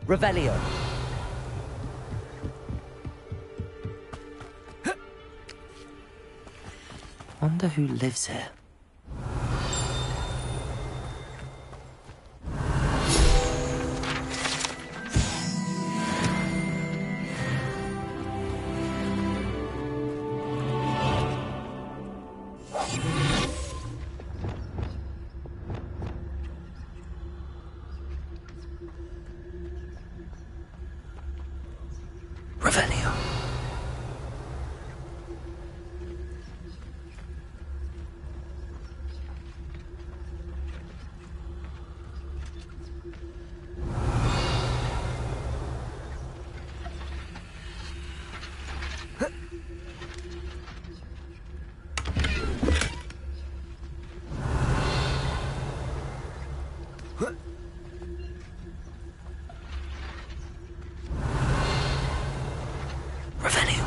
Revelio. Wonder who lives here. Revelio. Revelio.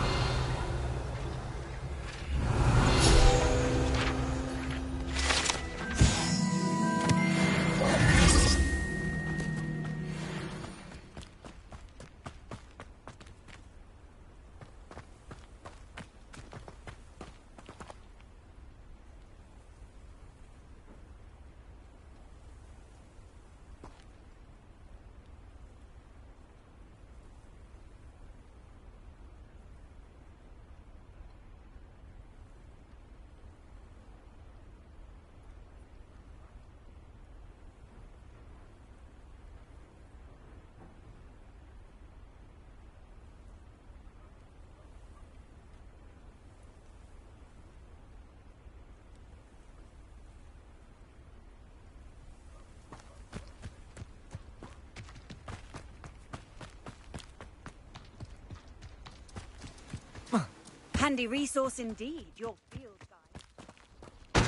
Handy resource indeed, your field guide.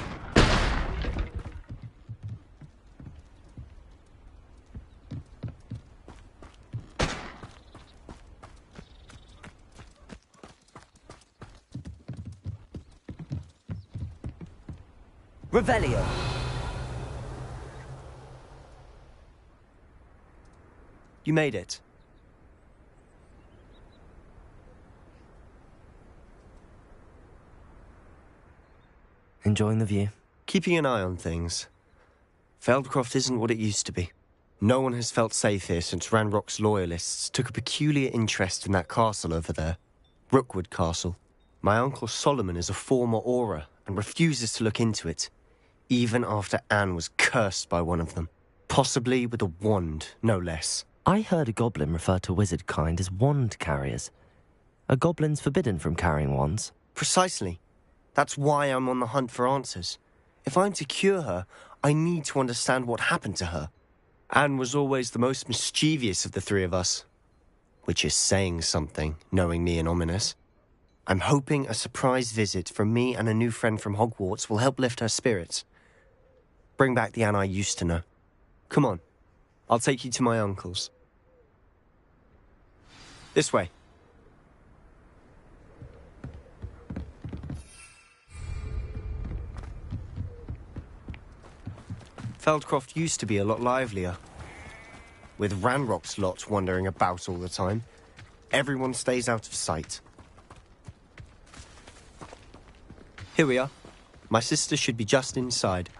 Revelio. You made it. Enjoying the view? Keeping an eye on things. Feldcroft isn't what it used to be. No one has felt safe here since Ranrock's loyalists took a peculiar interest in that castle over there. Rookwood Castle. My uncle Solomon is a former Auror and refuses to look into it, even after Anne was cursed by one of them. Possibly with a wand, no less. I heard a goblin refer to wizard kind as wand carriers. Are goblins forbidden from carrying wands? Precisely. That's why I'm on the hunt for answers. If I'm to cure her, I need to understand what happened to her. Anne was always the most mischievous of the three of us. Which is saying something, knowing me and Ominous. I'm hoping a surprise visit from me and a new friend from Hogwarts will help lift her spirits. Bring back the Anne I used to know. Come on, I'll take you to my uncle's. This way. Feldcroft used to be a lot livelier. With Ranrock's lot wandering about all the time, everyone stays out of sight. Here we are. My sister should be just inside.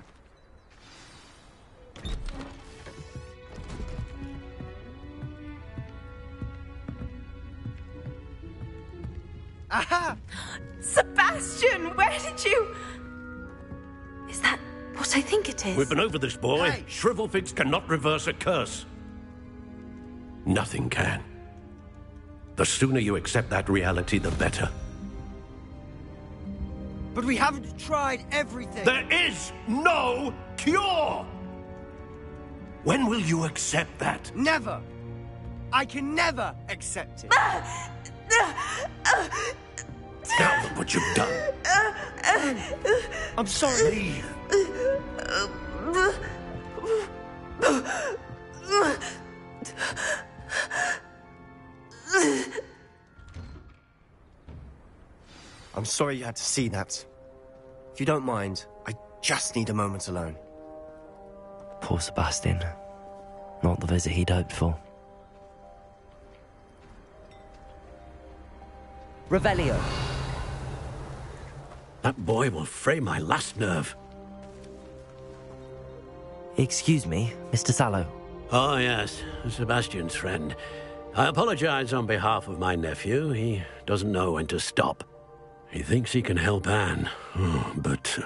Aha! Sebastian, where did you... Is that what I think it is? We've been over this, boy. Hey. Shrivelfix cannot reverse a curse. Nothing can. The sooner you accept that reality, the better. But we haven't tried everything. There is no cure! When will you accept that? Never. I can never accept it. Now look what you've done. I'm sorry. Leave. I'm sorry you had to see that. If you don't mind, I just need a moment alone. Poor Sebastian. Not the visit he'd hoped for. Revelio. That boy will fray my last nerve. Excuse me, Mr. Sallow. Oh, yes, Sebastian's friend. I apologize on behalf of my nephew. He doesn't know when to stop. He thinks he can help Anne, but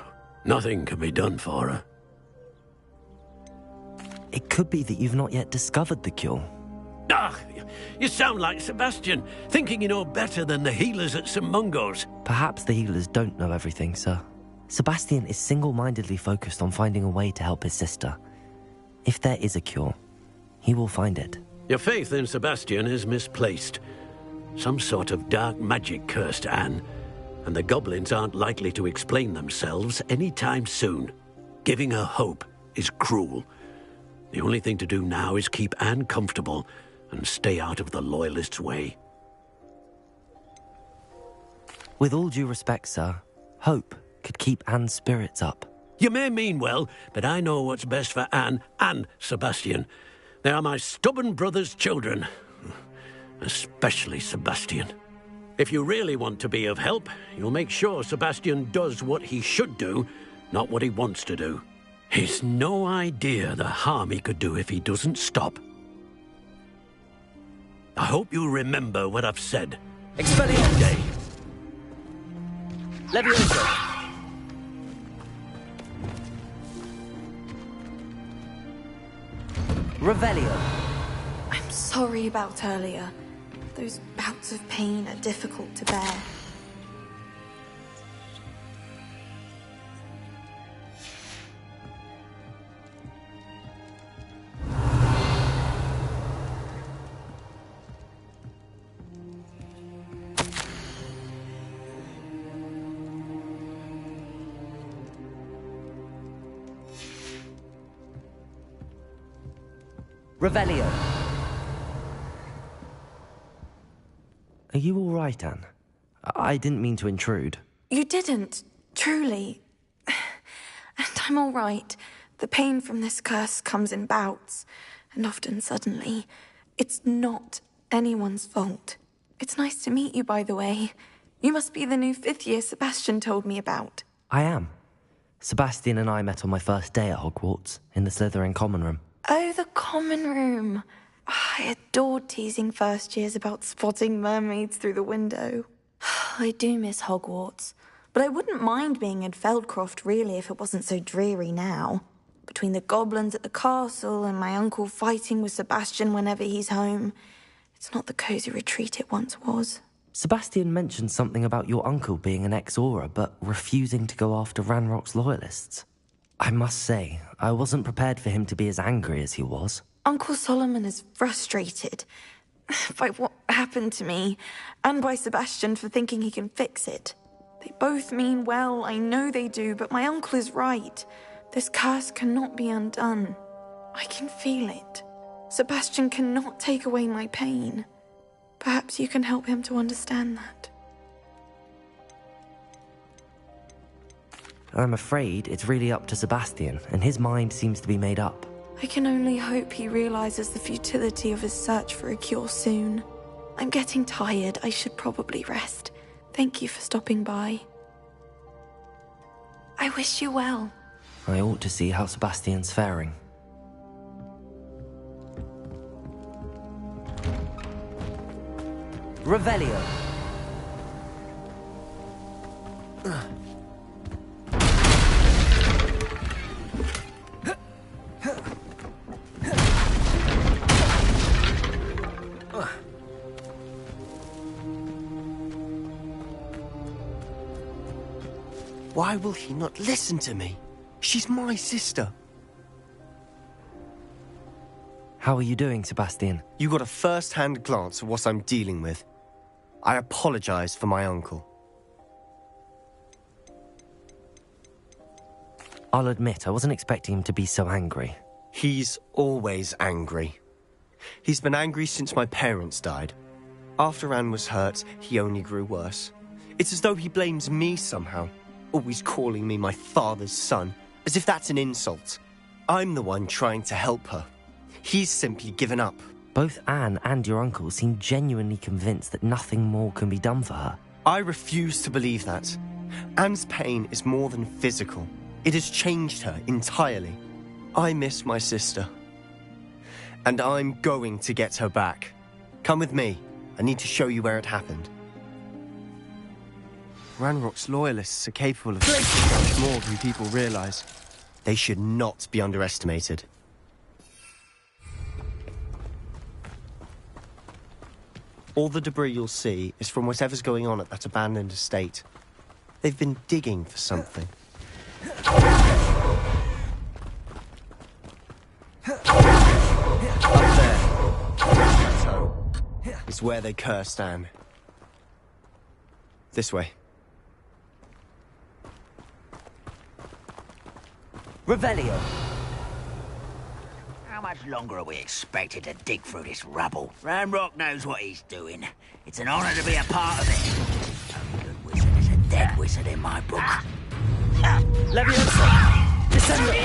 nothing can be done for her. It could be that you've not yet discovered the cure. Ah, you sound like Sebastian, thinking you know better than the healers at St. Mungo's. Perhaps the healers don't know everything, sir. Sebastian is single-mindedly focused on finding a way to help his sister. If there is a cure, he will find it. Your faith in Sebastian is misplaced. Some sort of dark magic cursed Anne, and the goblins aren't likely to explain themselves anytime soon. Giving her hope is cruel. The only thing to do now is keep Anne comfortable and stay out of the Loyalists' way. With all due respect, sir, hope could keep Anne's spirits up. You may mean well, but I know what's best for Anne and Sebastian. They are my stubborn brother's children. Especially Sebastian. If you really want to be of help, you'll make sure Sebastian does what he should do, not what he wants to do. He's no idea the harm he could do if he doesn't stop. I hope you remember what I've said. Expelliarmus! Levioso! Revelio. I'm sorry about earlier. Those bouts of pain are difficult to bear. Revelio. Are you all right, Anne? I didn't mean to intrude. You didn't, truly. And I'm all right. The pain from this curse comes in bouts, and often suddenly. It's not anyone's fault. It's nice to meet you, by the way. You must be the new fifth-year Sebastian told me about. I am. Sebastian and I met on my first day at Hogwarts, in the Slytherin common room. Oh, the common room. I adored teasing first years about spotting mermaids through the window. I do miss Hogwarts, but I wouldn't mind being in Feldcroft, really, if it wasn't so dreary now. Between the goblins at the castle and my uncle fighting with Sebastian whenever he's home, it's not the cosy retreat it once was. Sebastian mentioned something about your uncle being an ex-Auror, but refusing to go after Ranrock's loyalists. I must say, I wasn't prepared for him to be as angry as he was. Uncle Solomon is frustrated by what happened to me, and by Sebastian for thinking he can fix it. They both mean well, I know they do, but my uncle is right. This curse cannot be undone. I can feel it. Sebastian cannot take away my pain. Perhaps you can help him to understand that. I'm afraid it's really up to Sebastian, and his mind seems to be made up. I can only hope he realizes the futility of his search for a cure soon. I'm getting tired. I should probably rest. Thank you for stopping by. I wish you well. I ought to see how Sebastian's faring. Revelio. Why will he not listen to me? She's my sister. How are you doing, Sebastian? You got a first-hand glance at what I'm dealing with. I apologize for my uncle. I'll admit, I wasn't expecting him to be so angry. He's always angry. He's been angry since my parents died. After Anne was hurt, he only grew worse. It's as though he blames me somehow, always calling me my father's son, as if that's an insult. I'm the one trying to help her. He's simply given up. Both Anne and your uncle seem genuinely convinced that nothing more can be done for her. I refuse to believe that. Anne's pain is more than physical. It has changed her entirely. I miss my sister. And I'm going to get her back. Come with me. I need to show you where it happened. Ranrock's loyalists are capable of much more than people realize. They should not be underestimated. All the debris you'll see is from whatever's going on at that abandoned estate. They've been digging for something. Up there, plateau, is where they cursed Anne. This way. Revelio. How much longer are we expected to dig through this rubble? Ranrock knows what he's doing. It's an honor to be a part of it. A good wizard is a dead wizard in my book. Leviosa. Descendo.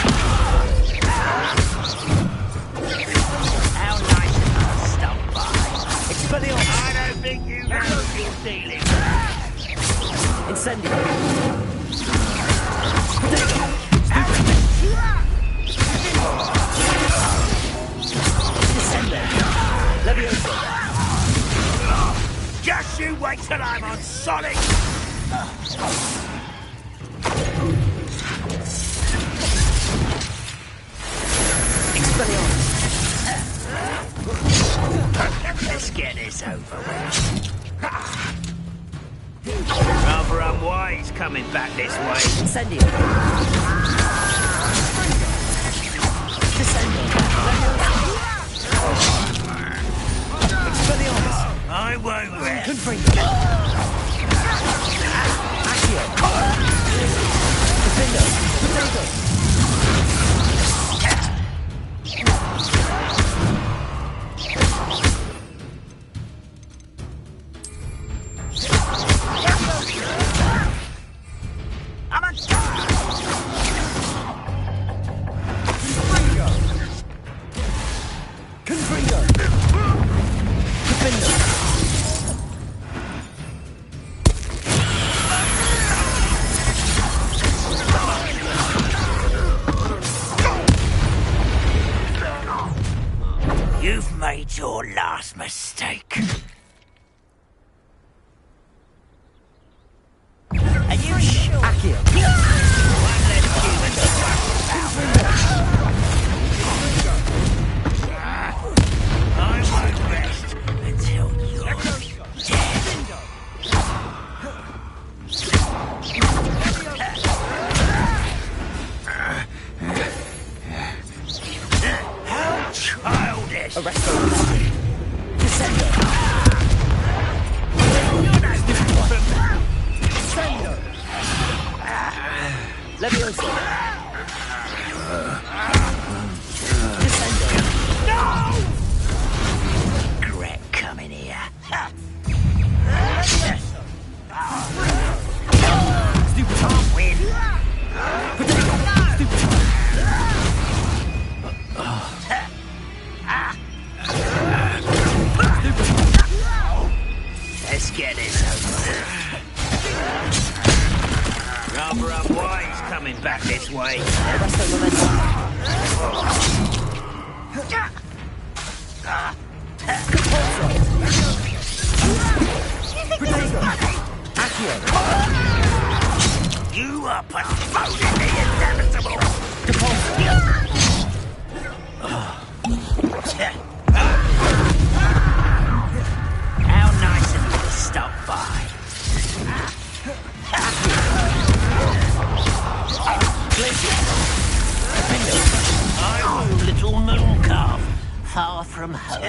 How nice of you to stop by. Expelliarmus. I don't think you know who you're dealing with. Incendio. Descendo. Leviosa. Just you wait till I'm on solid. Expelliarmus. Let's get this over with. Rather unwise coming back this way. Incendio. Descendo. Expelliarmus. I won't rest. Confringo. Accio. Defendo. Potato. I'm a Confringo. Defendo. You've made your last mistake. Are you sure? Accio. One less human to worry about. I won't rest until you're dead. How childish! Arresto. Descendo. Descendo. Leviosa. Descendo. Regret coming here. Stupid. Can't win. Potato. Stupid. Let's get this over. Rather unwise coming back this way. Arresto momentum. Potato. Accio. You are postponing the inevitable. How nice of you to stop by. I'm a little moon calf, far from home.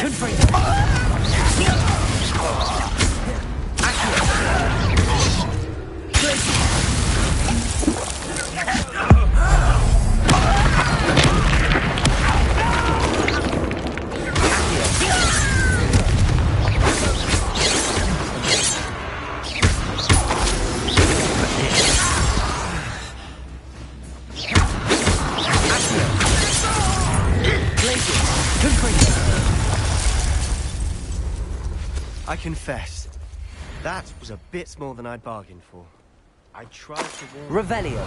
I confess, That was a bit more than I'd bargained for. I tried to warn... Revelio.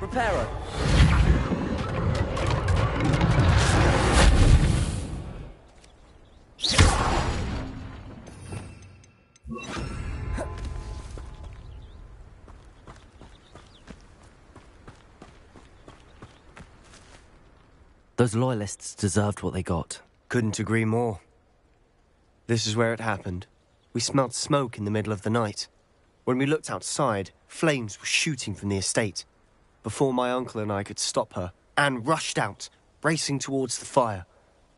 Preparo. Those loyalists deserved what they got. Couldn't agree more. This is where it happened. We smelled smoke in the middle of the night. When we looked outside, flames were shooting from the estate. Before my uncle and I could stop her, Anne rushed out, racing towards the fire,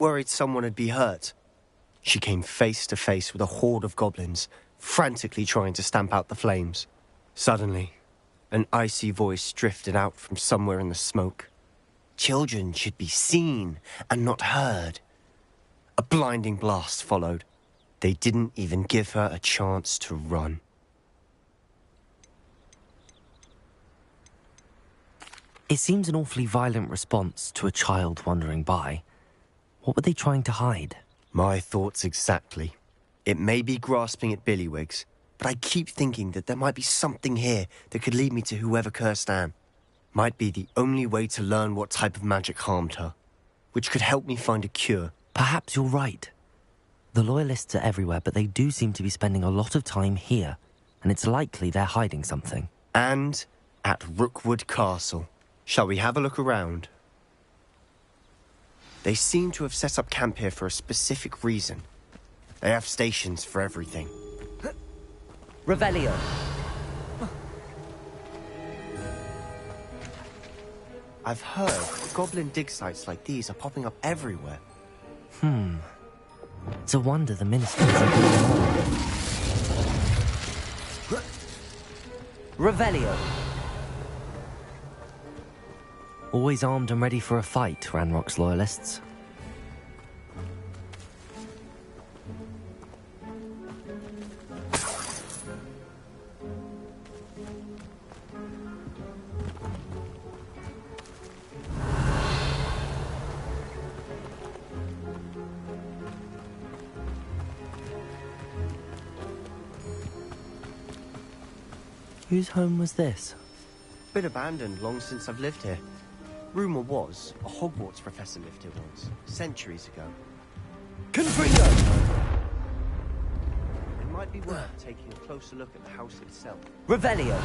worried someone had been hurt. She came face to face with a horde of goblins, frantically trying to stamp out the flames. Suddenly, an icy voice drifted out from somewhere in the smoke. Children should be seen and not heard. A blinding blast followed. They didn't even give her a chance to run. It seems an awfully violent response to a child wandering by. What were they trying to hide? My thoughts exactly. It may be grasping at billywhigs, but I keep thinking that there might be something here that could lead me to whoever cursed Anne. Might be the only way to learn what type of magic harmed her, which could help me find a cure. Perhaps you're right. The loyalists are everywhere, but they do seem to be spending a lot of time here, and it's likely they're hiding something. And at Rookwood Castle. Shall we have a look around? They seem to have set up camp here for a specific reason. They have stations for everything. Revelio. I've heard goblin dig sites like these are popping up everywhere. It's a wonder the ministers are doing more. Revelio. Always armed and ready for a fight, Ranrock's loyalists. Whose home was this? Been abandoned long since I've lived here. Rumour was, a Hogwarts professor lived here once, centuries ago. Confringo! It might be worth taking a closer look at the house itself. Revelio.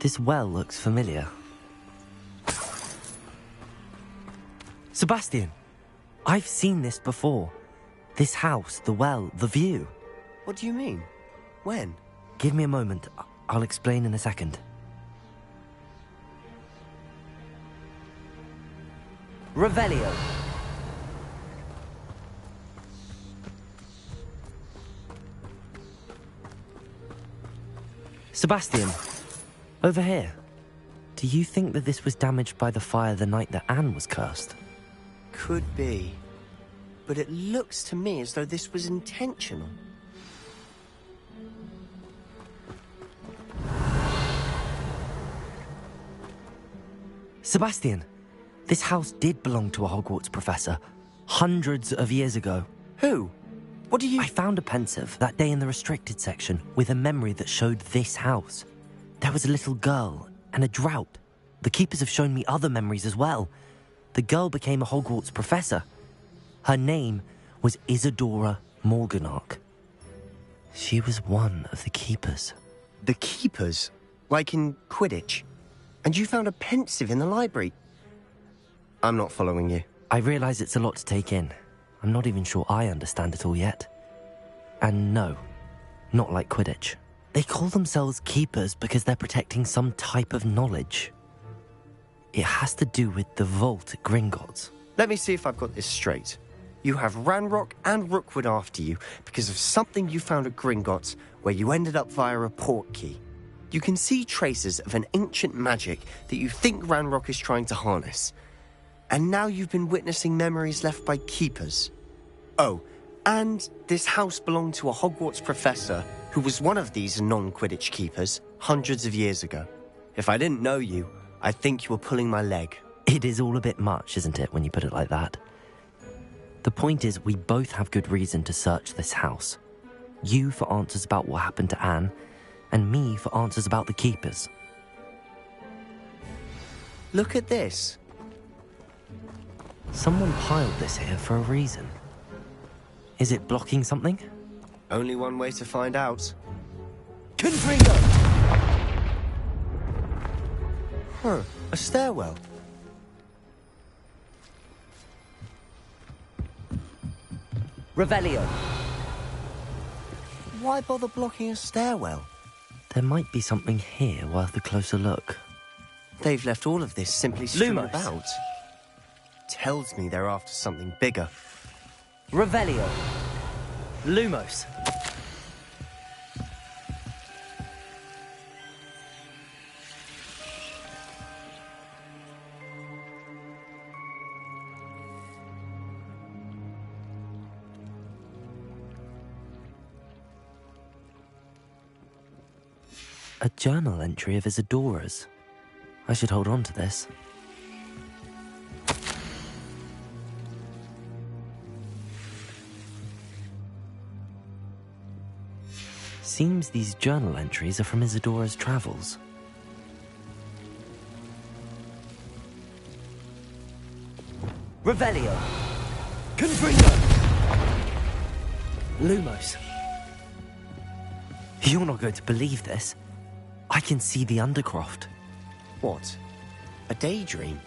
This well looks familiar. Sebastian, I've seen this before. This house, the well, the view. What do you mean? When? Give me a moment. I'll explain in a second. Revelio. Sebastian, over here. Do you think that this was damaged by the fire the night that Anne was cursed? Could be. But it looks to me as though this was intentional. Sebastian, this house did belong to a Hogwarts professor, hundreds of years ago. Who? What do you... I found a pensive that day in the restricted section with a memory that showed this house. There was a little girl and a drought. The keepers have shown me other memories as well. The girl became a Hogwarts professor. Her name was Isadora Morganach. She was one of the keepers. The keepers? Like in Quidditch? And you found a pensive in the library? I'm not following you. I realize it's a lot to take in. I'm not even sure I understand it all yet. And no, not like Quidditch. They call themselves keepers because they're protecting some type of knowledge. it has to do with the vault at Gringotts. Let me see if I've got this straight. You have Ranrock and Rookwood after you because of something you found at Gringotts where you ended up via a port key. You can see traces of an ancient magic that you think Ranrock is trying to harness. And now you've been witnessing memories left by keepers. Oh, and this house belonged to a Hogwarts professor who was one of these non-Quidditch keepers hundreds of years ago. If I didn't know you, I'd think you were pulling my leg. It is all a bit much, isn't it, when you put it like that? The point is, we both have good reason to search this house. You for answers about what happened to Anne, and me for answers about the keepers. Look at this. Someone piled this here for a reason. Is it blocking something? Only one way to find out. Confringo! Huh, a stairwell. Revelio. Why bother blocking a stairwell? There might be something here worth a closer look. They've left all of this simply strewn Lumos. about. Tells me they're after something bigger. Revelio. Lumos. A journal entry of Isadora's. I should hold on to this. Seems these journal entries are from Isadora's travels. Revelio. Confringo. Lumos. You're not going to believe this. I can see the Undercroft. What? A daydream?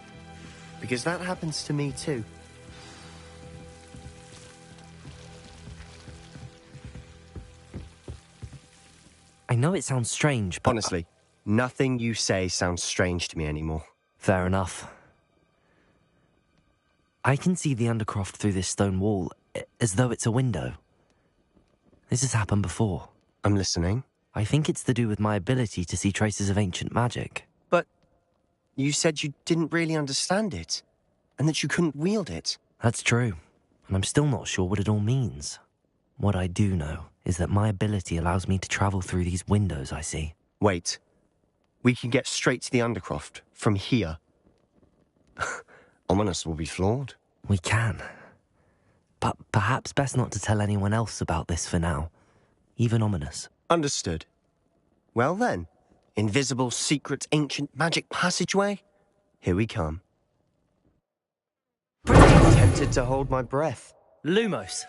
Because that happens to me too. I know it sounds strange, but... Honestly, nothing you say sounds strange to me anymore. Fair enough. I can see the Undercroft through this stone wall, as though it's a window. This has happened before. I'm listening. I think it's to do with my ability to see traces of ancient magic. But you said you didn't really understand it, and that you couldn't wield it. That's true, and I'm still not sure what it all means. What I do know is that my ability allows me to travel through these windows I see. Wait. We can get straight to the Undercroft from here. Ominous will be flawed. We can. But perhaps best not to tell anyone else about this for now. Even Ominous. Understood. Well then, invisible, secret, ancient magic passageway? Here we come. Brilliant! Tempted to hold my breath. Lumos.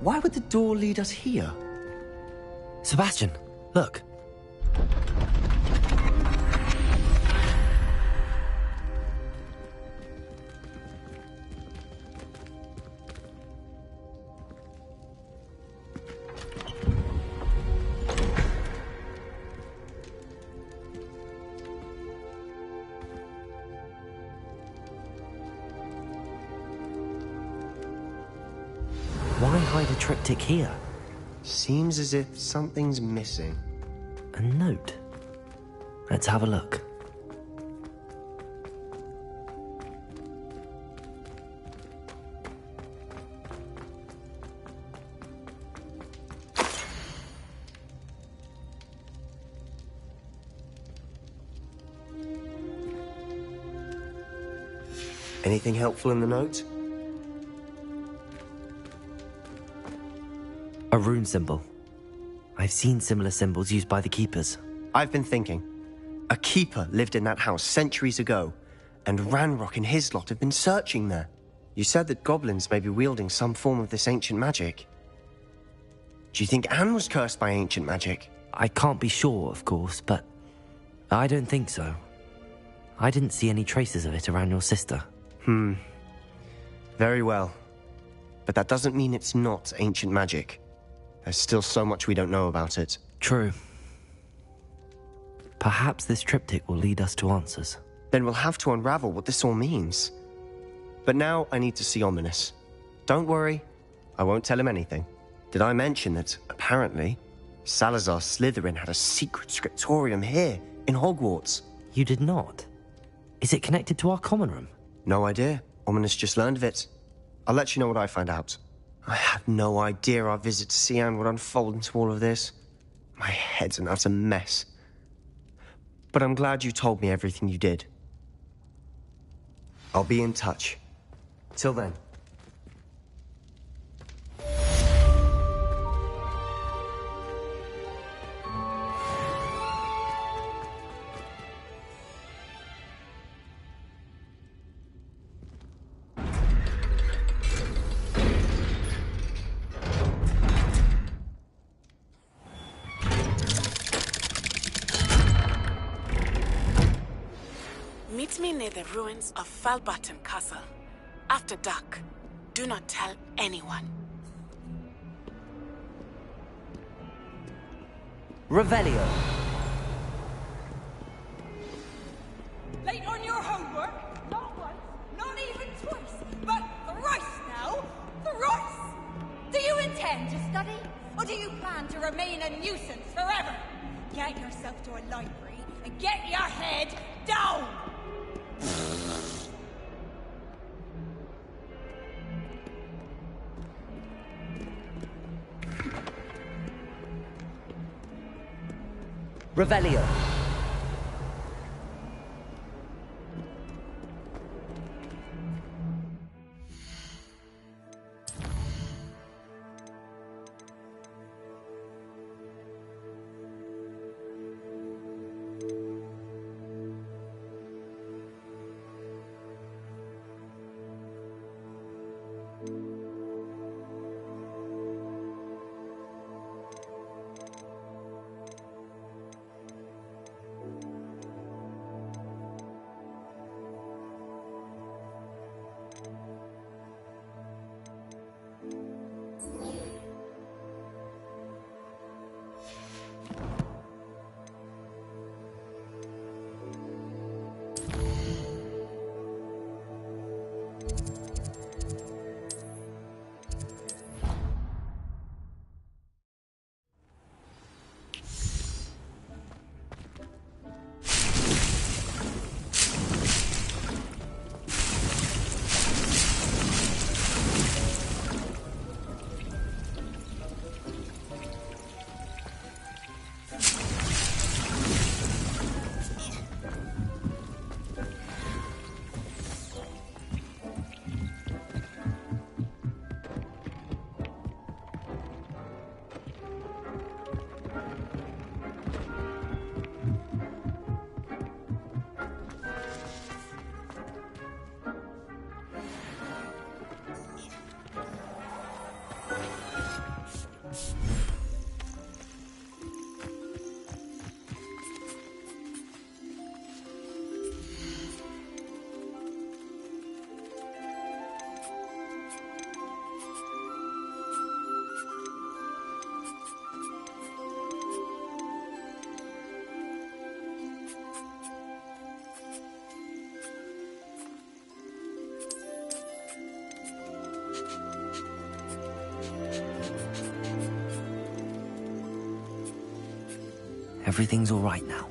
Why would the door lead us here? Sebastian, look. Why hide a triptych here? Seems as if something's missing. A note. Let's have a look. Anything helpful in the note? A rune symbol. I've seen similar symbols used by the keepers. I've been thinking. A keeper lived in that house centuries ago, and Ranrock and his lot have been searching there. You said that goblins may be wielding some form of this ancient magic. Do you think Anne was cursed by ancient magic? I can't be sure, of course, but I don't think so. I didn't see any traces of it around your sister. Very well. But that doesn't mean it's not ancient magic. There's still so much we don't know about it. True. Perhaps this triptych will lead us to answers. Then we'll have to unravel what this all means. But now I need to see Ominous. Don't worry, I won't tell him anything. Did I mention that, apparently, Salazar Slytherin had a secret scriptorium here, in Hogwarts? You did not? Is it connected to our common room? No idea. Ominous just learned of it. I'll let you know what I find out. I had no idea our visit to Cian would unfold into all of this. My head's an utter mess. But I'm glad you told me everything you did. I'll be in touch. Till then. Meet me near the ruins of Falbutton Castle. After dark. Do not tell anyone. Revelio. Late on your homework? Not once, not even twice, but thrice now! Thrice! Do you intend to study, or do you plan to remain a nuisance forever? Get yourself to a library and get your head down! Revelio. Everything's all right now.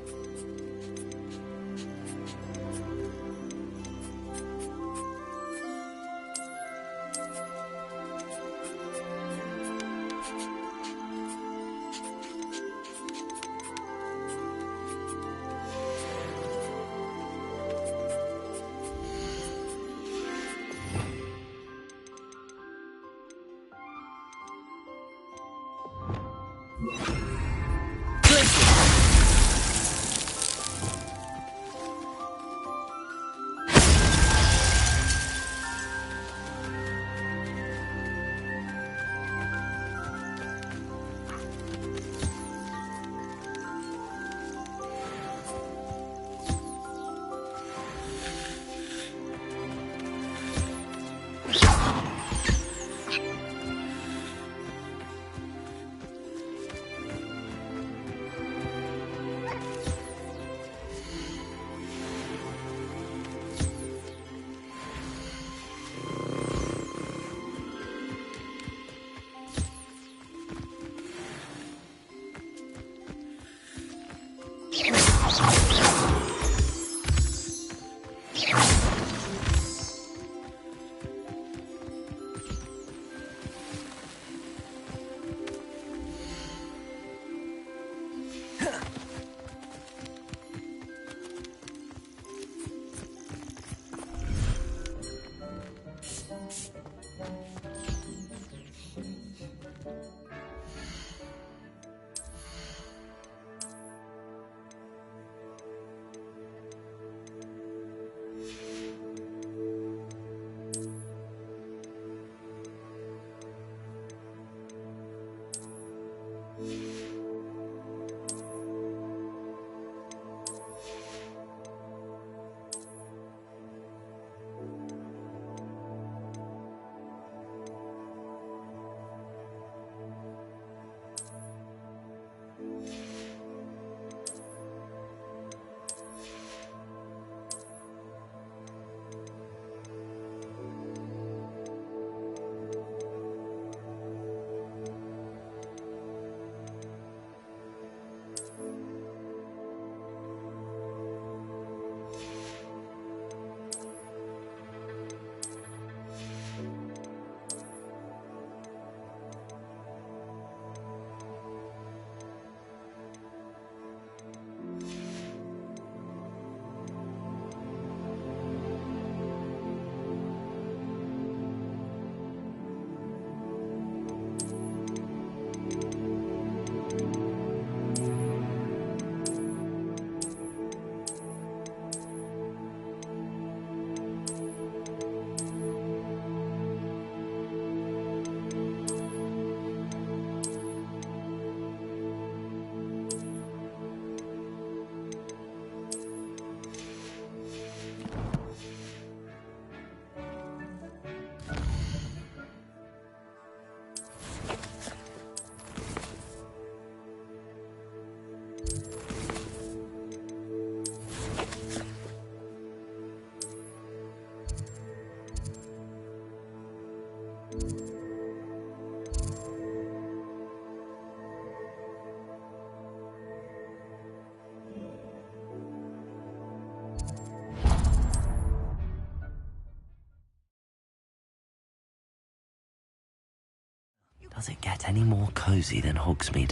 Does it get any more cozy than Hogsmeade?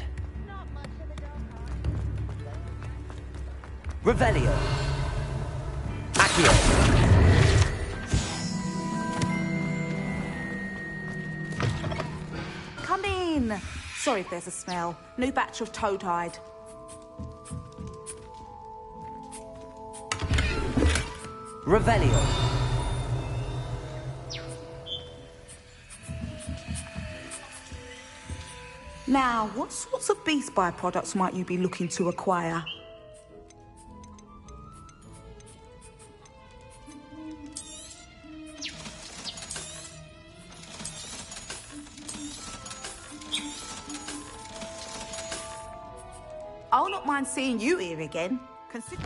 Revelio. Accio. Come in. Sorry if there's a smell. New batch of toad-hide. Revelio. Now, what sorts of beast byproducts might you be looking to acquire? I'll not mind seeing you here again. Consider...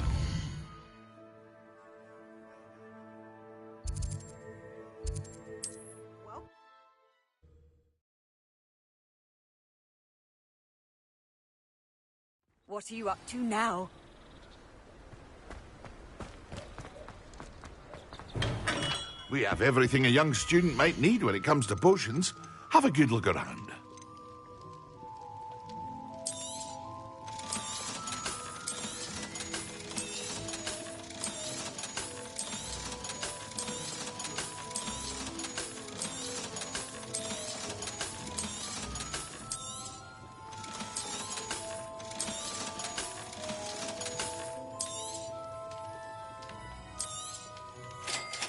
What are you up to now? We have everything a young student might need when it comes to potions. Have a good look around.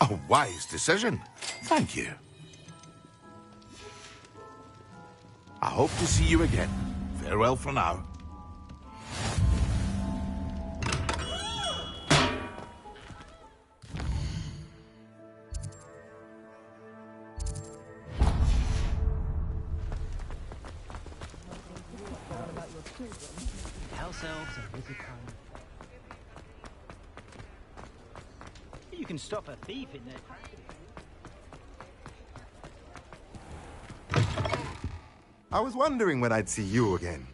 A wise decision. Thank you. I hope to see you again. Farewell for now. House elves and wizard You can stop a thief in there. I was wondering when I'd see you again.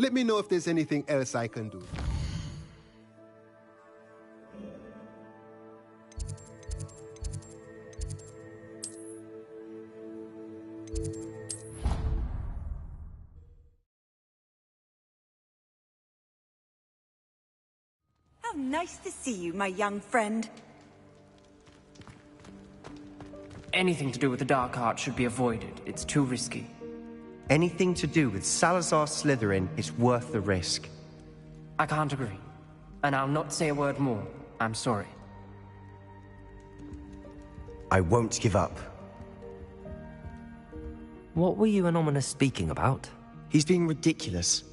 Let me know if there's anything else I can do. How nice to see you, my young friend. Anything to do with the dark art should be avoided. It's too risky. Anything to do with Salazar Slytherin is worth the risk. I can't agree. And I'll not say a word more. I'm sorry. I won't give up. What were you and Ominous speaking about? He's being ridiculous.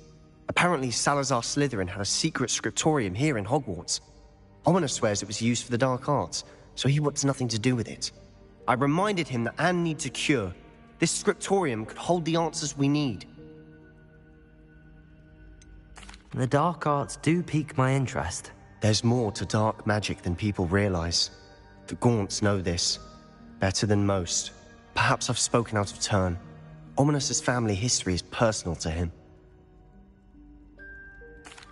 Apparently Salazar Slytherin had a secret scriptorium here in Hogwarts. Ominous swears it was used for the dark arts, so he wants nothing to do with it. I reminded him that Anne needs a cure. This scriptorium could hold the answers we need. The dark arts do pique my interest. There's more to dark magic than people realize. The Gaunts know this. Better than most. Perhaps I've spoken out of turn. Ominous's family history is personal to him.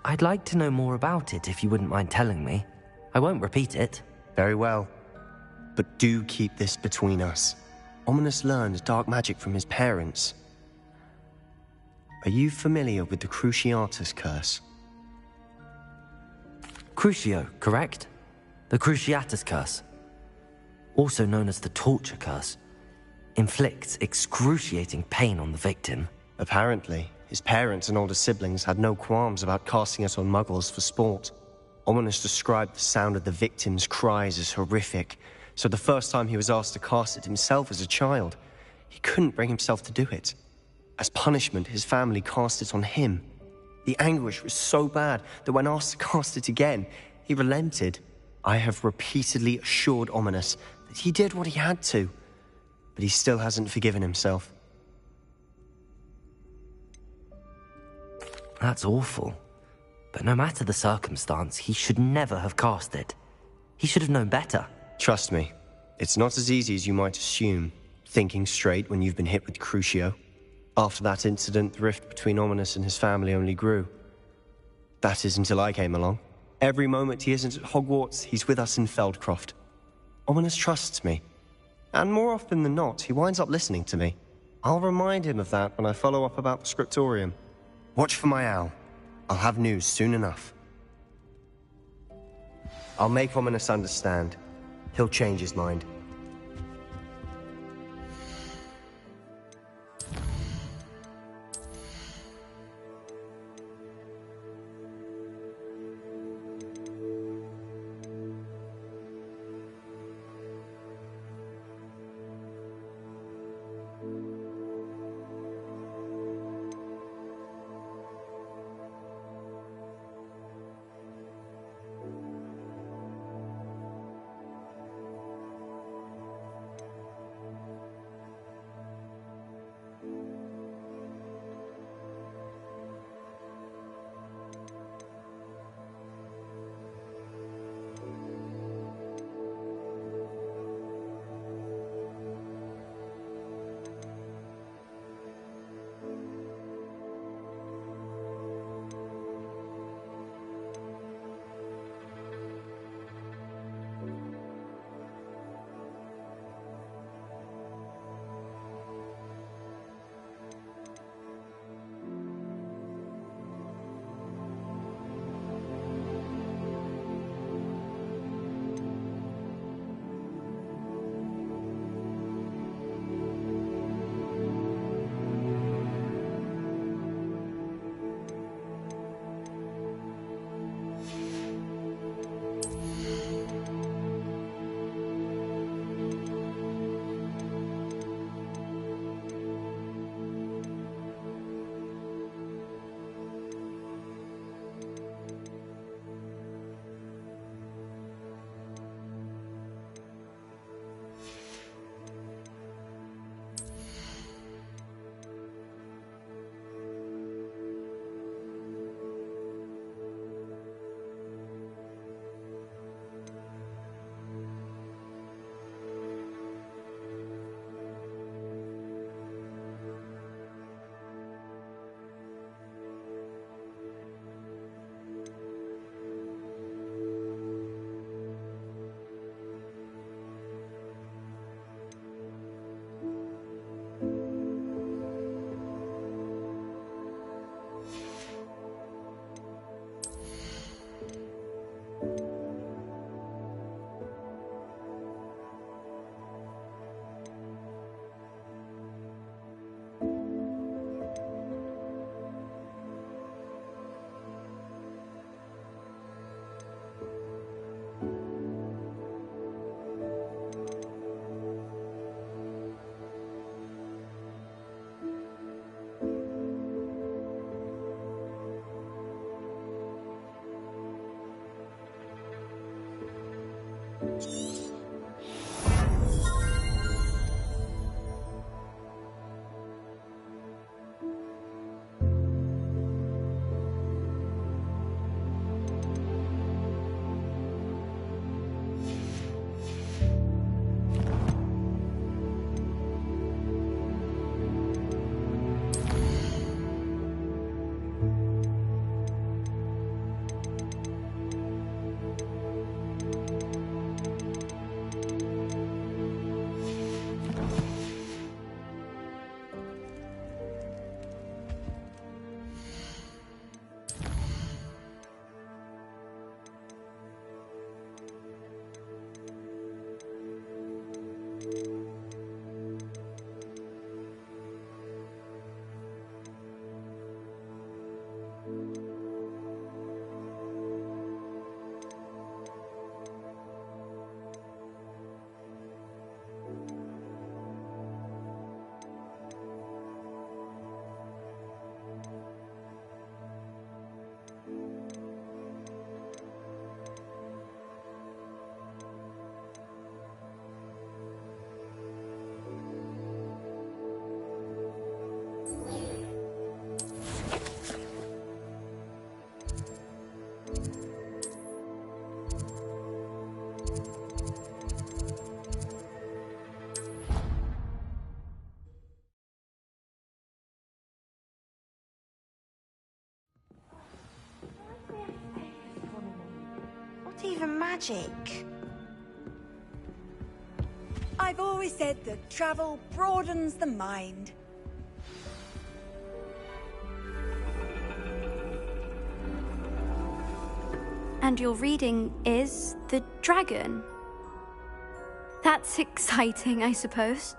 I'd like to know more about it if you wouldn't mind telling me. I won't repeat it. Very well. But do keep this between us. Ominous learned dark magic from his parents. Are you familiar with the Cruciatus curse? Crucio, correct? The Cruciatus curse, also known as the torture curse, inflicts excruciating pain on the victim. Apparently, his parents and older siblings had no qualms about casting it on muggles for sport. Ominous described the sound of the victim's cries as horrific, so the first time he was asked to cast it himself as a child, he couldn't bring himself to do it. As punishment, his family cast it on him. The anguish was so bad that when asked to cast it again, he relented. I have repeatedly assured Ominous that he did what he had to, but he still hasn't forgiven himself. That's awful. But no matter the circumstance, he should never have cast it. He should have known better. Trust me, it's not as easy as you might assume, thinking straight when you've been hit with Crucio. After that incident, the rift between Ominous and his family only grew. That is until I came along. Every moment he isn't at Hogwarts, he's with us in Feldcroft. Ominous trusts me. And more often than not, he winds up listening to me. I'll remind him of that when I follow up about the scriptorium. Watch for my owl. I'll have news soon enough. I'll make Ominous understand. He'll change his mind. not even magic. I've always said that travel broadens the mind. And your reading is the dragon. That's exciting, I suppose.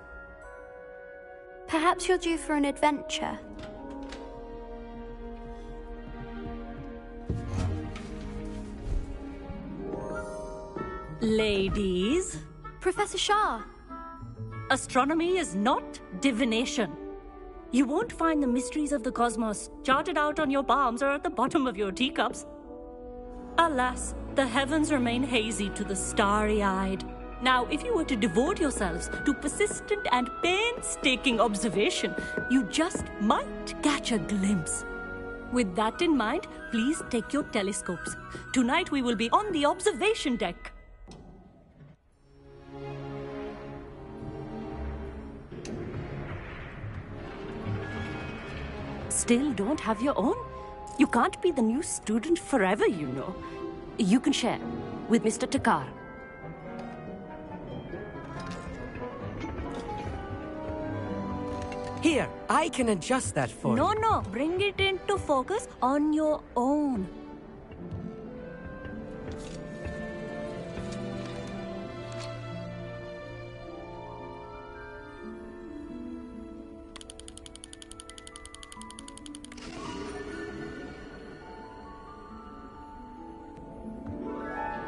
Perhaps you're due for an adventure. Ladies. Professor Shah. Astronomy is not divination. You won't find the mysteries of the cosmos charted out on your palms or at the bottom of your teacups. Alas, the heavens remain hazy to the starry-eyed. Now, if you were to devote yourselves to persistent and painstaking observation, you just might catch a glimpse. With that in mind, please take your telescopes. Tonight we will be on the observation deck. Still don't have your own? You can't be the new student forever, you know. You can share with Mr. Takar. Here, I can adjust that for you. No, bring it into focus on your own.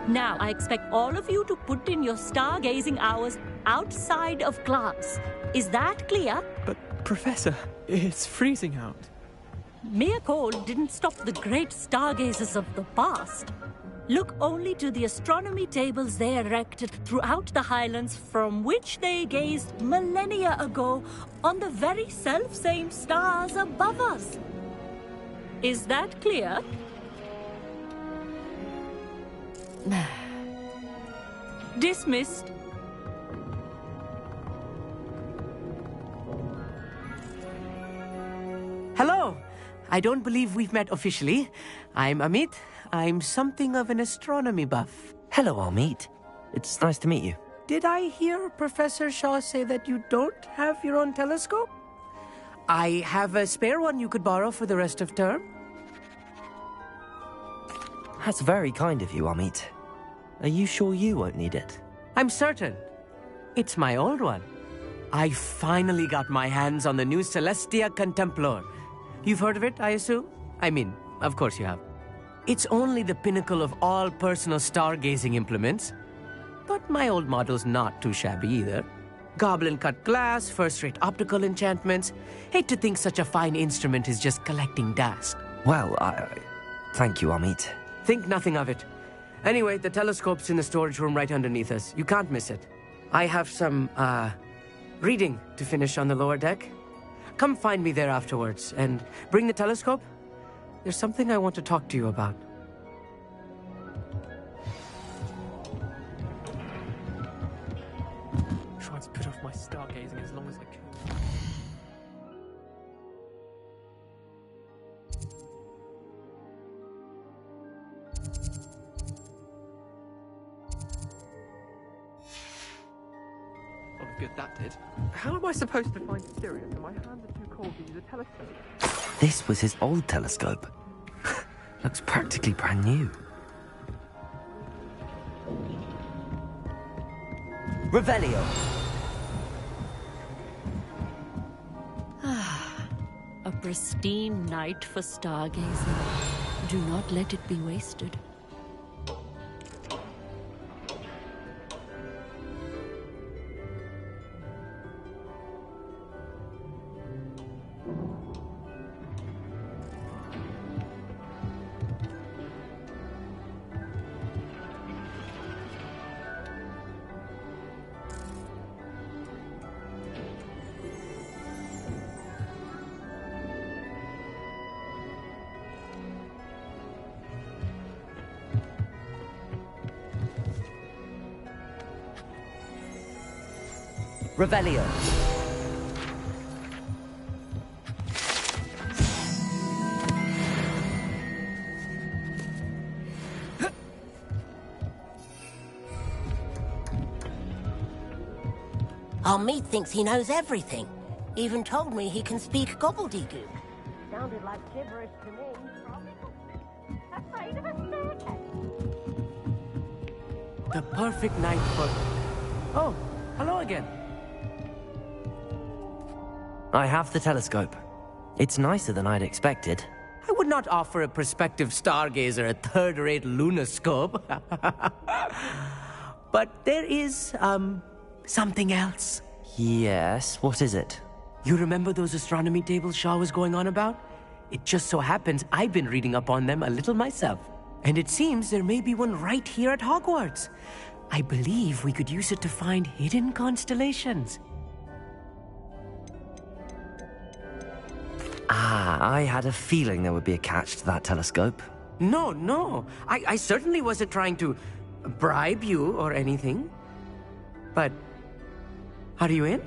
Now, I expect all of you to put in your stargazing hours outside of class. Is that clear? But, Professor, it's freezing out. Mere cold didn't stop the great stargazers of the past. Look only to the astronomy tables they erected throughout the Highlands from which they gazed millennia ago on the very self-same stars above us. Is that clear? Dismissed. Hello. I don't believe we've met officially. I'm Amit. I'm something of an astronomy buff. Hello, Amit. It's nice to meet you. Did I hear Professor Shaw say that you don't have your own telescope? I have a spare one you could borrow for the rest of term. That's very kind of you, Amit. Are you sure you won't need it? I'm certain. It's my old one. I finally got my hands on the new Celestia Contemplar. You've heard of it, I assume? I mean, of course you have. It's only the pinnacle of all personal stargazing implements. But my old model's not too shabby either. Goblin-cut glass, first-rate optical enchantments. Hate to think such a fine instrument is just collecting dust. Well, thank you, Amit. Think nothing of it. Anyway, the telescope's in the storage room right underneath us. You can't miss it. I have some, reading to finish on the lower deck. Come find me there afterwards, and bring the telescope. There's something I want to talk to you about. Trying to put off my stargazing as long as I can. Oh, good, that did. How am I supposed to find Sirius? My hands are too cold to use a telescope. This was his old telescope. Looks practically brand new. Revelio. A pristine night for stargazing. Do not let it be wasted. Revelio. Our meat thinks he knows everything. Even told me he can speak gobbledygook. Sounded like gibberish to me. Afraid of a staircase. The perfect night for... Oh, hello again. I have the telescope. It's nicer than I'd expected. I would not offer a prospective stargazer a third-rate lunoscope. But there is, something else. Yes, what is it? You remember those astronomy tables Shaw was going on about? It just so happens I've been reading up on them a little myself. And it seems there may be one right here at Hogwarts. I believe we could use it to find hidden constellations. Ah, I had a feeling there would be a catch to that telescope. No. I certainly wasn't trying to bribe you or anything. But, are you in?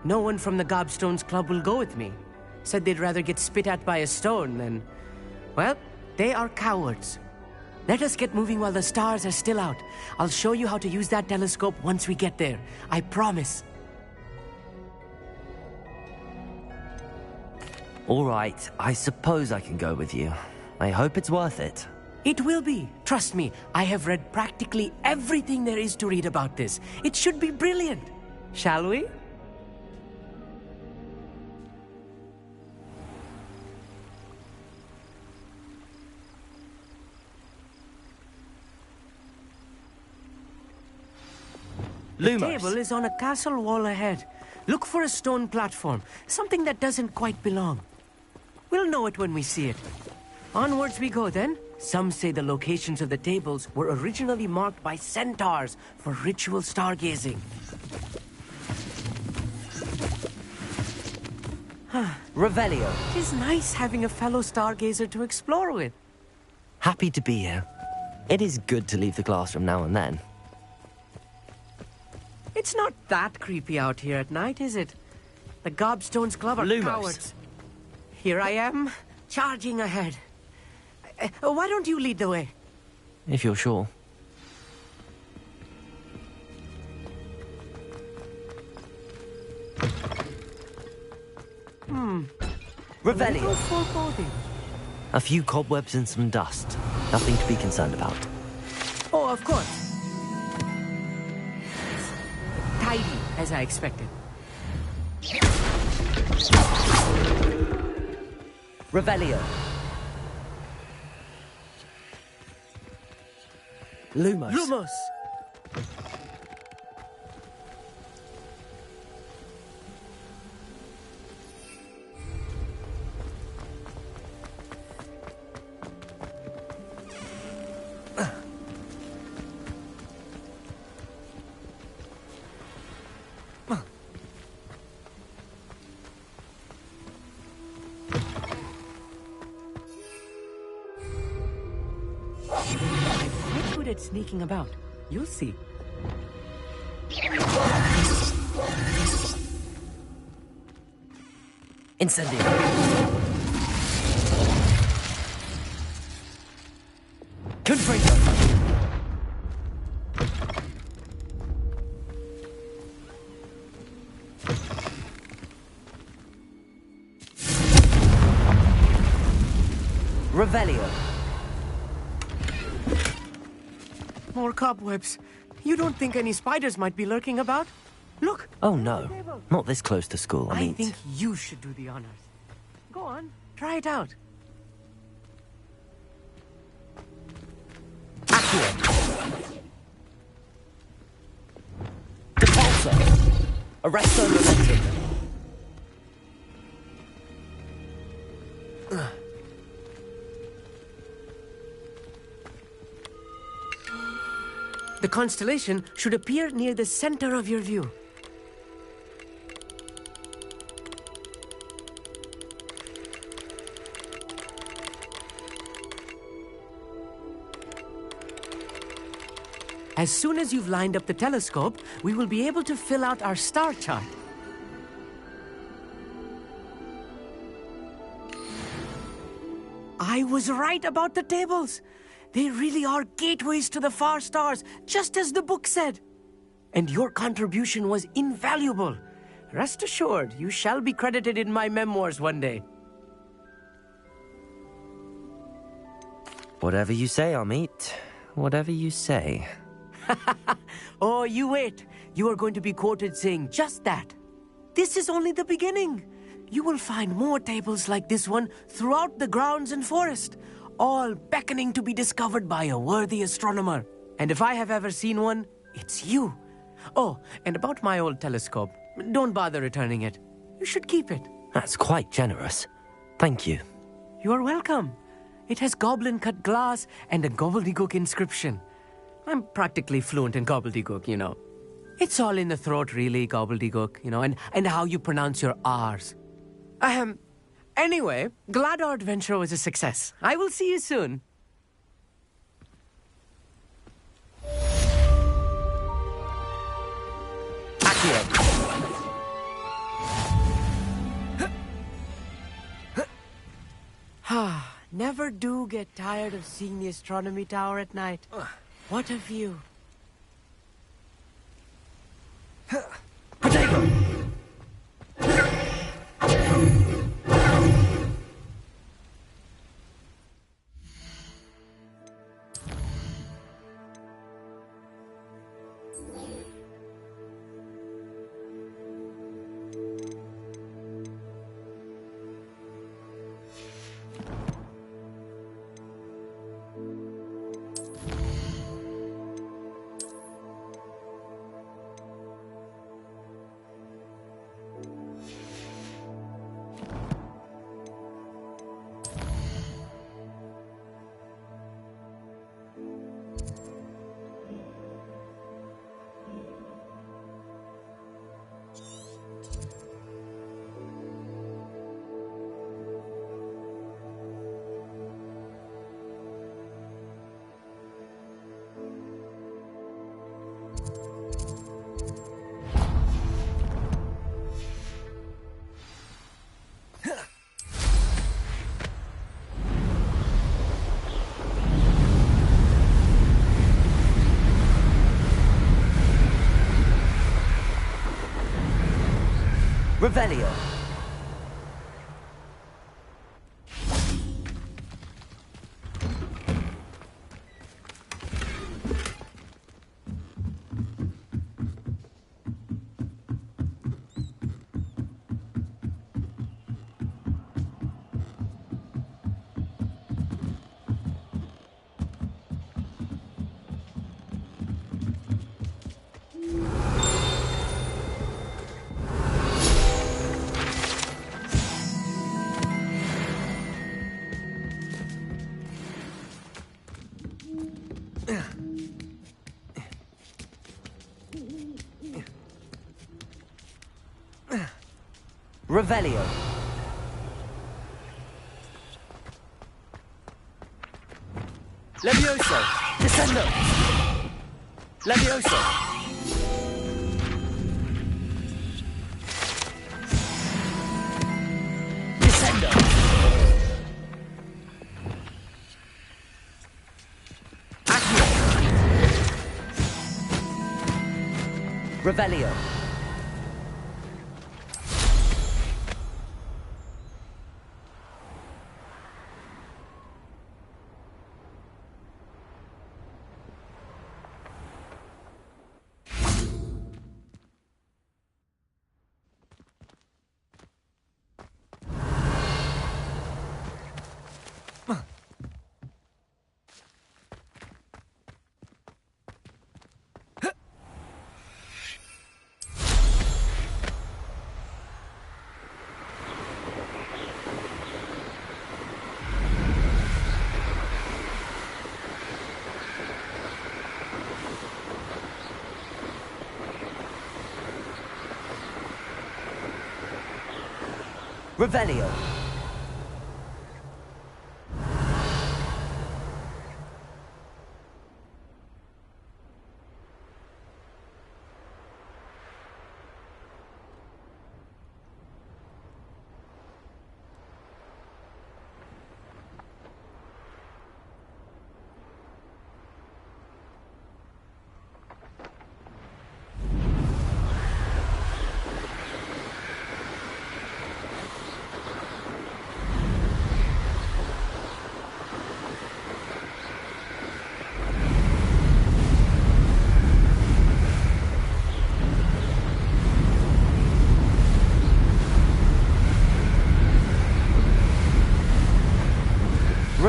No one from the Gobstones Club will go with me. Said they'd rather get spit at by a stone than... Well, they are cowards. Let us get moving while the stars are still out. I'll show you how to use that telescope once we get there. I promise. All right, I suppose I can go with you. I hope it's worth it. It will be. Trust me, I have read practically everything there is to read about this. It should be brilliant. Shall we? The table is on a castle wall ahead. Look for a stone platform, something that doesn't quite belong. We'll know it when we see it. Onwards we go then. Some say the locations of the tables were originally marked by centaurs for ritual stargazing. Revelio. It is nice having a fellow stargazer to explore with. Happy to be here. It is good to leave the classroom now and then. It's not that creepy out here at night, is it? The Gobstones Club are cowards. Here I am, charging ahead. Why don't you lead the way? If you're sure. Revelio. A few cobwebs and some dust. Nothing to be concerned about. Oh, of course. Tidy, as I expected. Revelio. Lumos. Sneaking about. You'll see. Incendio. Confringo. Revelio. More cobwebs. You don't think any spiders might be lurking about? Look! Oh no, not this close to school. I think you should do the honors. Go on, try it out. Depulso. Arresto momentum. The constellation should appear near the center of your view. As soon as you've lined up the telescope, we will be able to fill out our star chart. I was right about the tables. They really are gateways to the far stars, just as the book said. and your contribution was invaluable. Rest assured, you shall be credited in my memoirs one day. Whatever you say, Amit. Whatever you say. Oh, you wait. You are going to be quoted saying just that. This is only the beginning. You will find more tables like this one throughout the grounds and forest, all beckoning to be discovered by a worthy astronomer. And if I have ever seen one, it's you. Oh, and about my old telescope, don't bother returning it. You should keep it. That's quite generous. Thank you. You are welcome. It has goblin-cut glass and a gobbledygook inscription. I'm practically fluent in gobbledygook, you know. It's all in the throat, really, gobbledygook, you know, and how you pronounce your R's. Anyway, glad our adventure was a success. I will see you soon. Never do get tired of seeing the astronomy tower at night. What a view. Potato! Revelio. Revelio. Levioso. Descendo. Levioso. Descendo. Accio. Revelio. Revelio.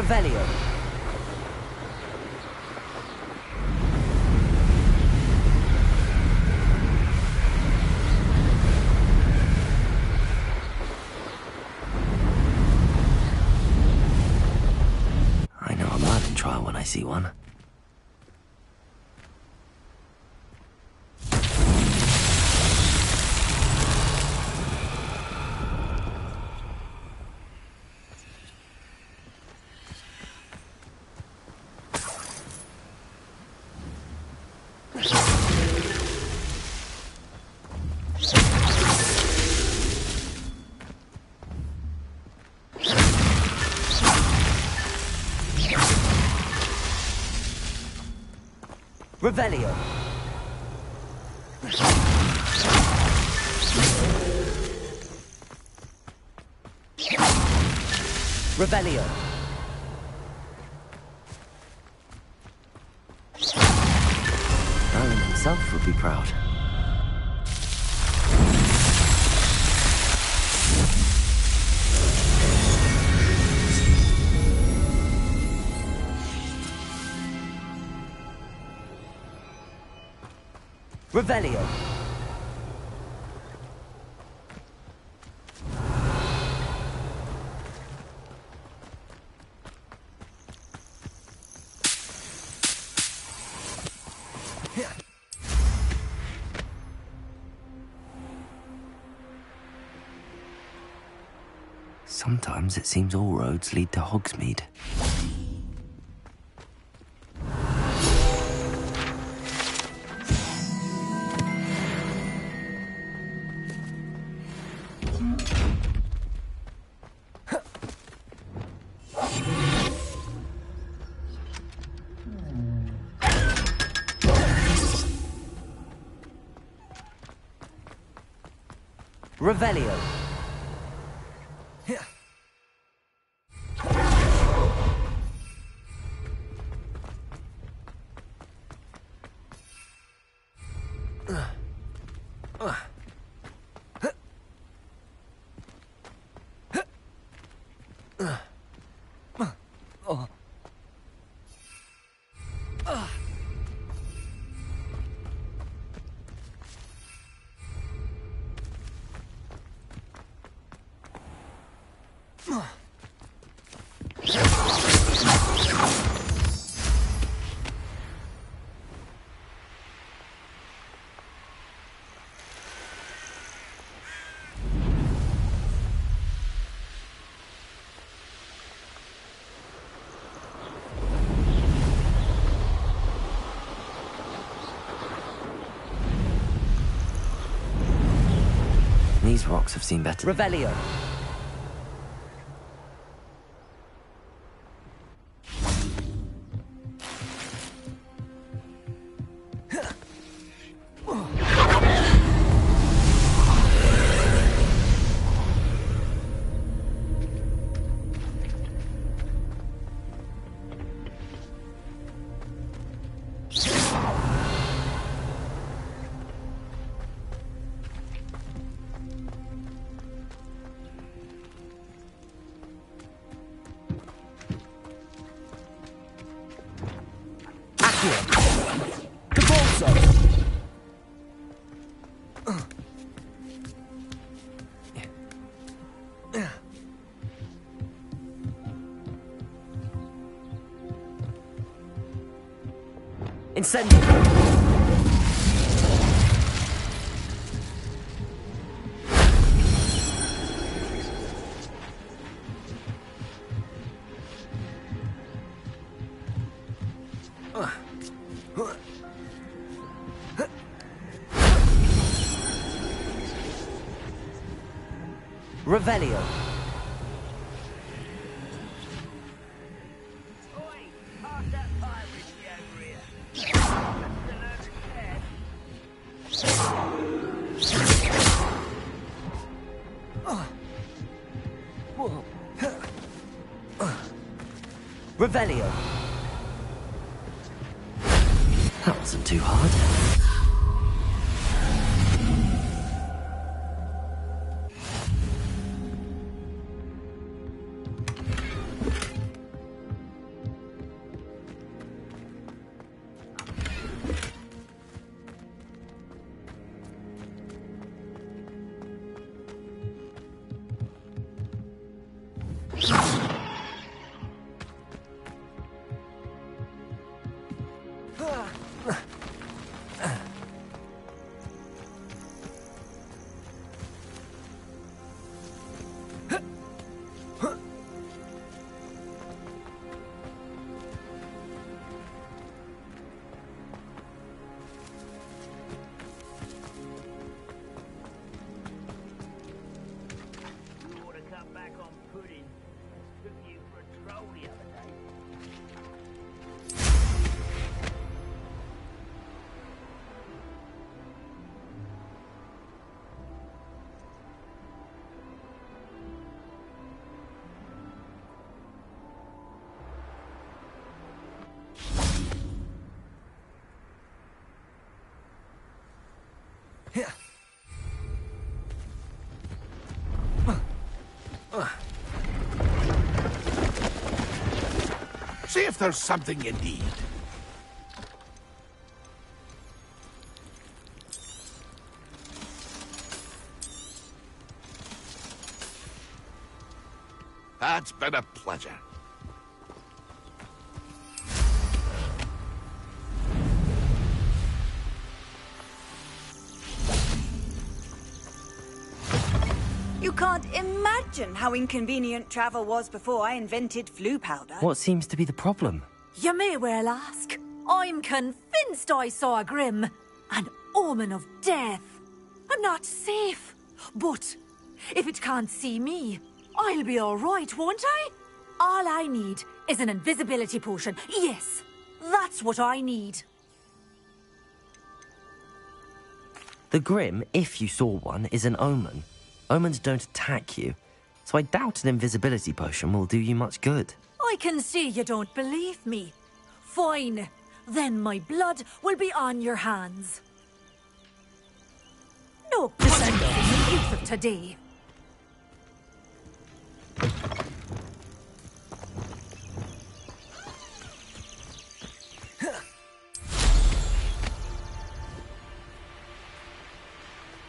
Revelio. I know a Merlin trial when I see one. Revelio. Revelio. Merlin himself would be proud. Revelio. Sometimes it seems all roads lead to Hogsmeade. Revelio. These rocks have seen better. Revelio. Incendio. Revelio. Revelio. That wasn't too hard. See if there's something you need. That's been a pleasure. You can't imagine how inconvenient travel was before I invented flu powder. What seems to be the problem? You may well ask. I'm convinced I saw a Grim, an omen of death. I'm not safe, but if it can't see me, I'll be all right, won't I? All I need is an invisibility potion. Yes, that's what I need. The Grim, if you saw one, is an omen. Omens don't attack you, so I doubt an invisibility potion will do you much good. I can see you don't believe me. Fine. Then my blood will be on your hands. No cutting in the youth of today.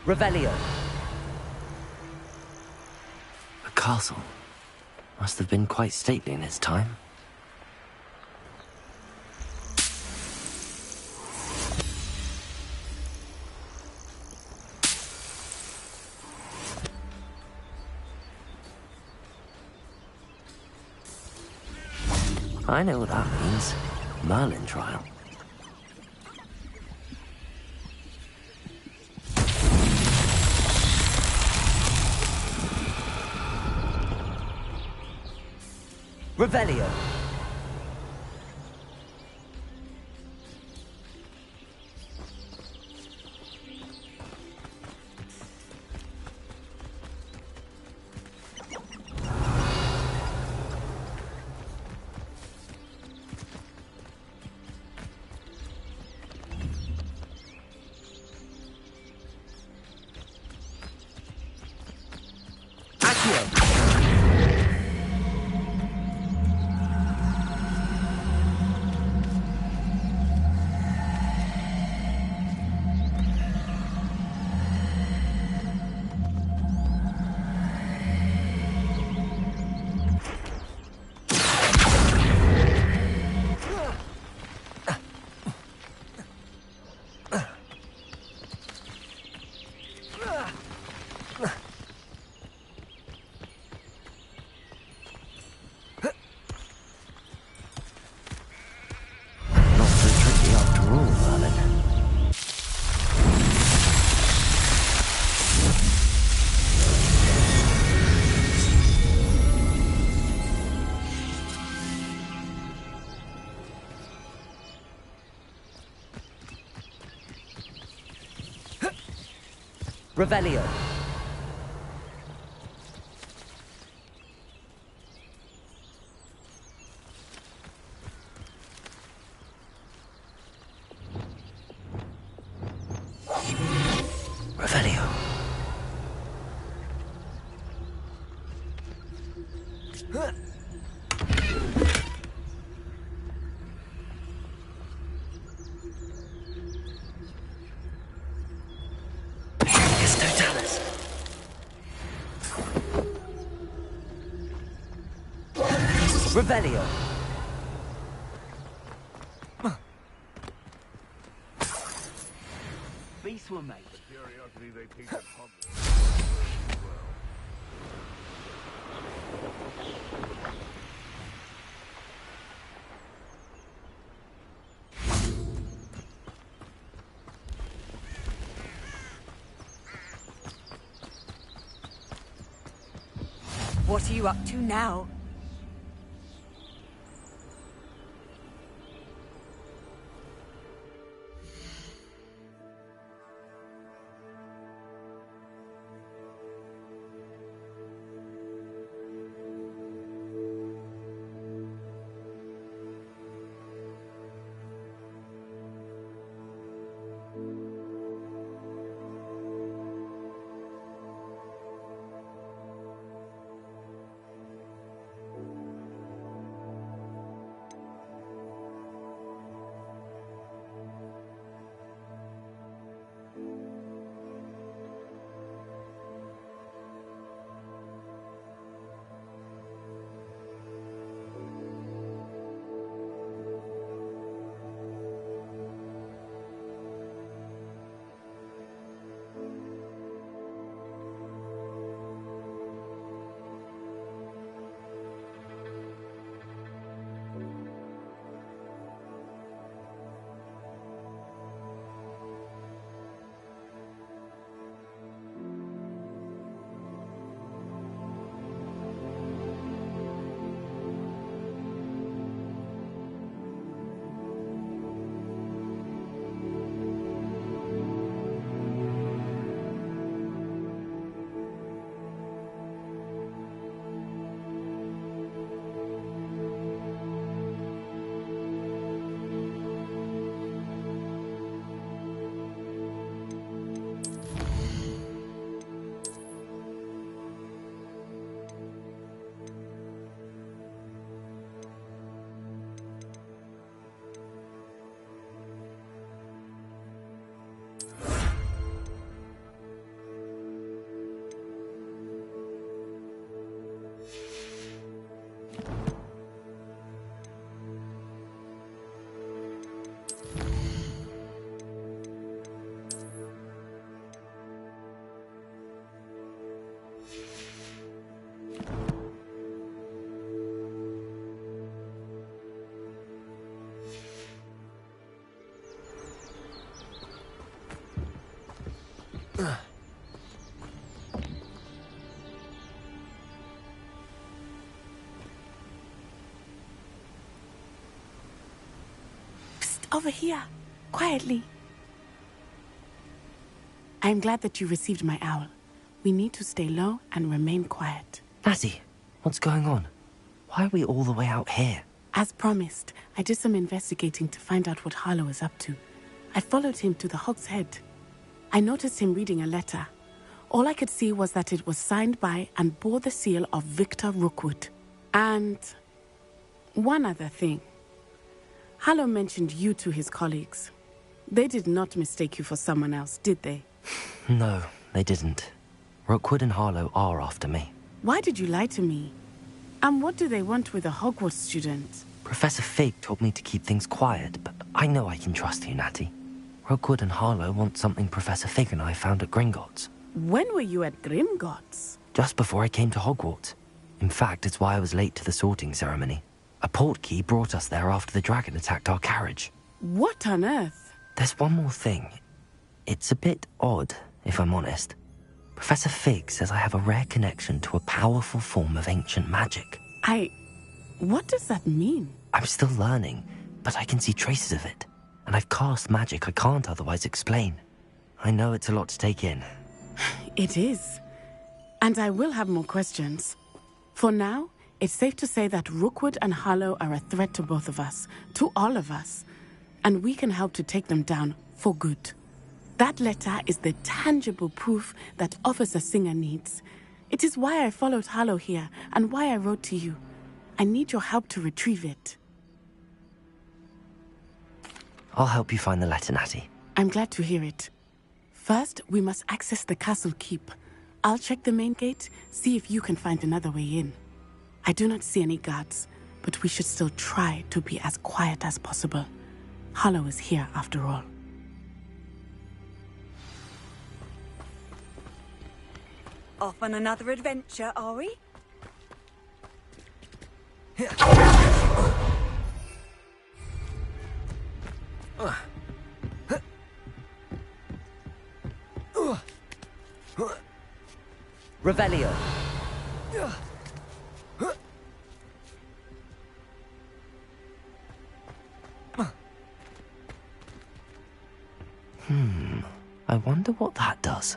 Revelio. A castle. Must have been quite stately in its time. I know what that means. Merlin trial. Revelio. Revelio. Revelio. Revelio. Beasts were made. The curiosity they teach at Hogwarts. What are you up to now? Over here, quietly. I'm glad that you received my owl. We need to stay low and remain quiet. Natty, what's going on? Why are we all the way out here? As promised, I did some investigating to find out what Harlow is up to. I followed him to the Hog's Head. I noticed him reading a letter. All I could see was that it was signed by and bore the seal of Victor Rookwood. And one other thing. Harlow mentioned you to his colleagues. They did not mistake you for someone else, did they? No, they didn't. Rookwood and Harlow are after me. Why did you lie to me? And what do they want with a Hogwarts student? Professor Fig told me to keep things quiet, but I know I can trust you, Natty. Rookwood and Harlow want something Professor Fig and I found at Gringotts. When were you at Gringotts? Just before I came to Hogwarts. In fact, it's why I was late to the sorting ceremony. A portkey brought us there after the dragon attacked our carriage. What on earth? There's one more thing. It's a bit odd, if I'm honest. Professor Fig says I have a rare connection to a powerful form of ancient magic. What does that mean? I'm still learning, but I can see traces of it. And I've cast magic I can't otherwise explain. I know it's a lot to take in. It is. And I will have more questions. For now, it's safe to say that Rookwood and Harlow are a threat to both of us, to all of us. And we can help to take them down for good. That letter is the tangible proof that Officer Singer needs. It is why I followed Harlow here and why I wrote to you. I need your help to retrieve it. I'll help you find the letter, Natty. I'm glad to hear it. First, we must access the castle keep. I'll check the main gate, see if you can find another way in. I do not see any guards. but we should still try to be as quiet as possible. Hollow is here after all. Off on another adventure, are we? Revelio. I wonder what that does.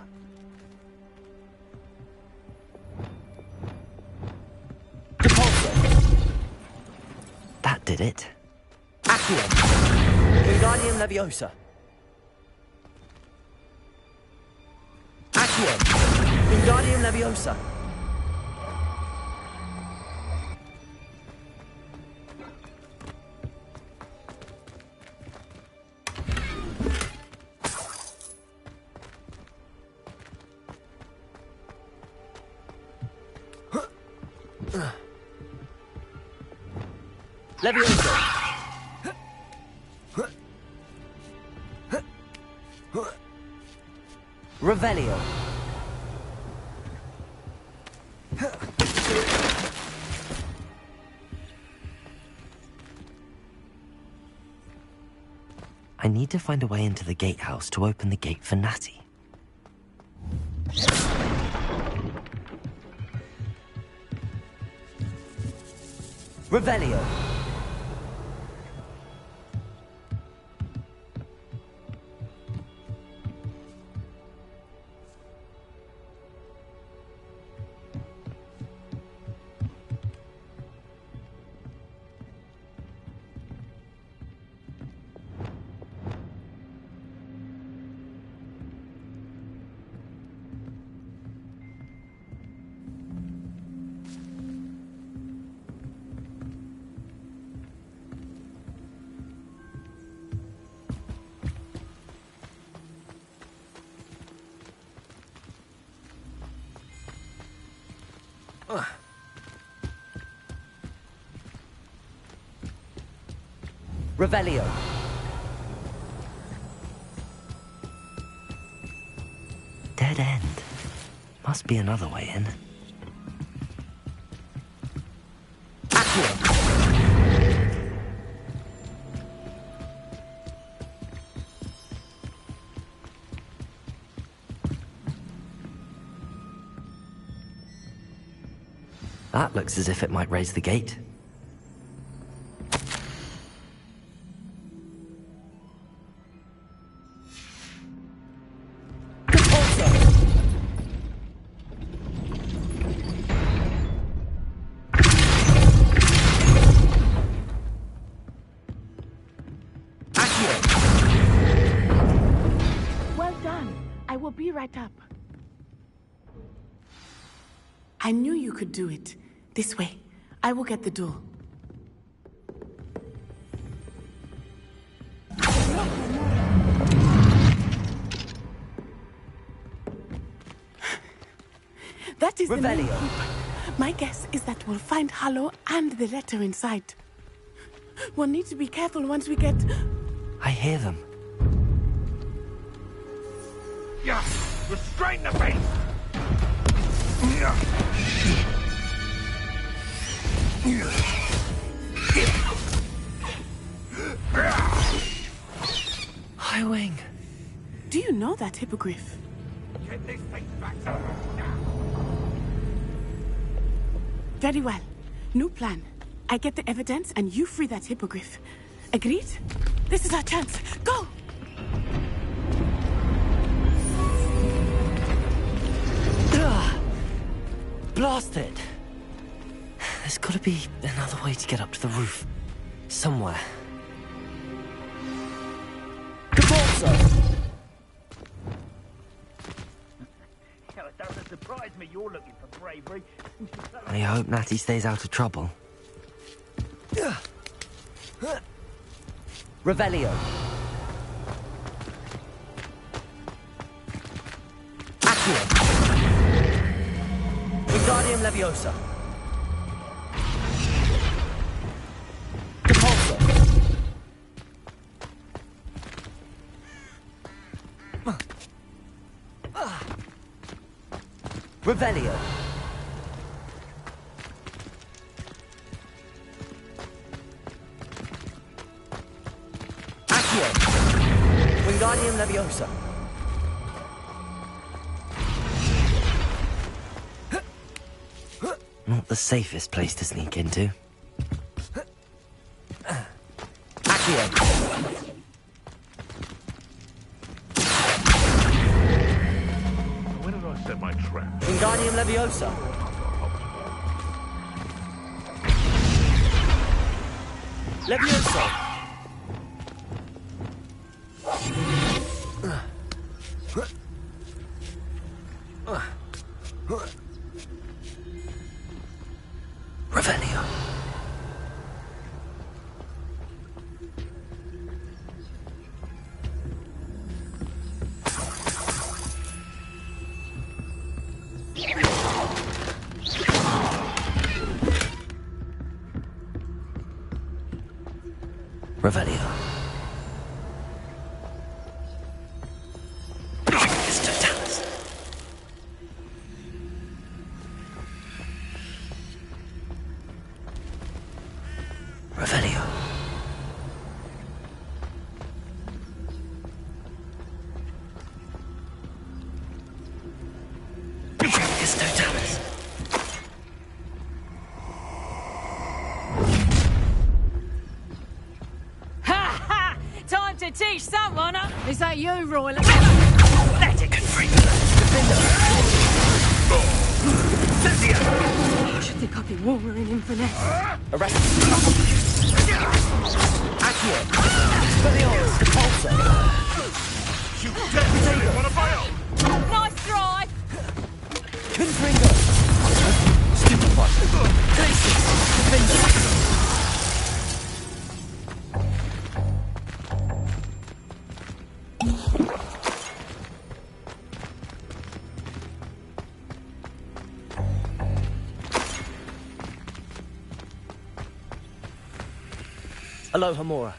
That did it. Accio. Wingardium Leviosa. Accio. Wingardium Leviosa. Leviosa. Revelio. I need to find a way into the gatehouse to open the gate for Natty. Revelio. Revelio. Dead end. Must be another way in. Accio. That looks as if it might raise the gate. Well done. I will be right up. I knew you could do it. This way. I will get the door. That is the main Revelio. keep. My guess is that we'll find Hollow and the letter inside. We'll need to be careful once we get... I hear them. Yeah, restrain the beast! Highwing. Do you know that hippogriff? Get this thing back to us now. Very well. New plan. I get the evidence and you free that hippogriff. Agreed? This is our chance. Go! Blast it! There's gotta be another way to get up to the roof. Somewhere. It doesn't surprise me you're looking for bravery. I hope Natty stays out of trouble. Revelio. Accio. Wingardium Leviosa. Revelio. Accio. Wingardium Leviosa. Not the safest place to sneak into. Accio. Where did I set my trap? Wingardium Leviosa. Leviosa. Revelio. Revelio. Revelio. It's Totalis. Ha ha! Time to teach someone, huh? Is that you, Royal? Let it free. I should think I'd be warmer in Inverness. Arrest. Accio. Spellios. Pulsar. You definitely want to bail! Nice try! Confringo. Stupefy. Glacius. Defender. Aloha Mora.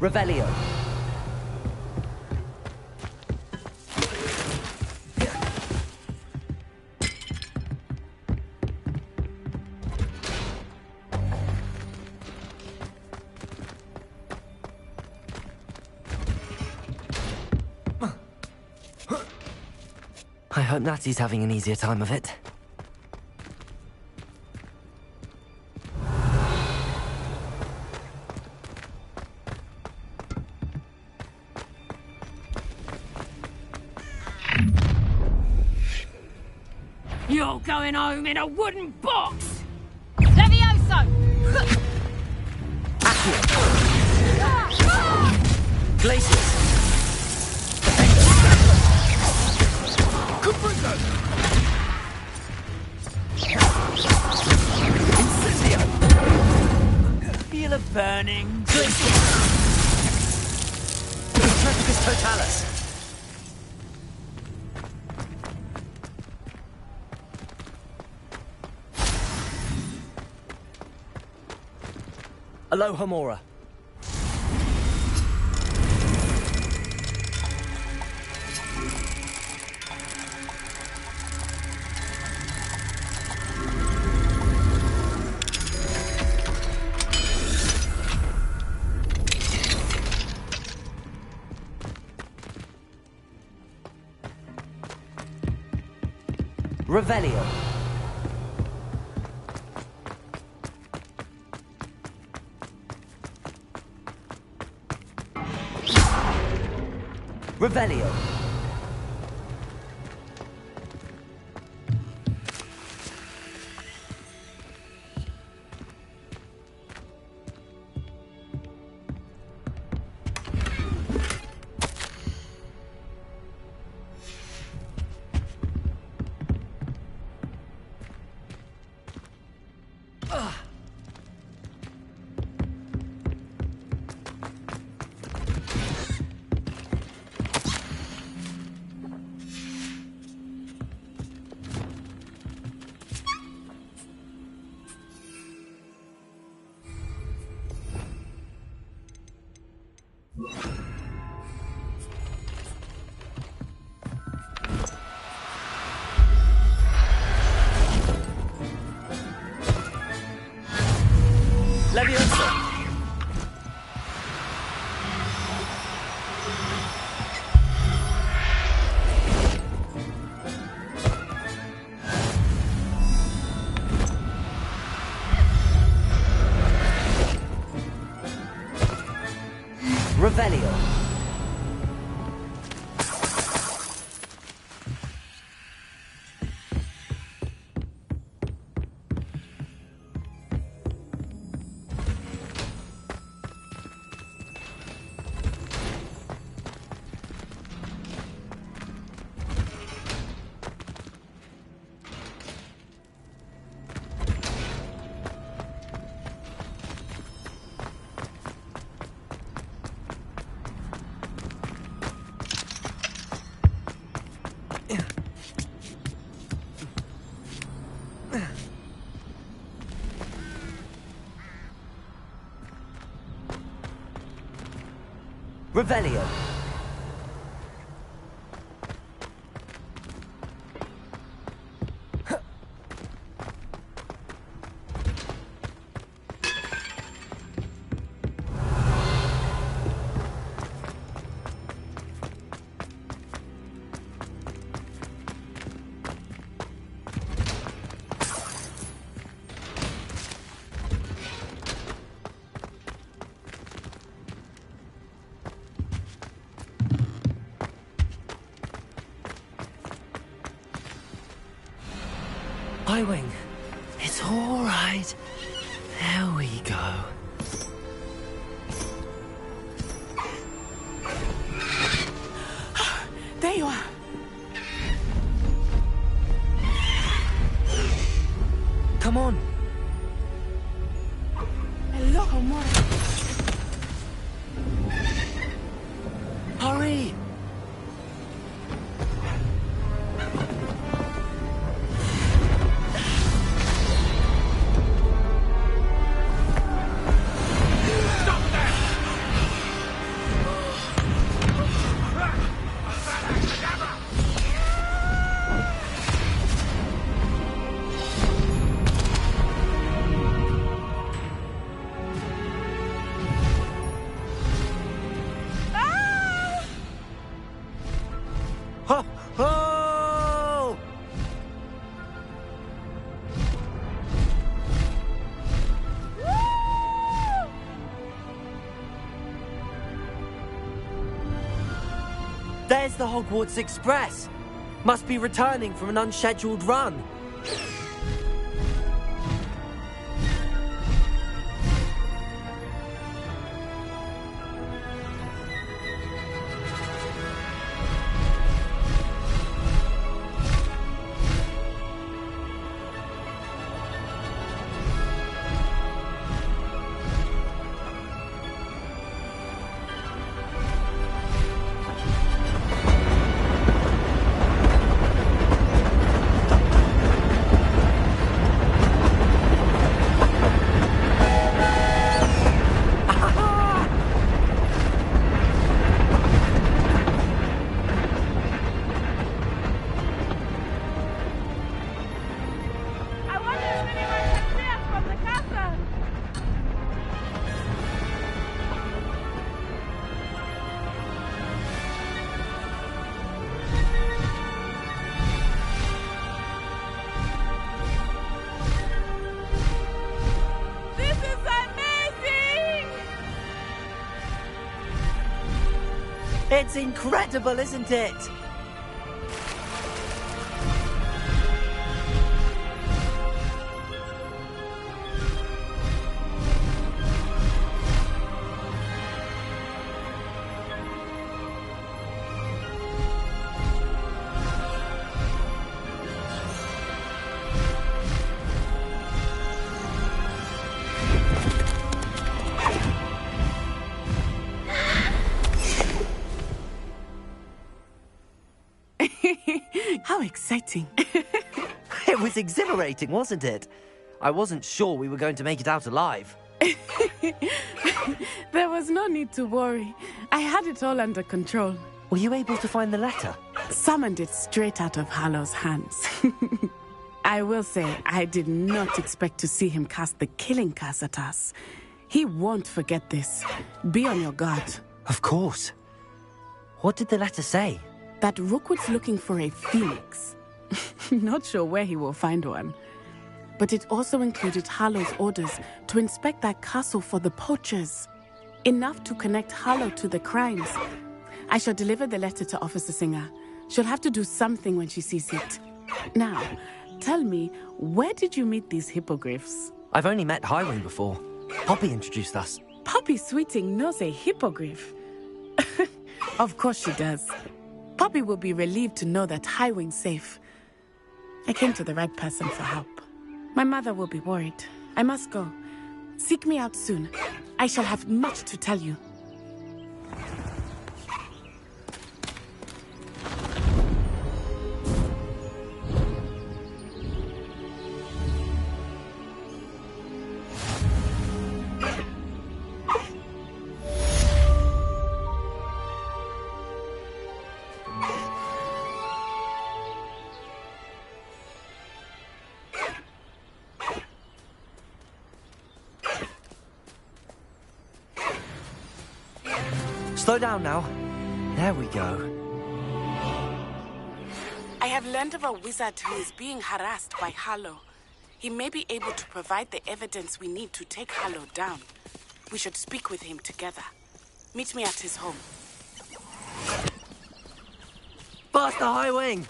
Revelio. I hope Natty's having an easier time of it. You're going home in a wooden box! Levioso! Glacius. Incendio. Feel a burning. Glacius. Intrepidus Totalis. Aloha Mora. Revelio. Revelio. Revelio. Revelio. Wing, it's all right. There we go. There you are. Come on. Hello, amor. Hurry! There's the Hogwarts Express. Must be returning from an unscheduled run. It's incredible, isn't it? How exciting. It was exhilarating, wasn't it? I wasn't sure we were going to make it out alive. There was no need to worry. I had it all under control. Were you able to find the letter? Summoned it straight out of Hallow's hands. I will say, I did not expect to see him cast the killing curse at us. He won't forget this. Be on your guard. Of course. What did the letter say? That Rookwood's looking for a phoenix. Not sure where he will find one. But it also included Hallow's orders to inspect that castle for the poachers. Enough to connect Harlow to the crimes. I shall deliver the letter to Officer Singer. She'll have to do something when she sees it. Now, tell me, where did you meet these hippogriffs? I've only met Highwing before. Poppy introduced us. Poppy Sweeting knows a hippogriff. Of course she does. Poppy will be relieved to know that Highwing's safe. I came to the right person for help. My mother will be worried. I must go. Seek me out soon. I shall have much to tell you. Slow down now. There we go. I have learned of a wizard who is being harassed by Harlow. He may be able to provide the evidence we need to take Harlow down. We should speak with him together. Meet me at his home. Faster, Highwing!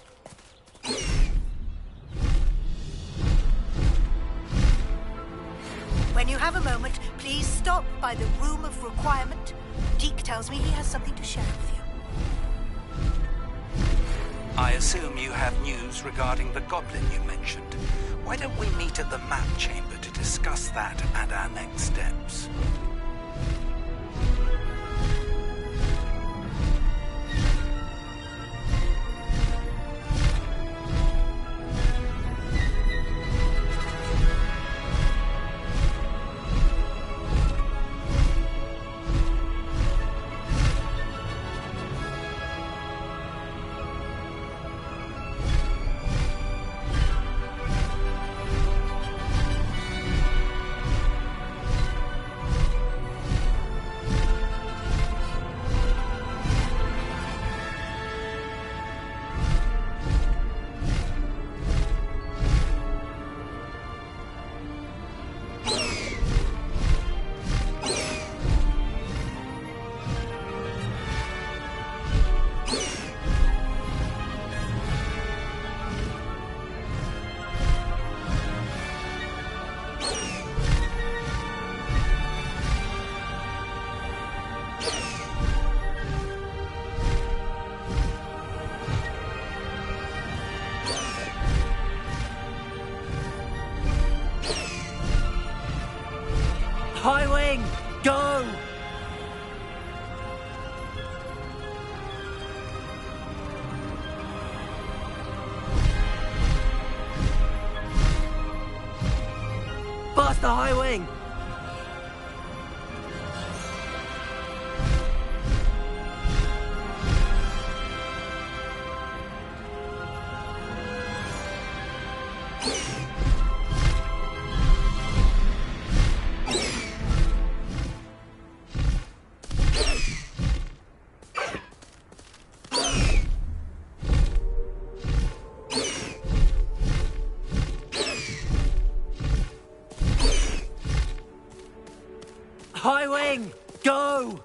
When you have a moment, please stop by the Room of Requirement. Deke tells me he has something to share with you. I assume you have news regarding the goblin you mentioned. Why don't we meet at the map chamber to discuss that and our next steps? Highwing, go! Faster, Highwing! Highwing, go!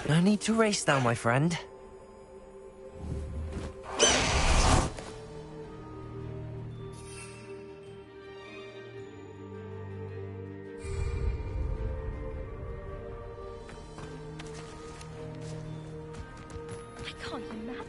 No need to race now, my friend. I can't imagine.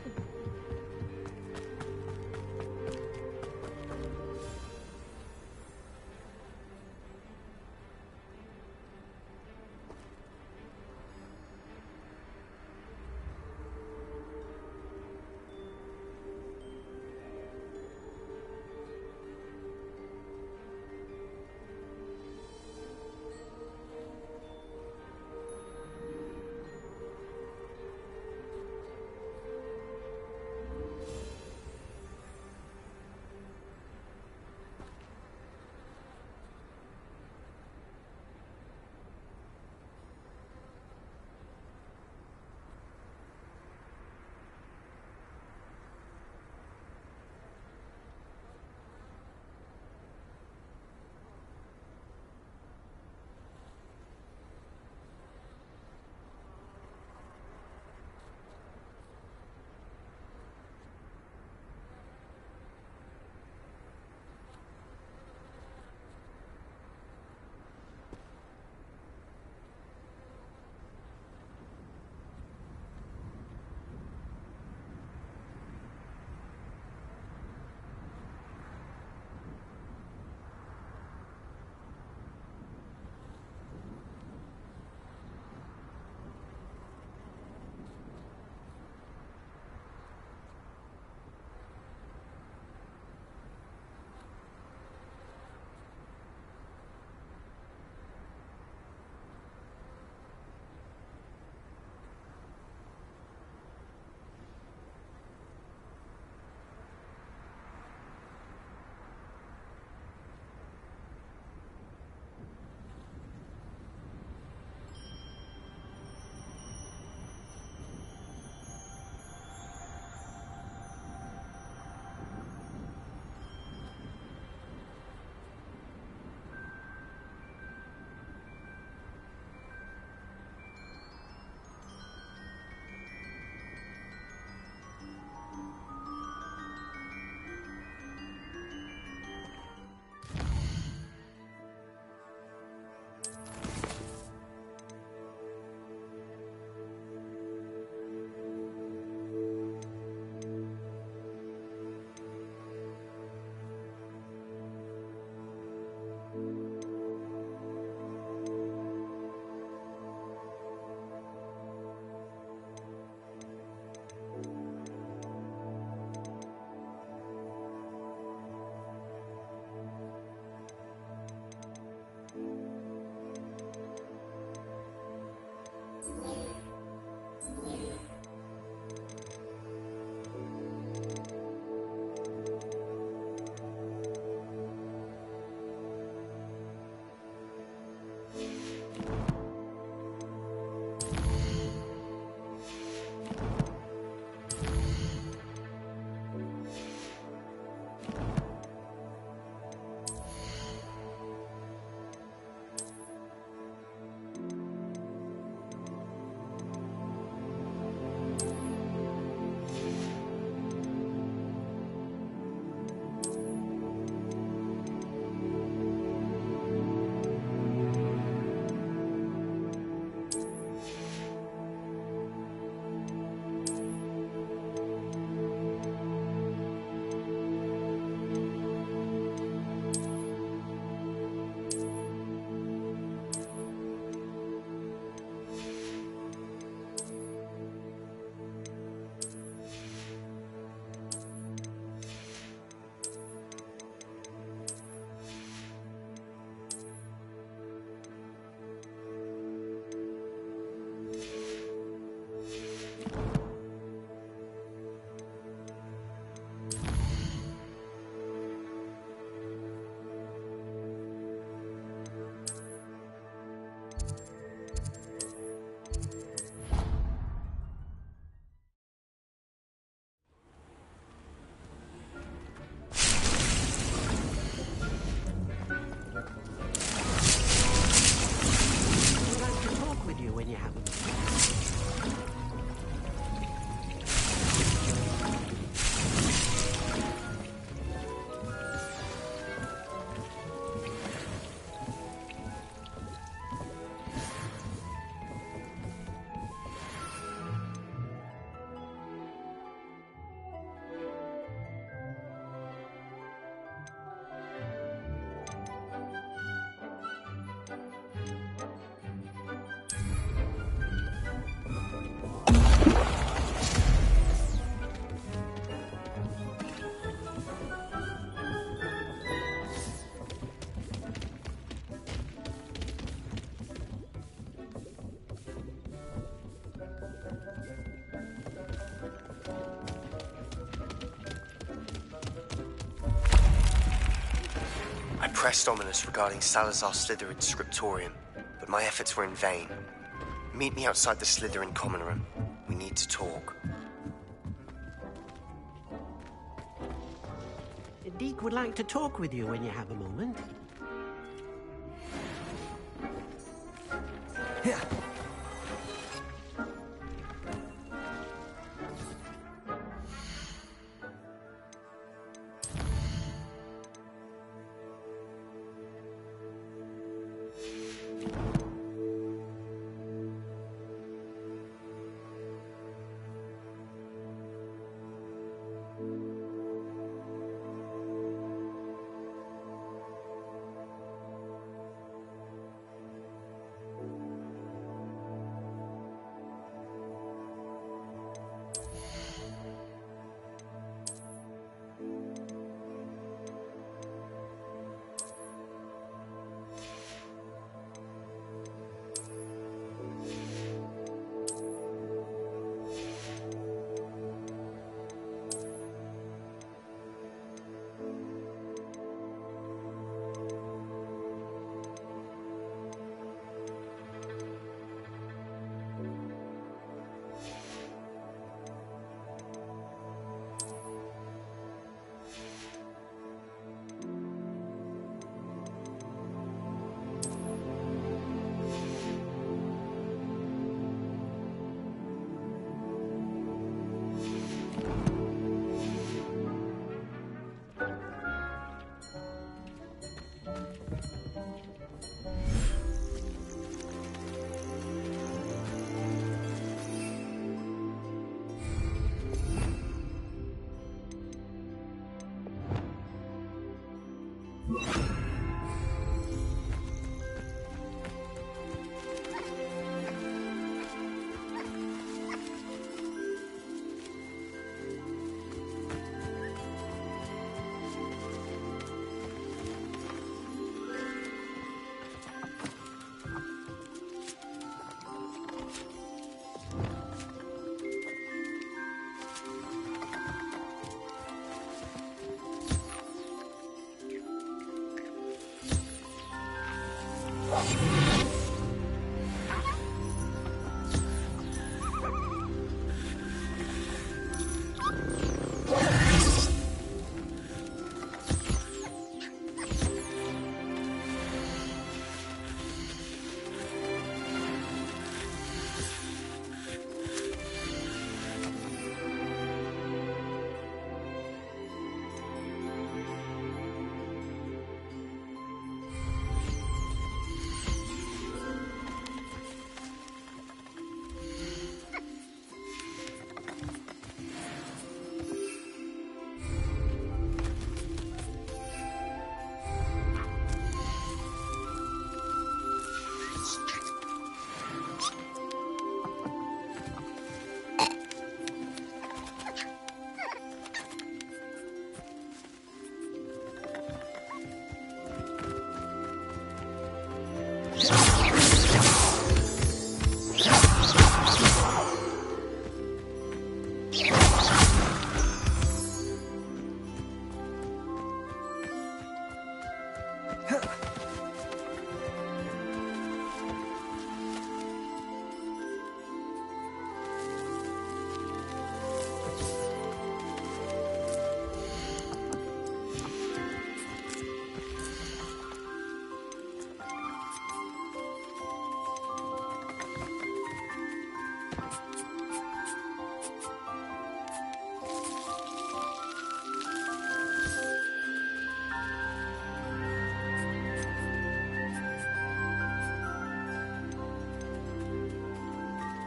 pressed Ominous regarding Salazar Slytherin's scriptorium, but my efforts were in vain. Meet me outside the Slytherin common room. We need to talk. Deke would like to talk with you when you have a moment. Here.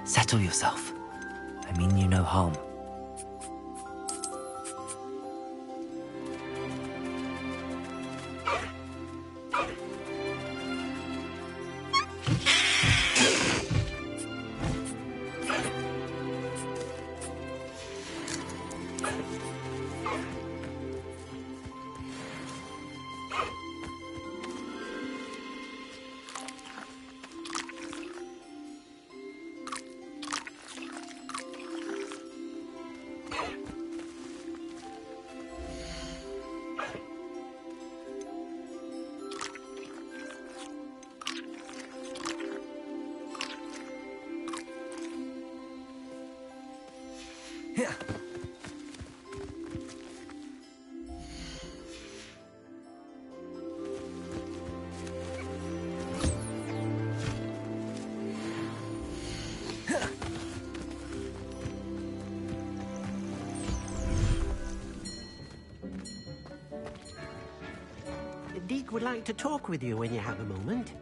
Settle yourself. I mean you no harm. Deke would like to talk with you when you have a moment.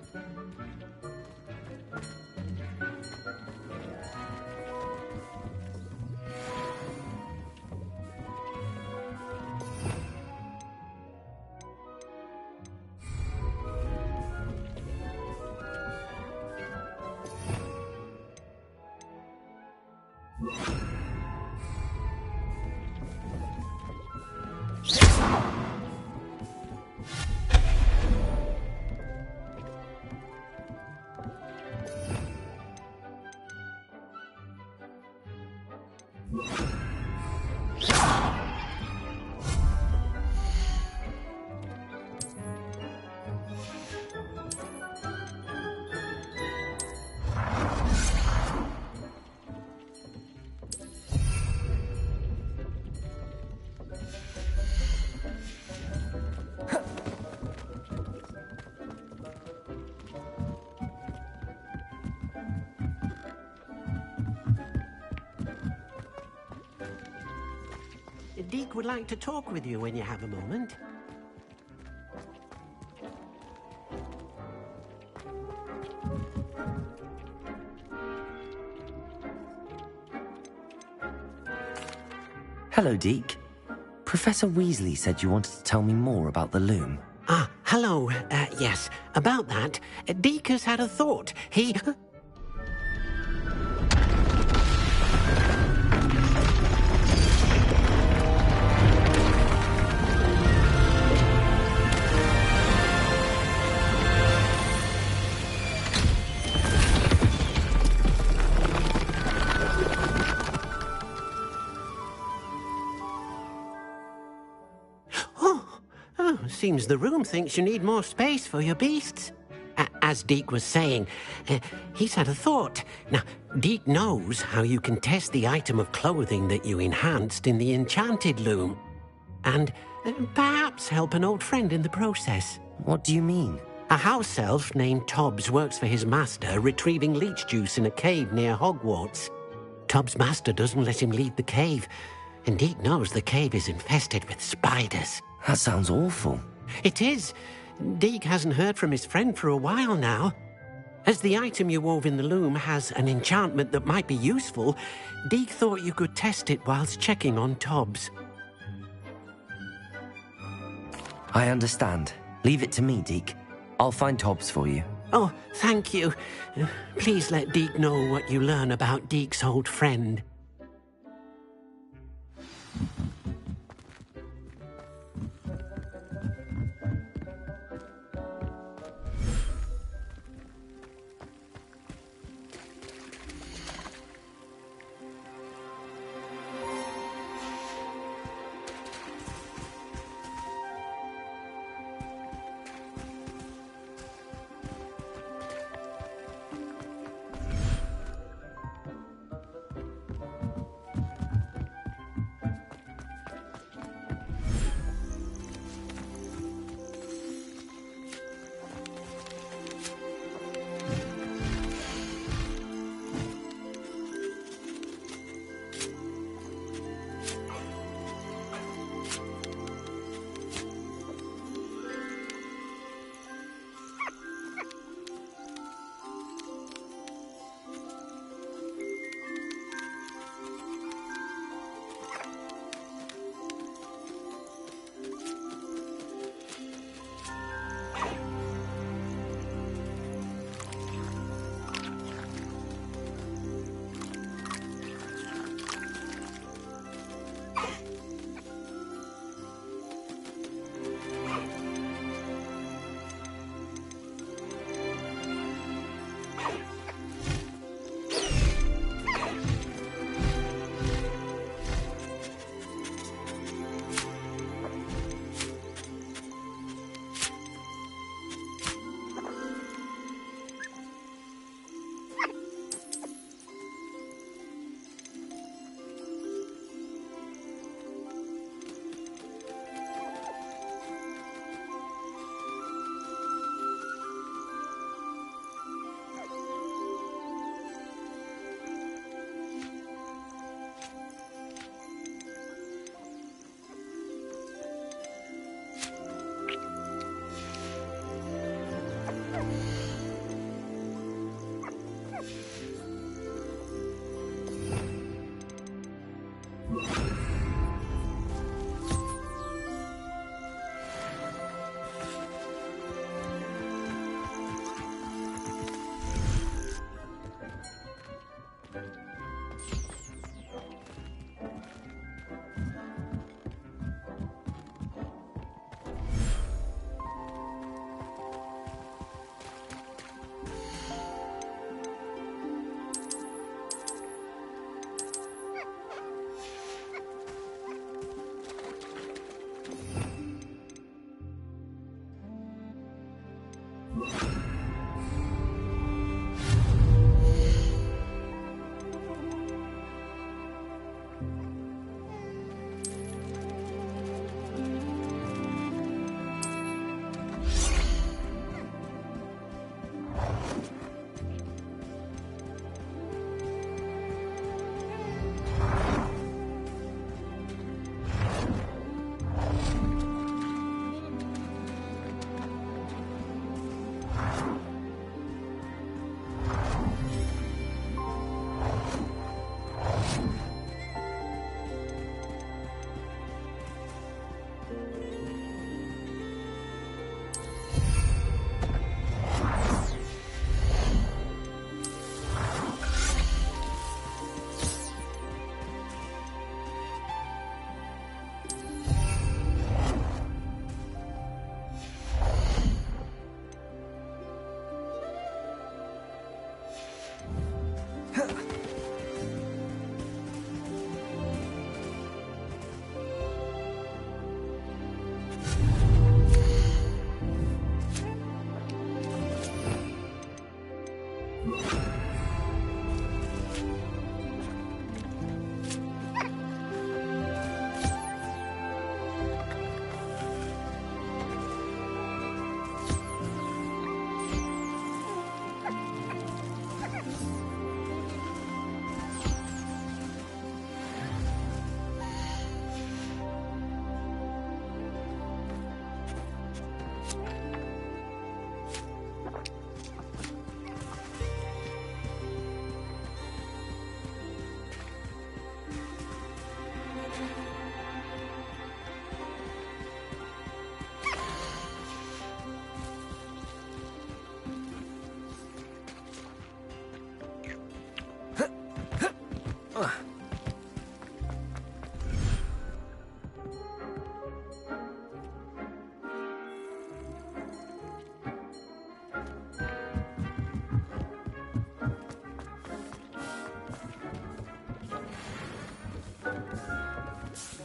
Deke would like to talk with you when you have a moment. Hello, Deke. Professor Weasley said you wanted to tell me more about the loom. Ah, hello. Yes, about that. Deke has had a thought. He... Seems the room thinks you need more space for your beasts. As Deke was saying, he's had a thought. Now, Deke knows how you can test the item of clothing that you enhanced in the enchanted loom. And perhaps help an old friend in the process. What do you mean? A house elf named Tobbs works for his master, retrieving leech juice in a cave near Hogwarts. Tobbs' master doesn't let him leave the cave, and Deke knows the cave is infested with spiders. That sounds awful. It is. Deke hasn't heard from his friend for a while now. As the item you wove in the loom has an enchantment that might be useful, Deke thought you could test it whilst checking on Tobbs. I understand. Leave it to me, Deke. I'll find Tobbs for you. Oh, thank you. Please let Deke know what you learn about Deke's old friend.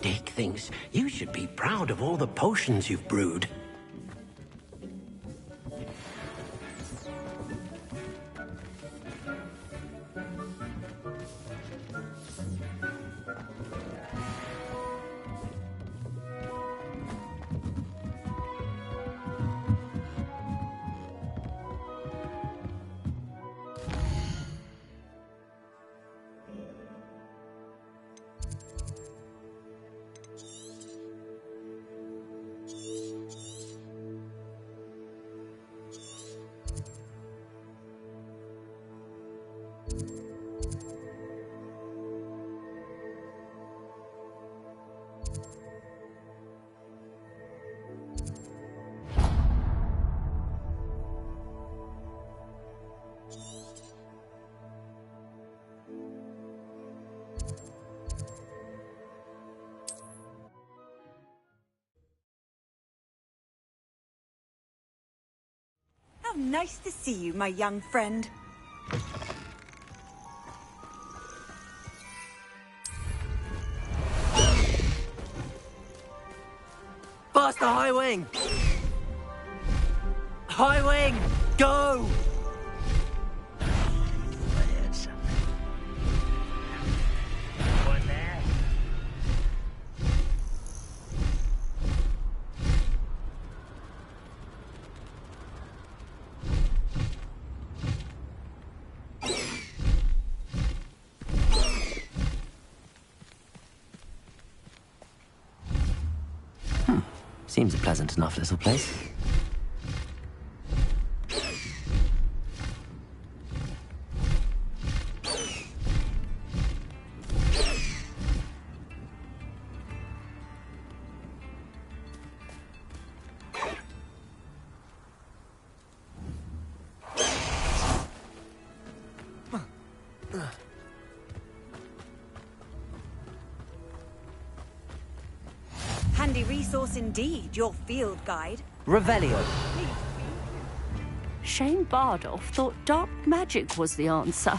Dick thinks you should be proud of all the potions you've brewed. How nice to see you, my young friend. Faster, High Wing! High Wing, go! Seems a pleasant enough little place. handy resource indeed, your field guide. Revelio. Shane Bardolph thought dark magic was the answer.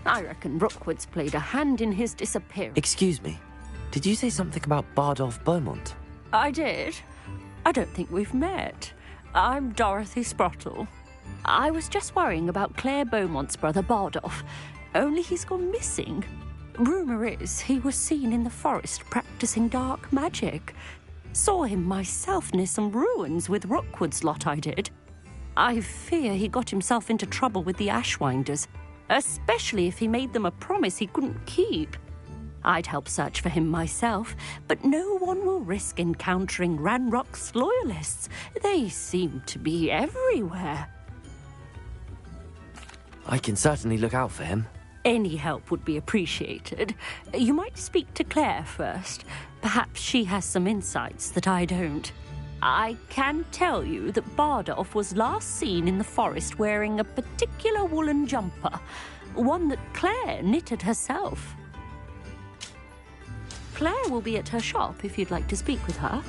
I reckon Rookwood's played a hand in his disappearance. Excuse me. Did you say something about Bardolph Beaumont? I did. I don't think we've met. I'm Dorothy Sprottle. I was just worrying about Claire Beaumont's brother Bardolph, only he's gone missing. Rumour is he was seen in the forest practicing dark magic. Saw him myself near some ruins with Rookwood's lot I did. I fear he got himself into trouble with the Ashwinders, especially if he made them a promise he couldn't keep. I'd help search for him myself, but no one will risk encountering Ranrock's loyalists. They seem to be everywhere. I can certainly look out for him. Any help would be appreciated. You might speak to Claire first. Perhaps she has some insights that I don't. I can tell you that Bardolph was last seen in the forest wearing a particular woolen jumper, one that Claire knitted herself. Claire will be at her shop if you'd like to speak with her.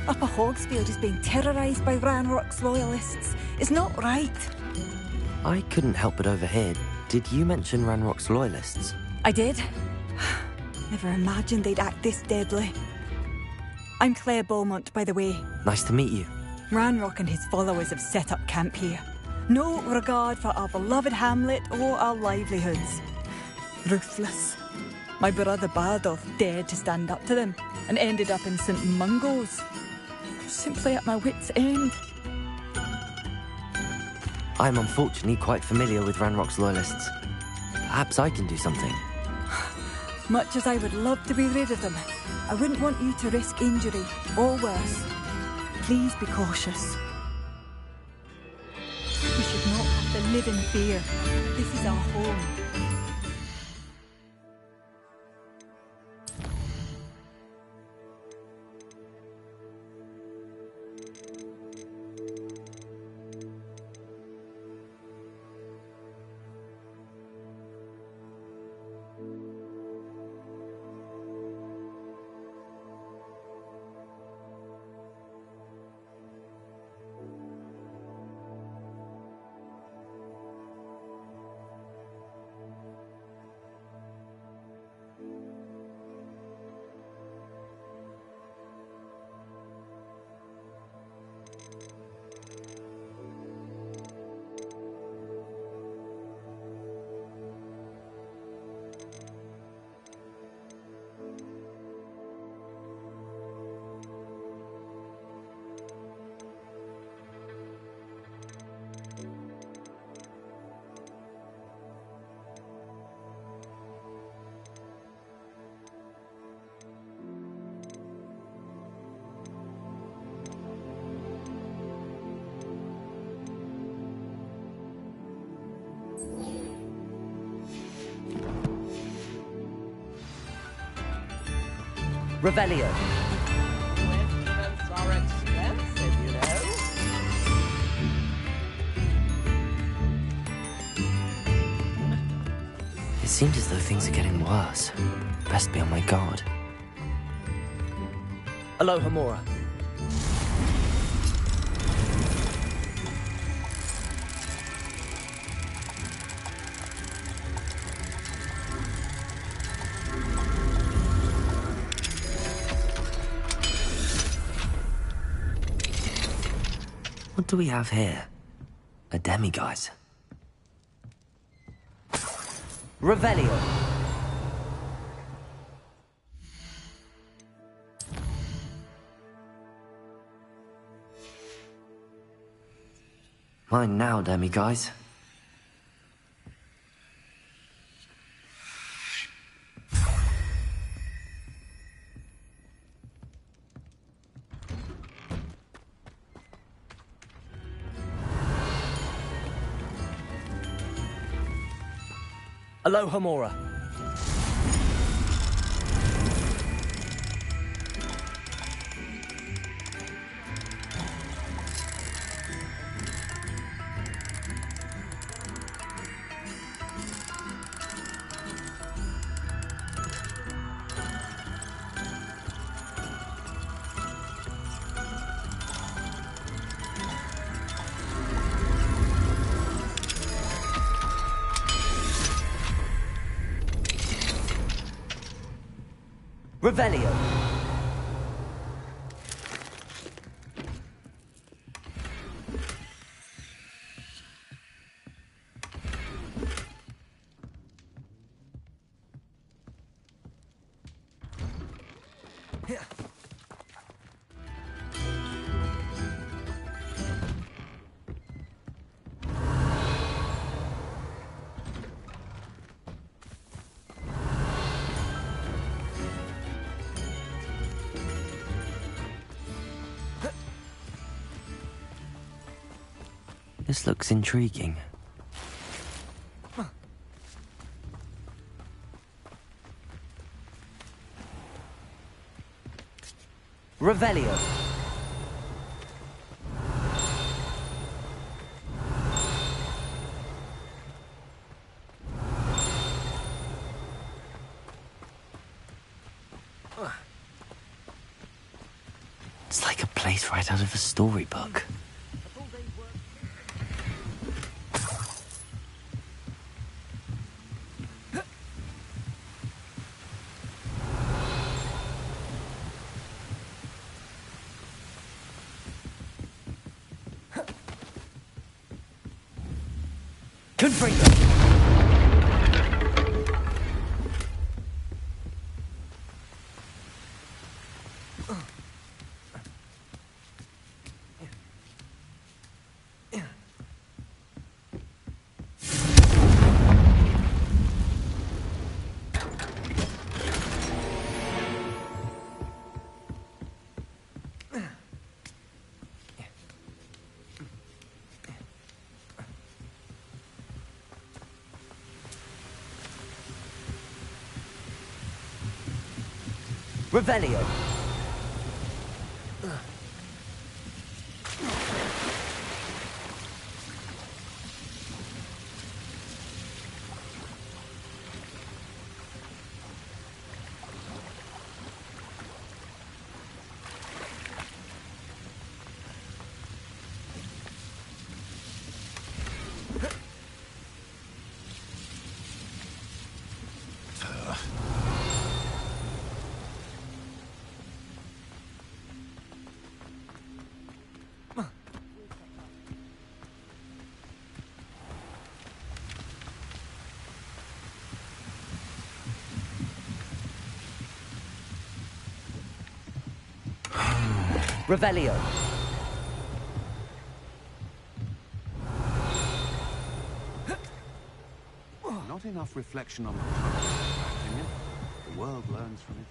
Upper Hogsfield is being terrorised by Ranrock's loyalists. It's not right. I couldn't help but overhear. Did you mention Ranrock's loyalists? I did. Never imagined they'd act this deadly. I'm Claire Beaumont, by the way. Nice to meet you. Ranrock and his followers have set up camp here. No regard for our beloved hamlet or our livelihoods. Ruthless. My brother Bardolph dared to stand up to them and ended up in St. Mungo's. Simply at my wit's end. I'm unfortunately quite familiar with Ranrock's loyalists. Perhaps I can do something. Much as I would love to be rid of them, I wouldn't want you to risk injury or worse. Please be cautious. We should not have to live in fear. This is our home. Revelio. Instruments are expensive, you know. It seems as though things are getting worse. Best be on my guard. Aloha, Mora. What do we have here? A demiguise. Revelio. Mine now, demiguise. Aloha, Mora. Revelio. This looks intriguing. Revelio. It's like a place right out of a storybook. Confringo. Revelio. Revelio. Not enough reflection on the past, in my opinion. The world learns from it.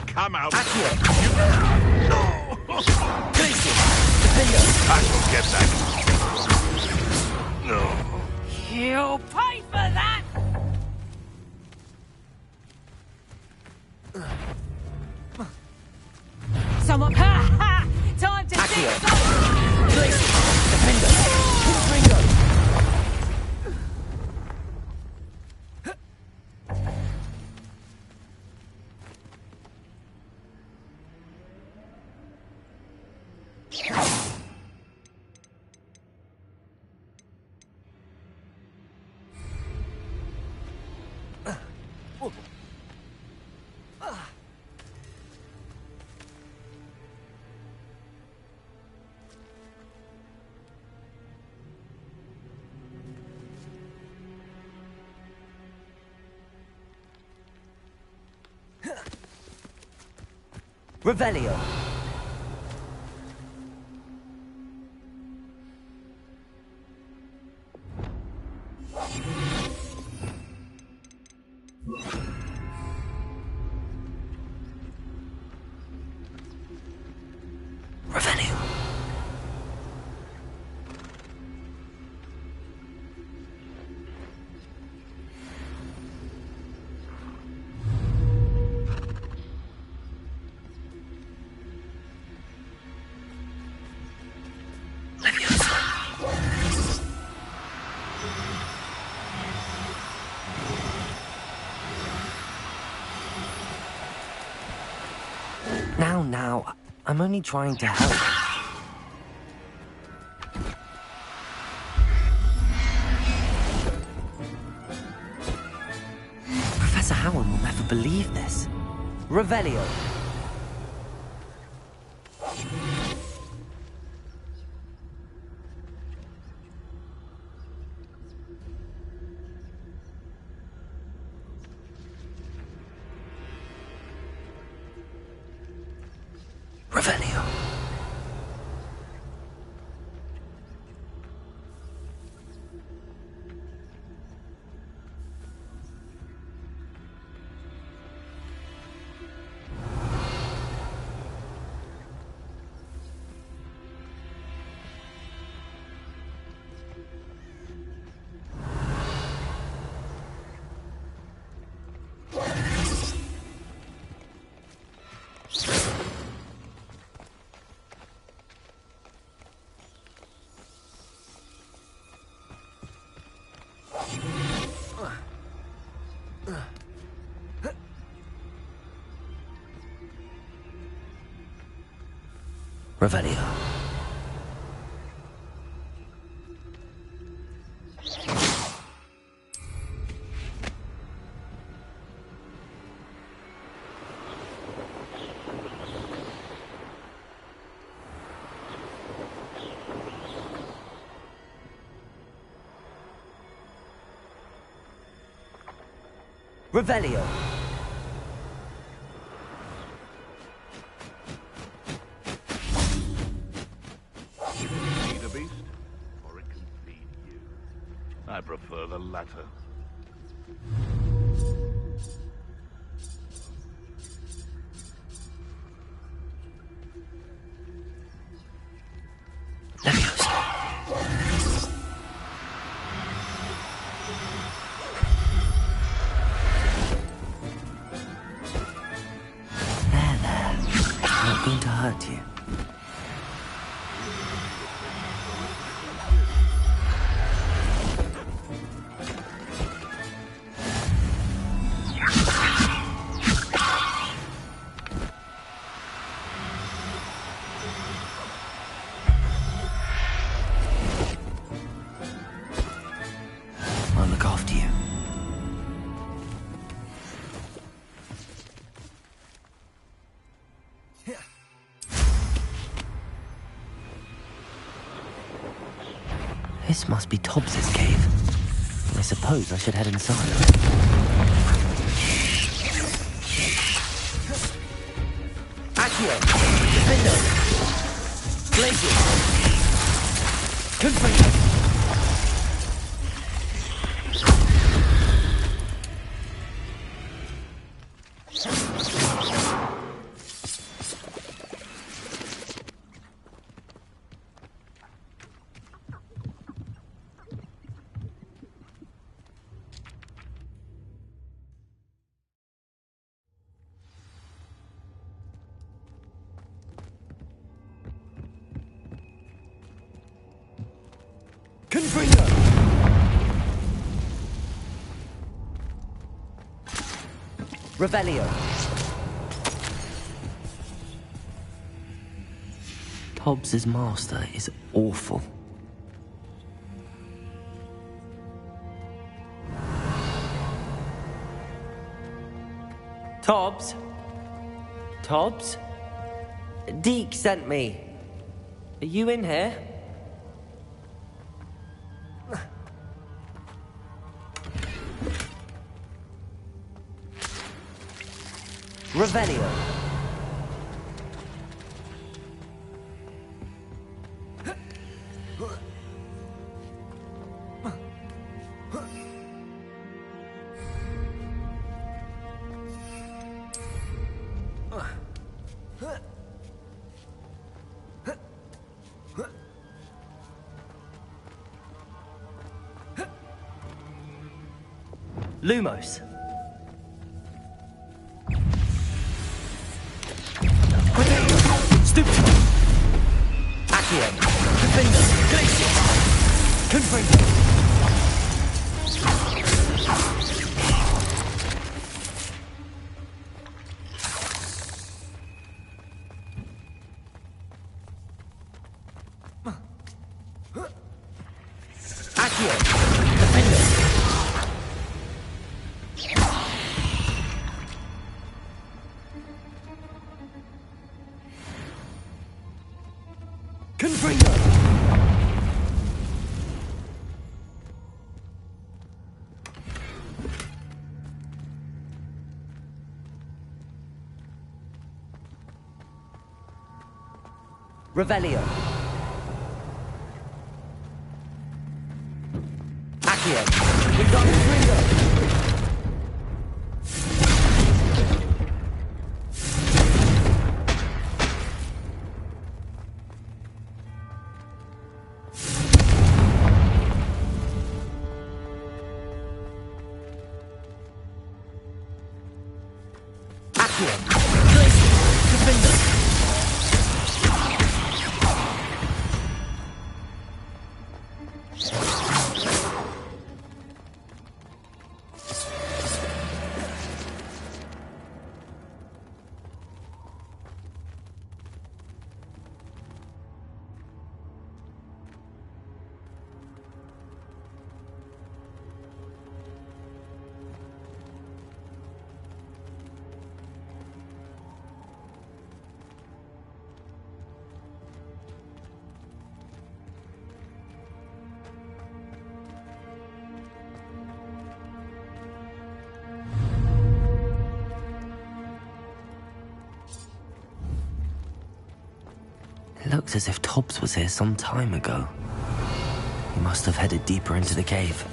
Come out. No. I will get that. No. You'll pay for that! Someone... Ha ha! Time to see Revelio. Revelio. Now, I'm only trying to help. Professor Howard will never believe this. Revelio. Revelio. Revelio. Revelio. Feed a beast, or it can feed you. I prefer the latter. Not going to hurt you. I'll look after you. This must be Tobbs's cave. I suppose I should head inside. Accio! Defender! Glacier! Confringo! Confringo! Revelio. Tobbs's master is awful. Tobbs? Tobbs? Deke sent me. Are you in here? Revelio. Lumos. Stupid. Accio. Defender. Glacier. Confringo. Accio. Defender. Confringo. Revelio. Accio. We got Confringo. Accio. Glacier. Defender. It looks as if Tobbs was here some time ago. He must have headed deeper into the cave.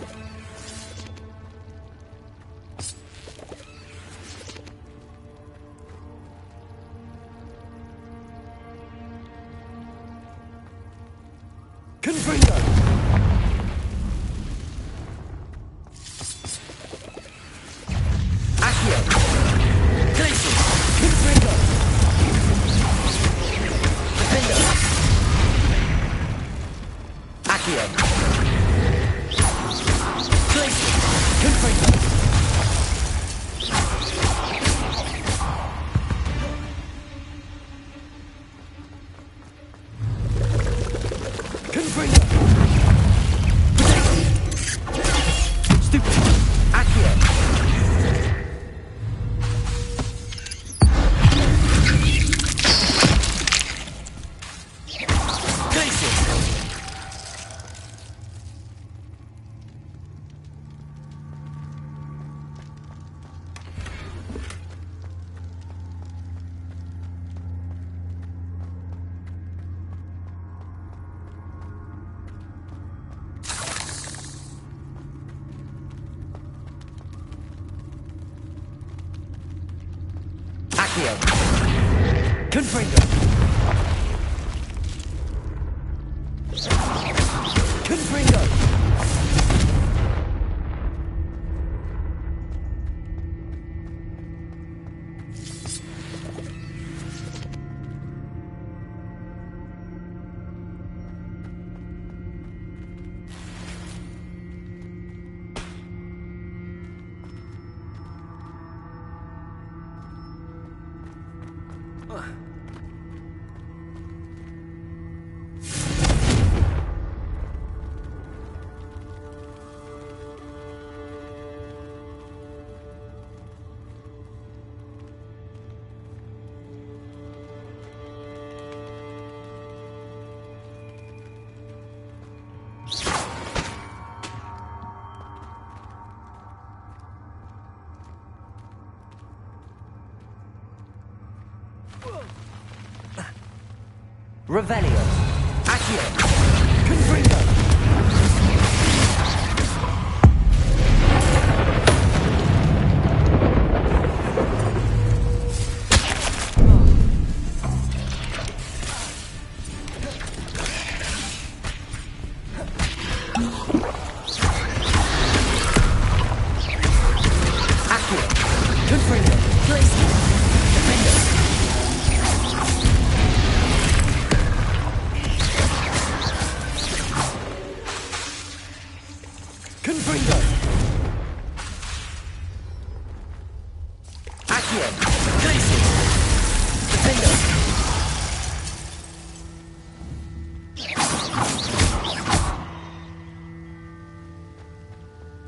Confringo! Accio! Glacier! Confringo! Defender! Accio! Glacier! Confringo! Confringo! Stupid! Accio! Glacier! Accio! Confringo! Confringo! Revelio. Accio. Confringo.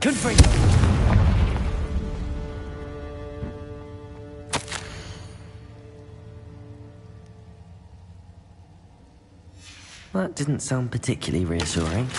Confringo! That didn't sound particularly reassuring.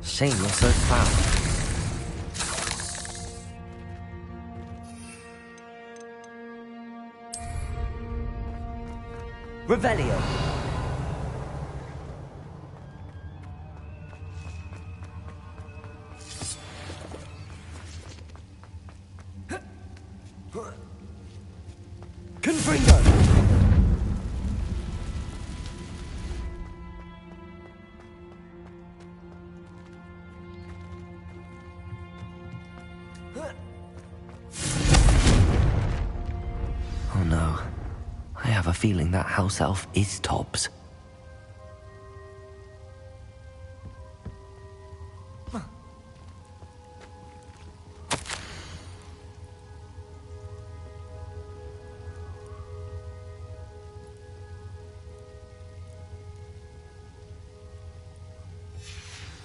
Shame you're so foul. Revelio. Confringo. Oh no. I have a feeling that house elf is Tobbs.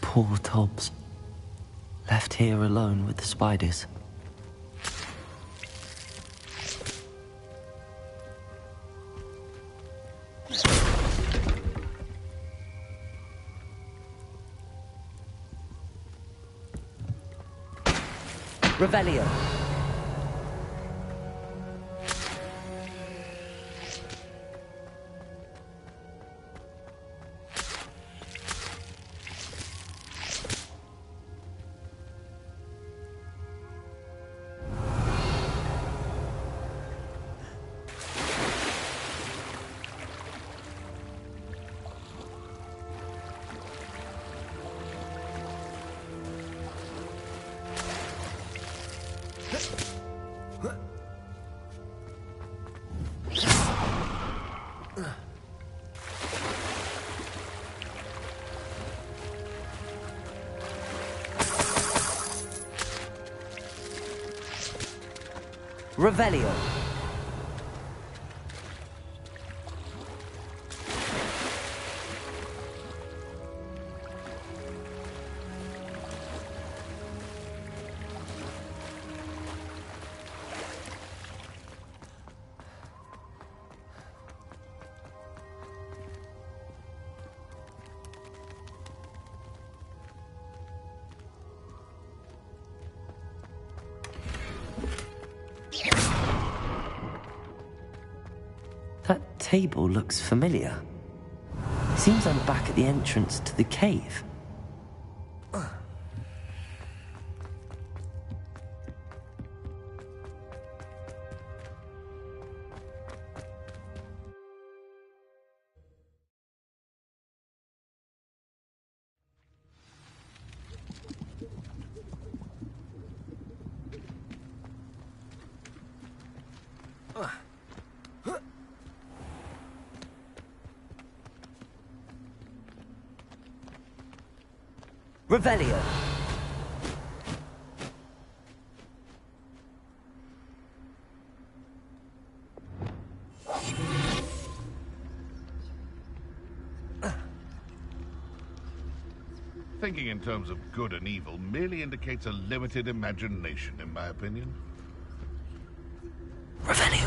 Poor Tobbs. Left here alone with the spiders. Revelio. Revelio. That table looks familiar. Seems I'm back at the entrance to the cave. Revelio. Thinking in terms of good and evil merely indicates a limited imagination, in my opinion. Revelio.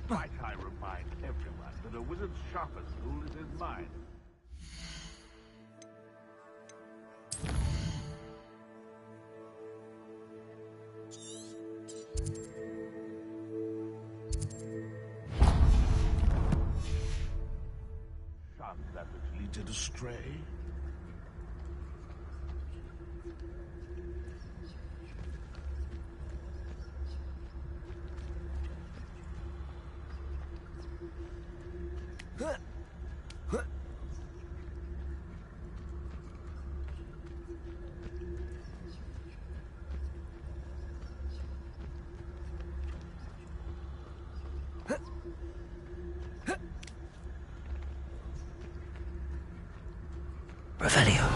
Might I remind everyone that a wizard's sharpest tool is his mind. Shan't that which leads it astray? Revelio.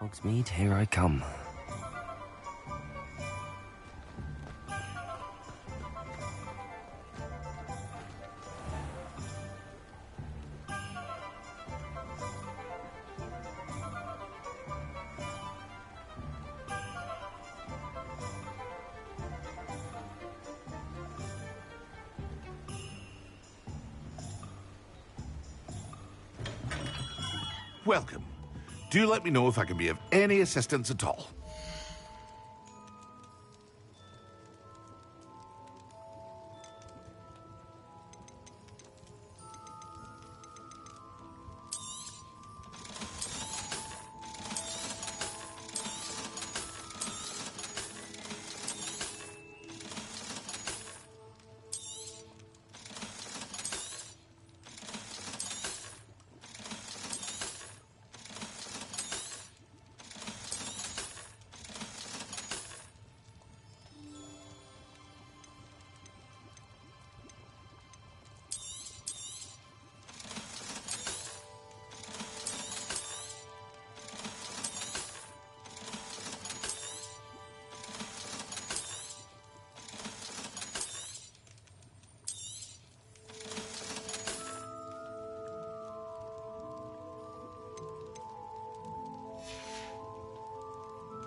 Hogsmeade, here I come. Welcome. Do let me know if I can be of any assistance at all.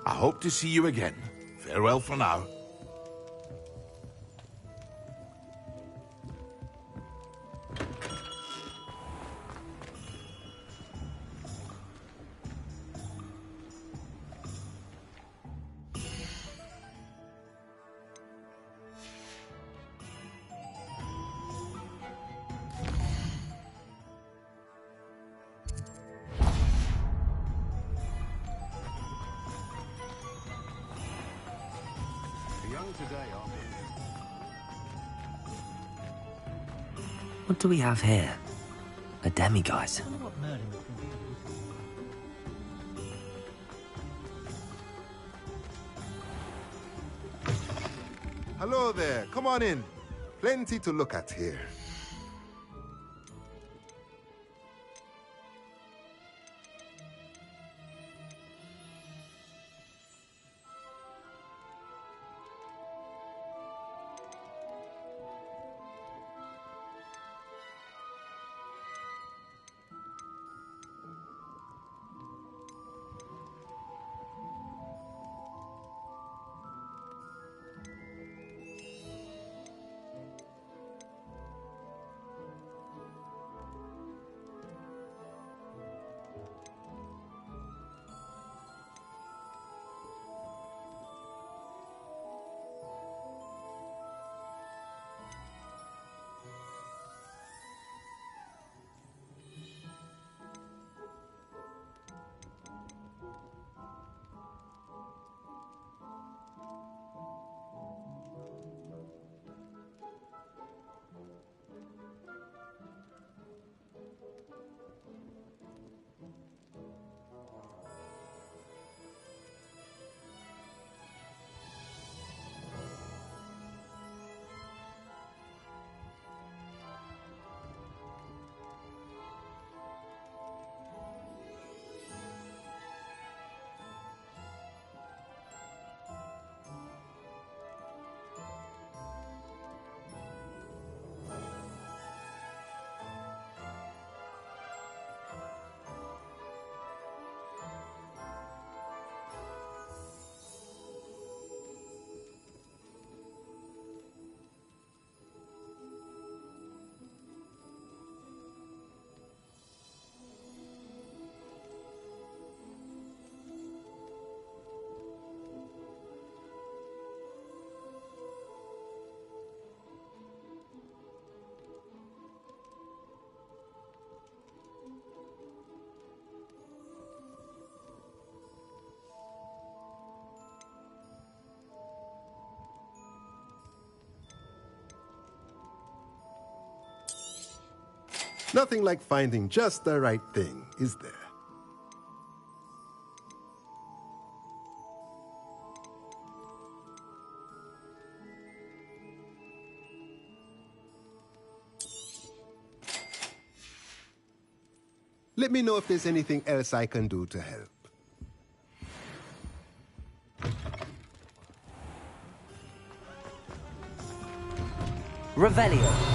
I hope to see you again. Farewell for now. What do we have here? A demiguise. Hello there. Come on in. Plenty to look at here. Nothing like finding just the right thing, is there? Let me know if there's anything else I can do to help. Revelio.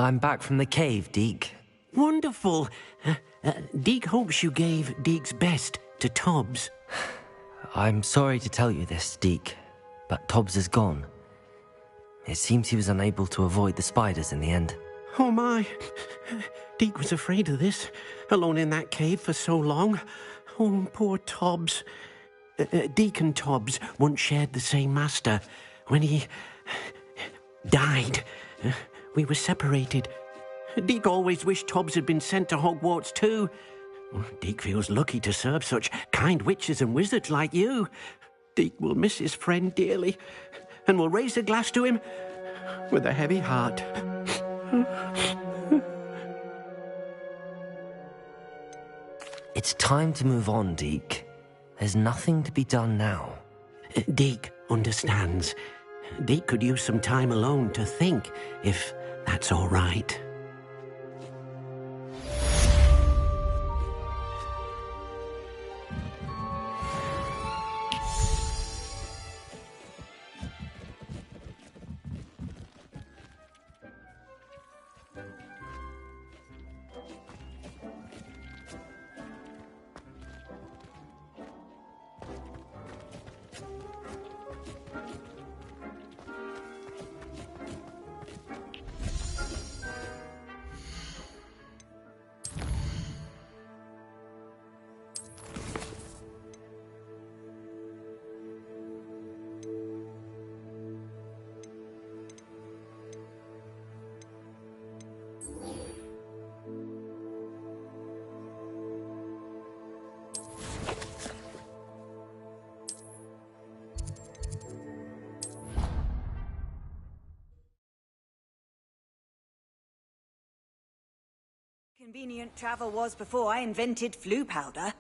I'm back from the cave, Deke. Wonderful. Deke hopes you gave Deke's best to Tobbs. I'm sorry to tell you this, Deke, but Tobbs is gone. It seems he was unable to avoid the spiders in the end. Oh my. Deke was afraid of this, alone in that cave for so long. Oh, poor Tobbs. Deke and Tobbs once shared the same master. When he died, we were separated. Deke always wished Tobbs had been sent to Hogwarts too. Deke feels lucky to serve such kind witches and wizards like you. Deke will miss his friend dearly, and will raise a glass to him with a heavy heart. It's time to move on, Deke. There's nothing to be done now. Deke understands. Deke could use some time alone to think, if that's all right. Convenient travel was before I invented flu powder.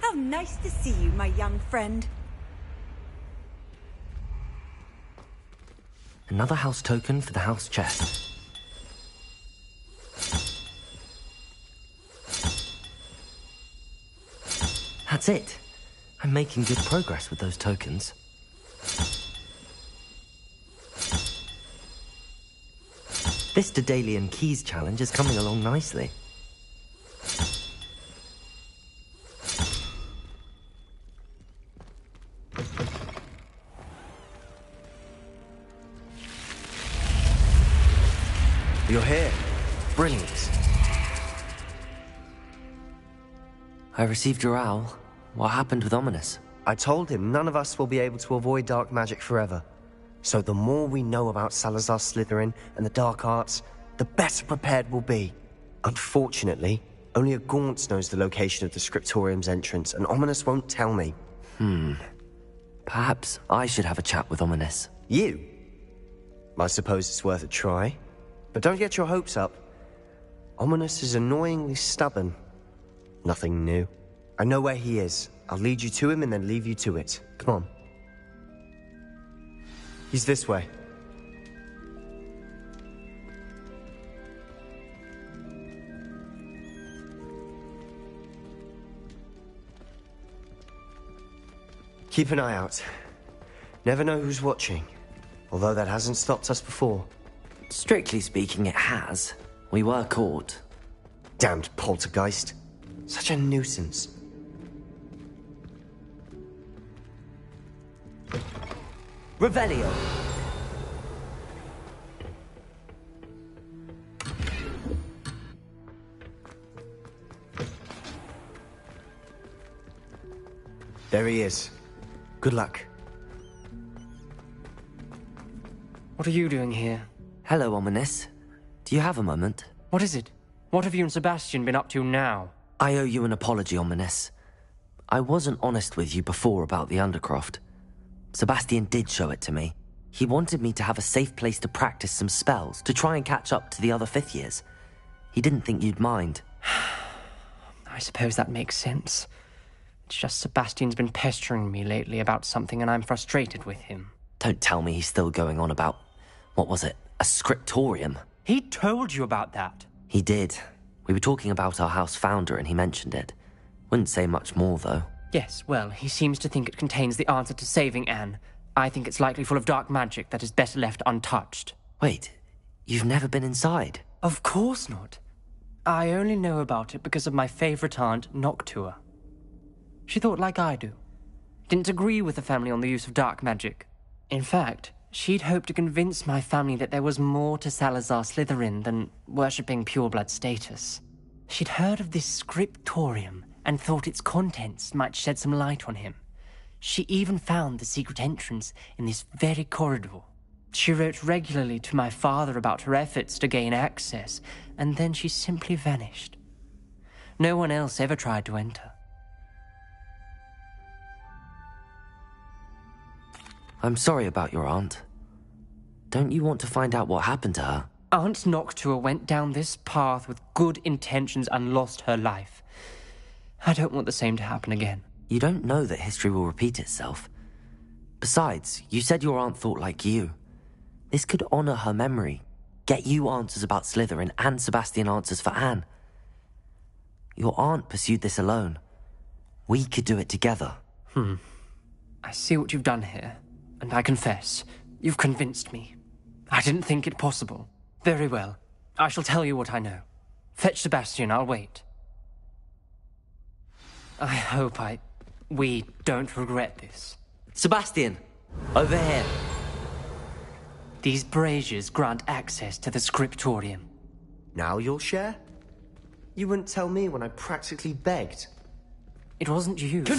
How nice to see you, my young friend. Another house token for the house chest. That's it. I'm making good progress with those tokens. This Daedalian Keys challenge is coming along nicely. You're here. Brilliant. I received your owl. What happened with Ominous? I told him none of us will be able to avoid dark magic forever. So the more we know about Salazar Slytherin and the dark arts, the better prepared we'll be. Unfortunately, only a Gaunt knows the location of the Scriptorium's entrance, and Ominous won't tell me. Perhaps I should have a chat with Ominous. You? I suppose it's worth a try. But don't get your hopes up. Ominous is annoyingly stubborn. Nothing new. I know where he is. I'll lead you to him and then leave you to it. Come on. He's this way. Keep an eye out. Never know who's watching. Although that hasn't stopped us before. Strictly speaking, it has. We were caught. Damned poltergeist. Such a nuisance. Revelio. There he is. Good luck. What are you doing here? Hello, Ominous. Do you have a moment? What is it? What have you and Sebastian been up to now? I owe you an apology, Ominous. I wasn't honest with you before about the Undercroft. Sebastian did show it to me. He wanted me to have a safe place to practice some spells, to try and catch up to the other 5th years. He didn't think you'd mind. I suppose that makes sense. It's just Sebastian's been pestering me lately about something and I'm frustrated with him. Don't tell me he's still going on about, what was it, a scriptorium? He told you about that? He did. We were talking about our house founder and he mentioned it. Wouldn't say much more, though. Yes, well, he seems to think it contains the answer to saving Anne. I think it's likely full of dark magic that is better left untouched. Wait, you've never been inside? Of course not. I only know about it because of my favorite aunt, Noctua. She thought like I do. Didn't agree with the family on the use of dark magic. In fact, she'd hoped to convince my family that there was more to Salazar Slytherin than worshipping pureblood status. She'd heard of this scriptorium and thought its contents might shed some light on him. She even found the secret entrance in this very corridor. She wrote regularly to my father about her efforts to gain access, and then she simply vanished. No one else ever tried to enter. I'm sorry about your aunt. Don't you want to find out what happened to her? Aunt Noctua went down this path with good intentions and lost her life. I don't want the same to happen again. You don't know that history will repeat itself. Besides, you said your aunt thought like you. This could honor her memory, get you answers about Slytherin and Sebastian answers for Anne. Your aunt pursued this alone. We could do it together. I see what you've done here, and I confess, you've convinced me. I didn't think it possible. Very well. I shall tell you what I know. Fetch Sebastian, I'll wait. I hope we don't regret this. Sebastian! Over here! These braziers grant access to the scriptorium. Now you'll share? You wouldn't tell me when I practically begged. It wasn't you. Opening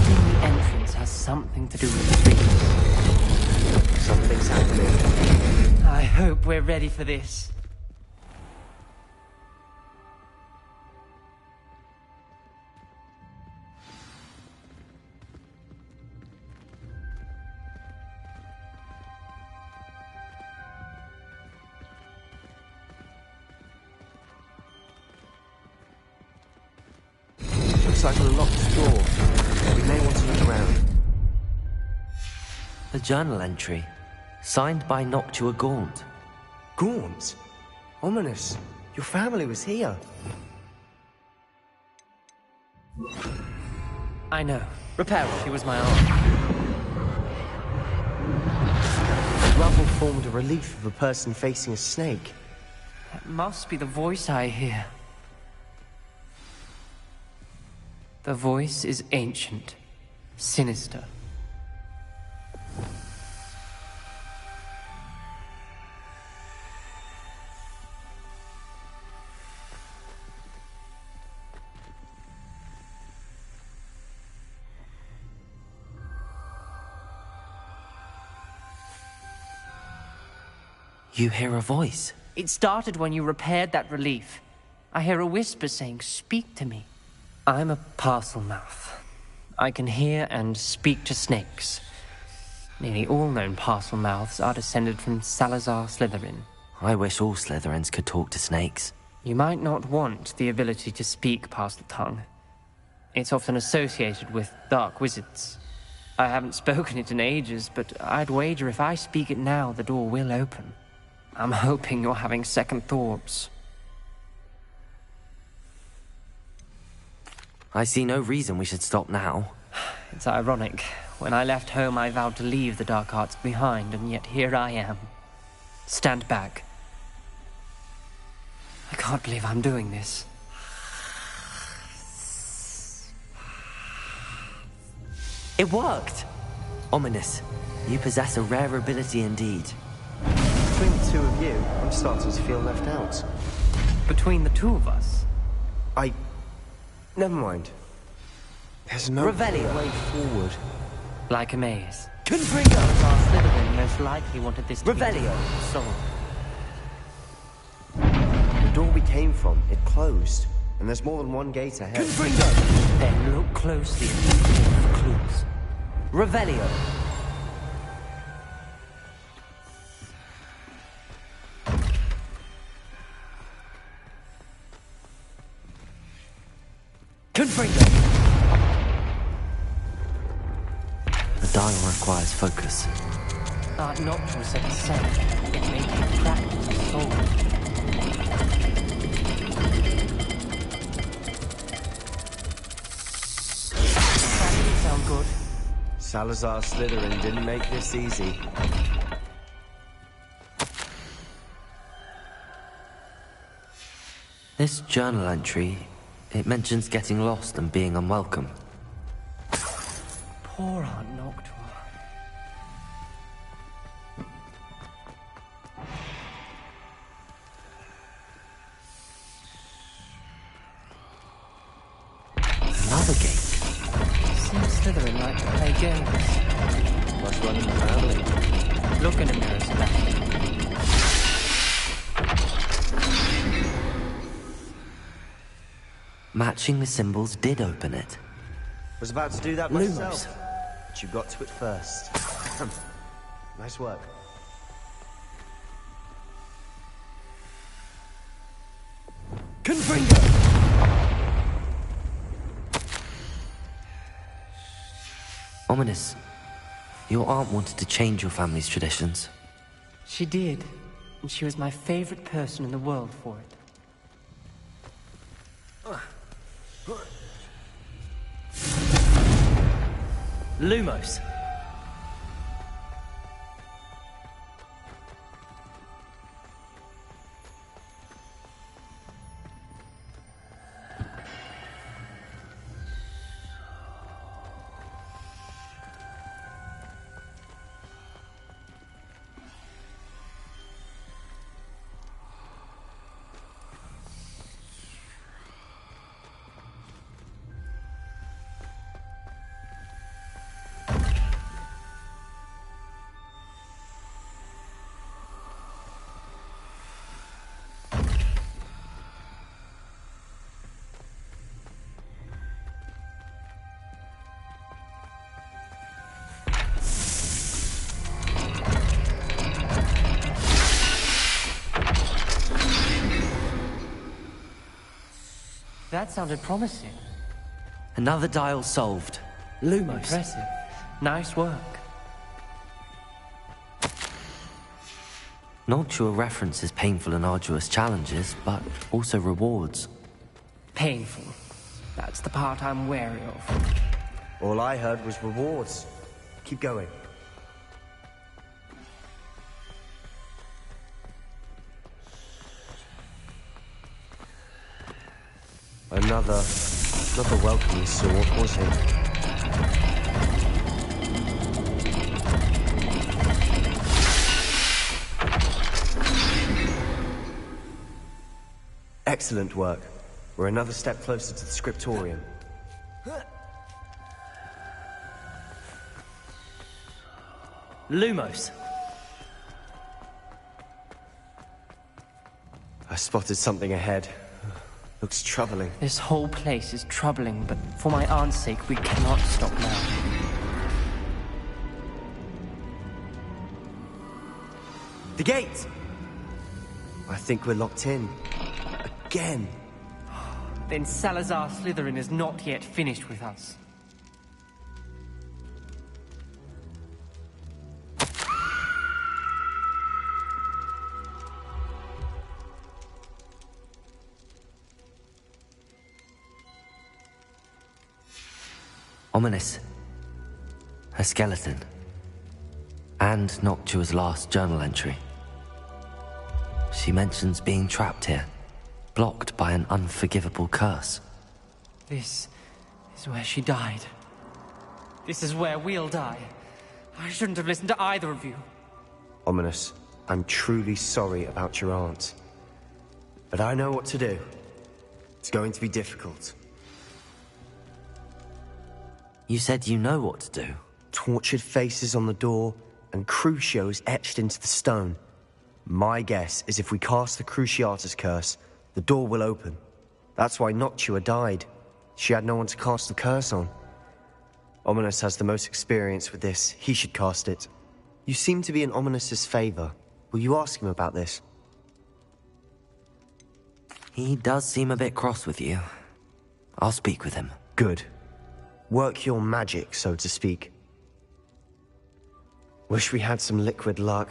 the entrance has something to do with the dreams. Something's happening. I hope we're ready for this. Looks like a locked door. We may want to look around. A journal entry, signed by Noctua Gaunt. Gaunt? Ominous. Your family was here. I know. Reparo, she was my aunt. The rubble formed a relief of a person facing a snake. That must be the voice I hear. The voice is ancient, sinister. You hear a voice? It started when you repaired that relief. I hear a whisper saying, "Speak to me." I'm a parcel mouth. I can hear and speak to snakes. Nearly all known parcel mouths are descended from Salazar Slytherin. I wish all Slytherins could talk to snakes. You might not want the ability to speak past the tongue. It's often associated with dark wizards. I haven't spoken it in ages, but I'd wager if I speak it now, the door will open. I'm hoping you're having second thoughts. I see no reason we should stop now. It's ironic. When I left home, I vowed to leave the dark arts behind, and yet here I am. Stand back. I can't believe I'm doing this. It worked! Ominous. You possess a rare ability indeed. Between the two of you, I'm starting to feel left out. Between the two of us? Never mind. There's no Revelio. way forward. Like a maze. Confringo! Slytherin most likely wanted this to Revelio. be solved. The door we came from, it closed. And there's more than one gate ahead. Confringo! Then look closely at the clues. Revelio. Confringo! The dial requires focus. Noctua said the same. It may be cracked to solve. Sound good? Salazar Slytherin didn't make this easy. This journal entry, it mentions getting lost and being unwelcome. Poor Aunt Noctua. Another gate. Seems Slytherin like to play games. Must run in the family. Look in a mirror, Sebastian. Matching the symbols did open it. Was about to do that Lumos. myself. But you got to it first. Nice work. Confringo! Ominous. Your aunt wanted to change your family's traditions. She did. And she was my favorite person in the world for it. Lumos. That sounded promising. Another dial solved. Lumos. Impressive. Nice work. Noctua references painful and arduous challenges, but also rewards. Painful. That's the part I'm wary of. All I heard was rewards. Keep going. Another welcoming sword, was it? Excellent work. We're another step closer to the scriptorium. Lumos. I spotted something ahead. Looks troubling. This whole place is troubling, but for my aunt's sake, we cannot stop now. The gate! I think we're locked in. Again. Then Salazar Slytherin is not yet finished with us. Ominous. Her skeleton. And Noctua's last journal entry. She mentions being trapped here, blocked by an unforgivable curse. This is where she died. This is where we'll die. I shouldn't have listened to either of you. Ominous, I'm truly sorry about your aunt. But I know what to do. It's going to be difficult. You said you know what to do. Tortured faces on the door, and Crucios etched into the stone. My guess is if we cast the Cruciatus curse, the door will open. That's why Noctua died. She had no one to cast the curse on. Ominous has the most experience with this. He should cast it. You seem to be in Ominous's favor. Will you ask him about this? He does seem a bit cross with you. I'll speak with him. Good. Work your magic, so to speak. Wish we had some liquid luck.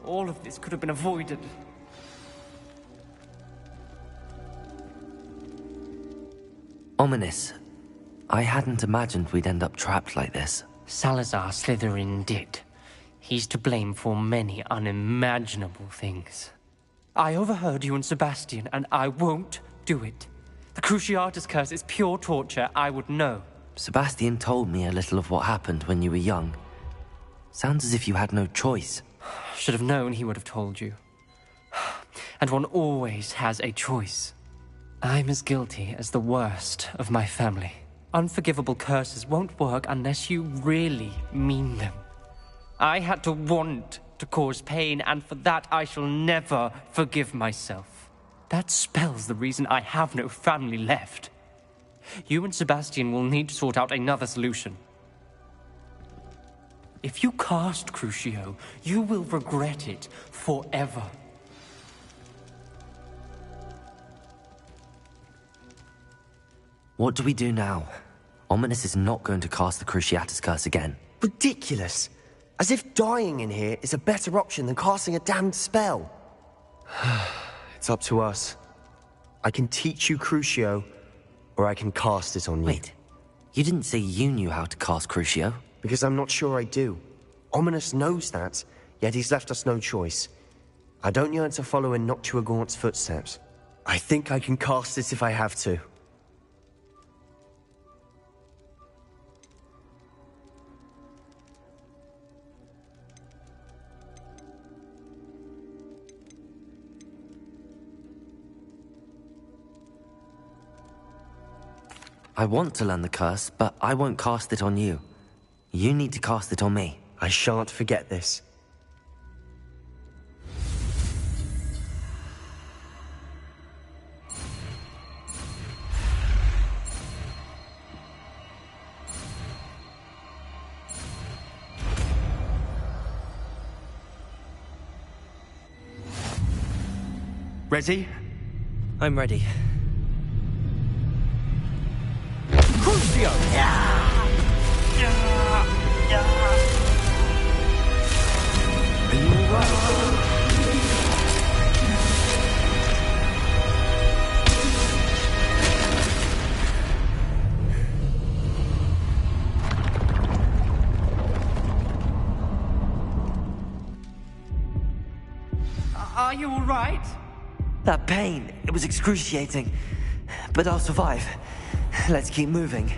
All of this could have been avoided. Ominous. I hadn't imagined we'd end up trapped like this. Salazar Slytherin did. He's to blame for many unimaginable things. I overheard you and Sebastian, and I won't do it. The Cruciatus curse is pure torture, I would know. Sebastian told me a little of what happened when you were young. Sounds as if you had no choice. Should have known he would have told you. And one always has a choice. I'm as guilty as the worst of my family. Unforgivable curses won't work unless you really mean them. I had to want to cause pain, and for that I shall never forgive myself. That spells the reason I have no family left. You and Sebastian will need to sort out another solution. If you cast Crucio, you will regret it forever. What do we do now? Ominous is not going to cast the Cruciatus curse again. Ridiculous! As if dying in here is a better option than casting a damned spell. It's up to us. I can teach you Crucio, or I can cast it on you. Wait, you didn't say you knew how to cast Crucio? Because I'm not sure I do. Ominous knows that, yet he's left us no choice. I don't yearn to follow in Noctua Gaunt's footsteps. I think I can cast it if I have to. I want to learn the curse, but I won't cast it on you. You need to cast it on me. I shan't forget this. Ready? I'm ready. Crucio! Are you alright? Are you all right? That pain, it was excruciating. But I'll survive. Let's keep moving.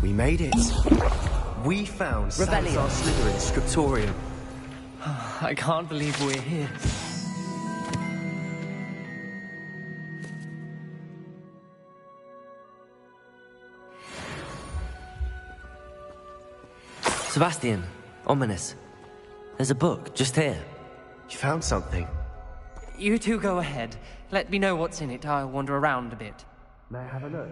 We made it. We found Salazar Slytherin's scriptorium. I can't believe we're here. Sebastian, Ominous. There's a book just here. You found something? You two go ahead. Let me know what's in it. I'll wander around a bit. May I have a look?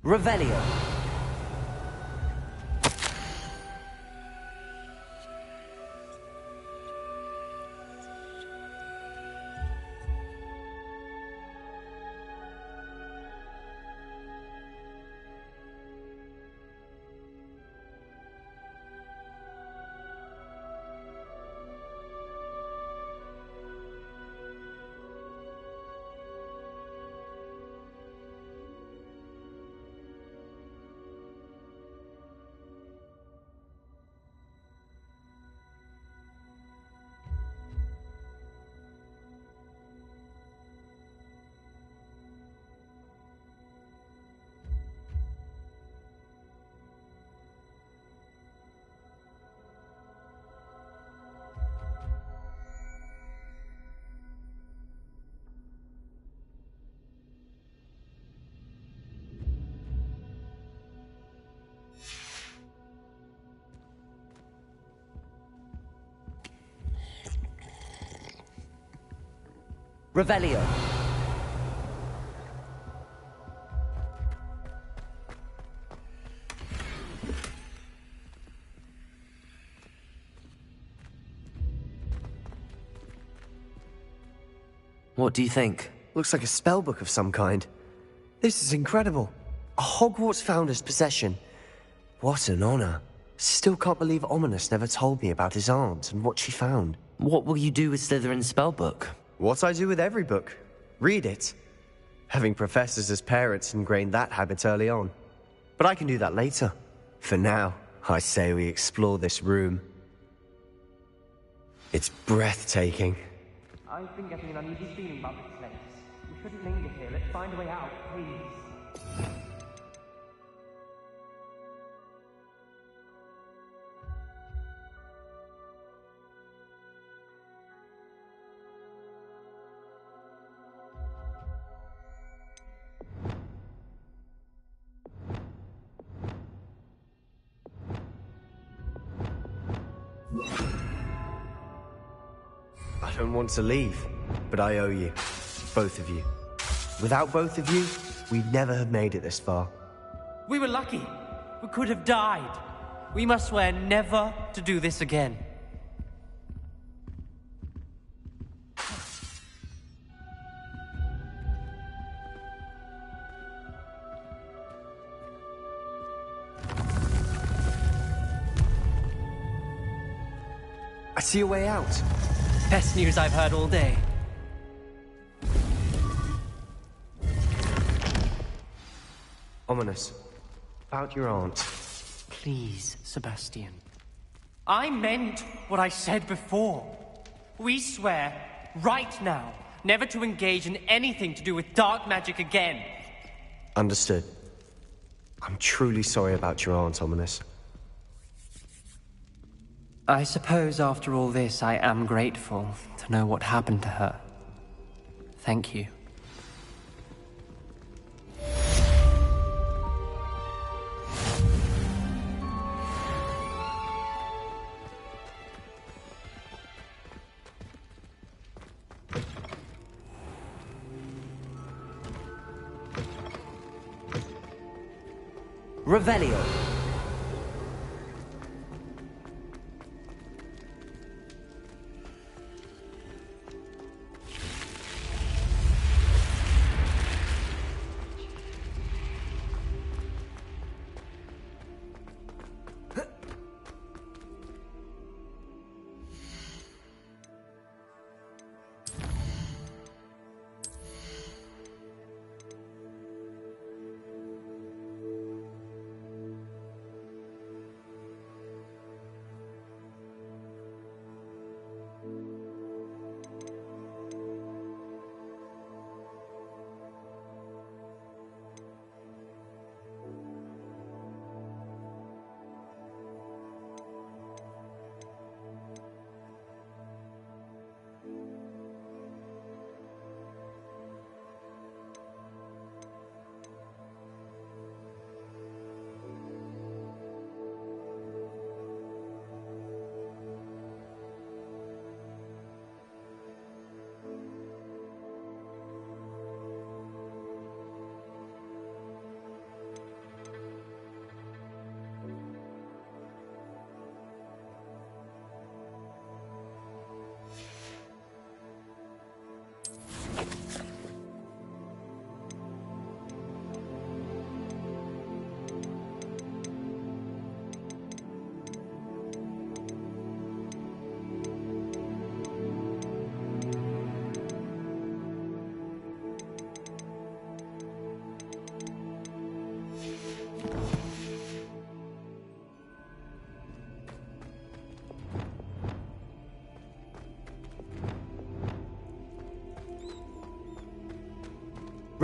Revelio. Revelio. What do you think? Looks like a spellbook of some kind. This is incredible. A Hogwarts founder's possession. What an honor. Still can't believe Ominous never told me about his aunt and what she found. What will you do with Slytherin's spellbook? What I do with every book. Read it. Having professors as parents ingrained that habit early on. But I can do that later. For now, I say we explore this room. It's breathtaking. I've been getting an uneasy feeling about this place. We shouldn't linger here. Let's find a way out, please. I don't want to leave, but I owe you. Both of you. Without both of you, we'd never have made it this far. We were lucky. We could have died. We must swear never to do this again. I see a way out. Best news I've heard all day. Ominous. About your aunt. Please, Sebastian. I meant what I said before. We swear, right now, never to engage in anything to do with dark magic again. Understood. I'm truly sorry about your aunt, Ominous. I suppose after all this, I am grateful to know what happened to her. Thank you. Revelio.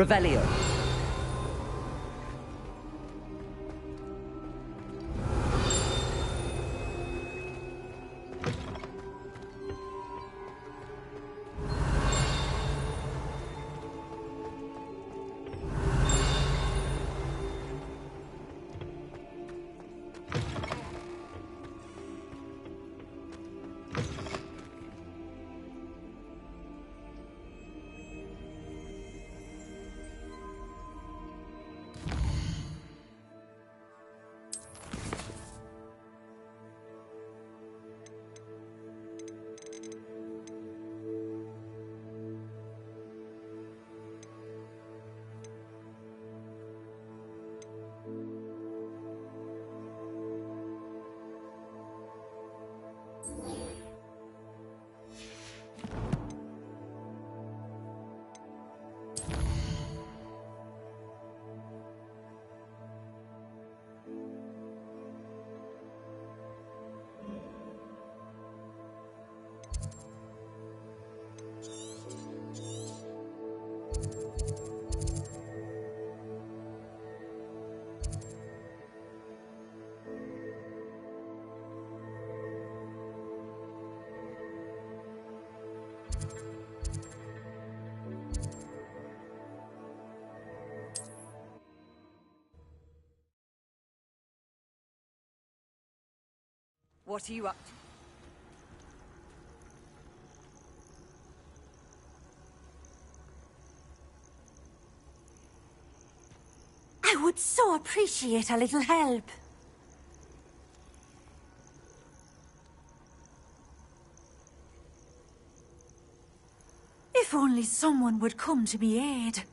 Revelio. What are you up to? I would so appreciate a little help. If only someone would come to me aid.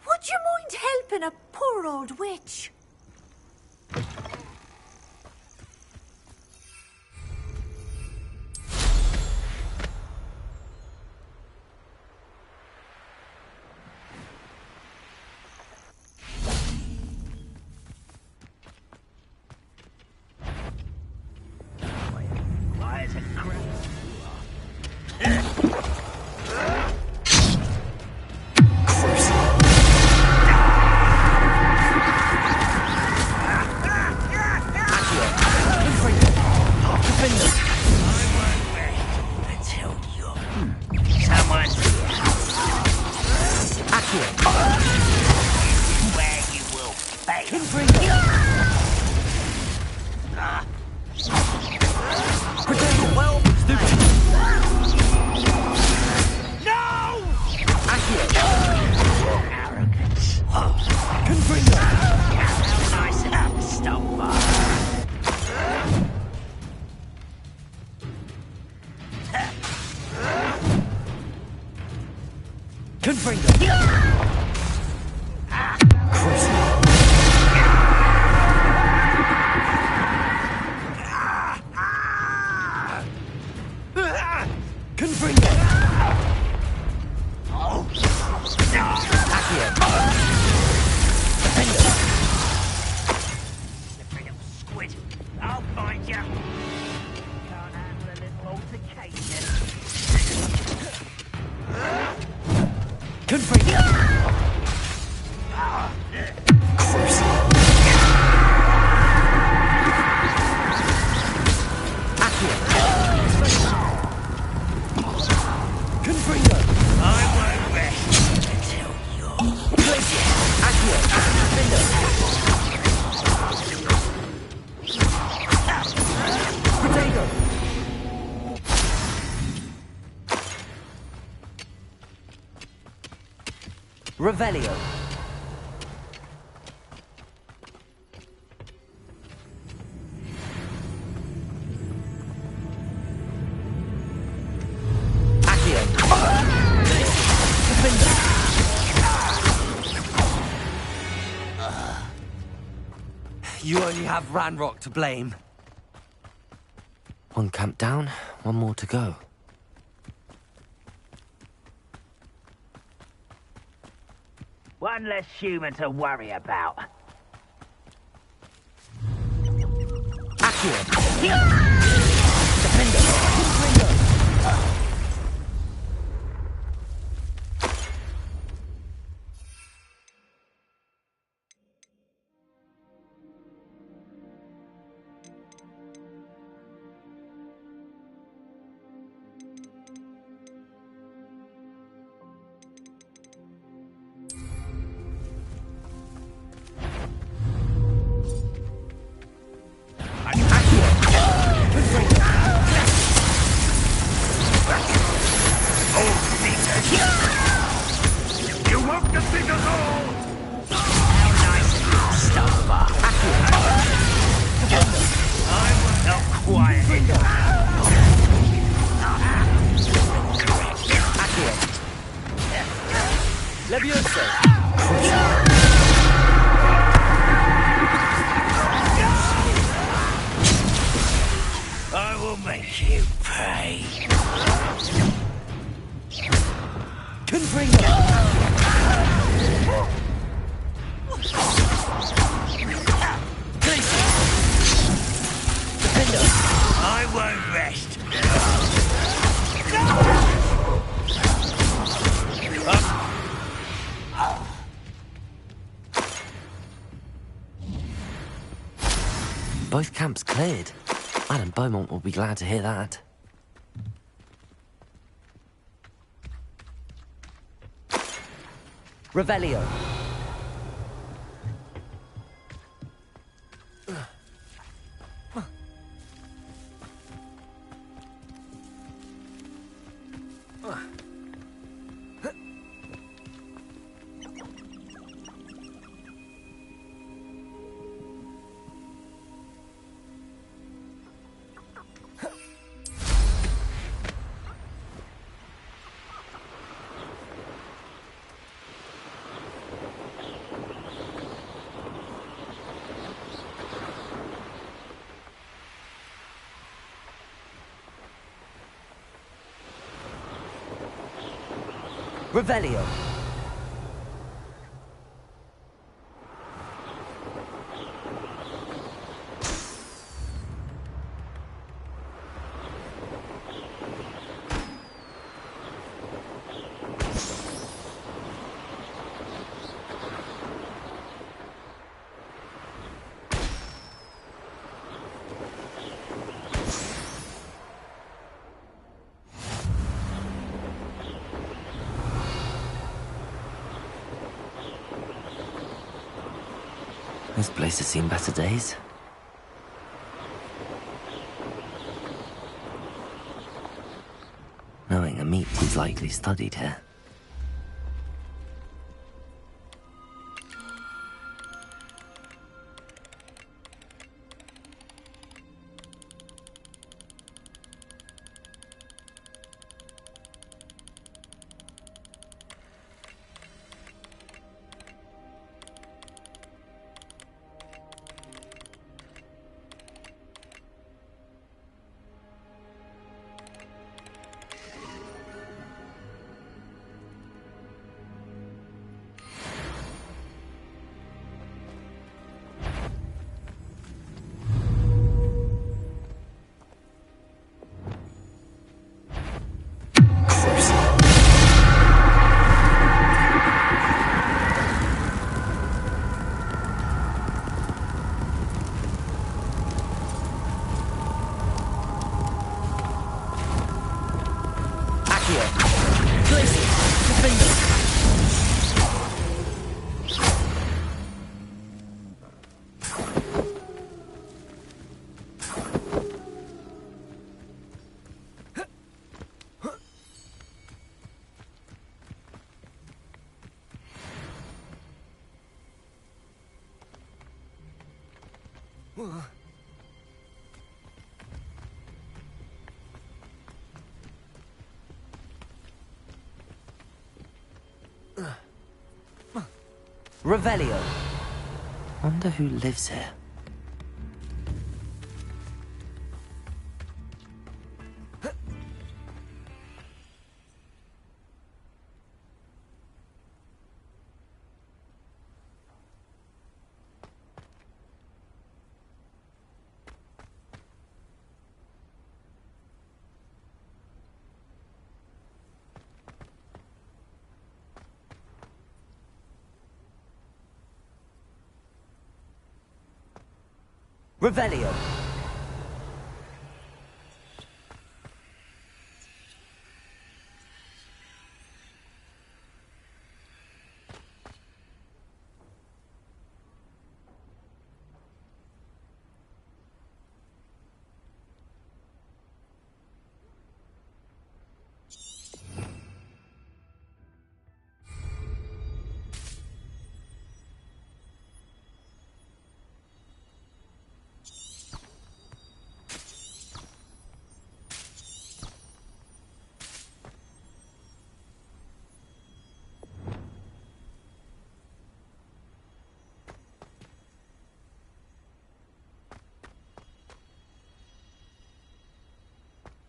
Would you mind helping a poor old witch? Revelio. You only have Ranrock to blame. One camp down, one more to go. One less human to worry about. You won't defeat us all! How nice of you, Stopper. Not quiet. Levioso. Both camps cleared. Madame Beaumont will be glad to hear that. Revelio. Revelio. This place has seen better days. Knowing a meat is likely studied here. Revelio. Wonder who lives here. Revelio.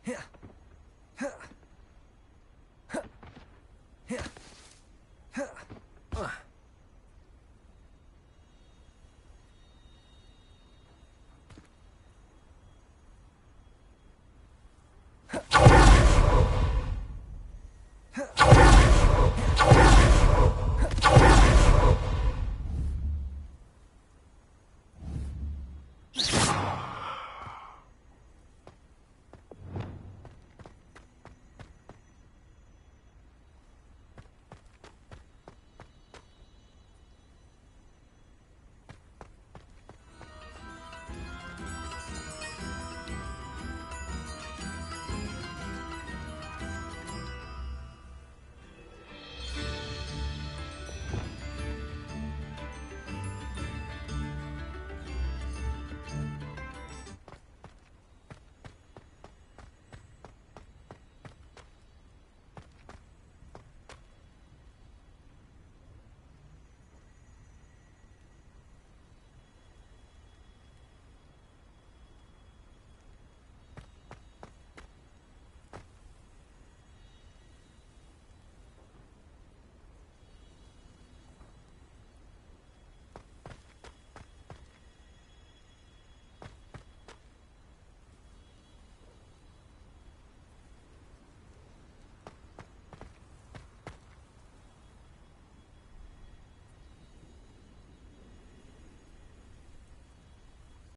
Yeah.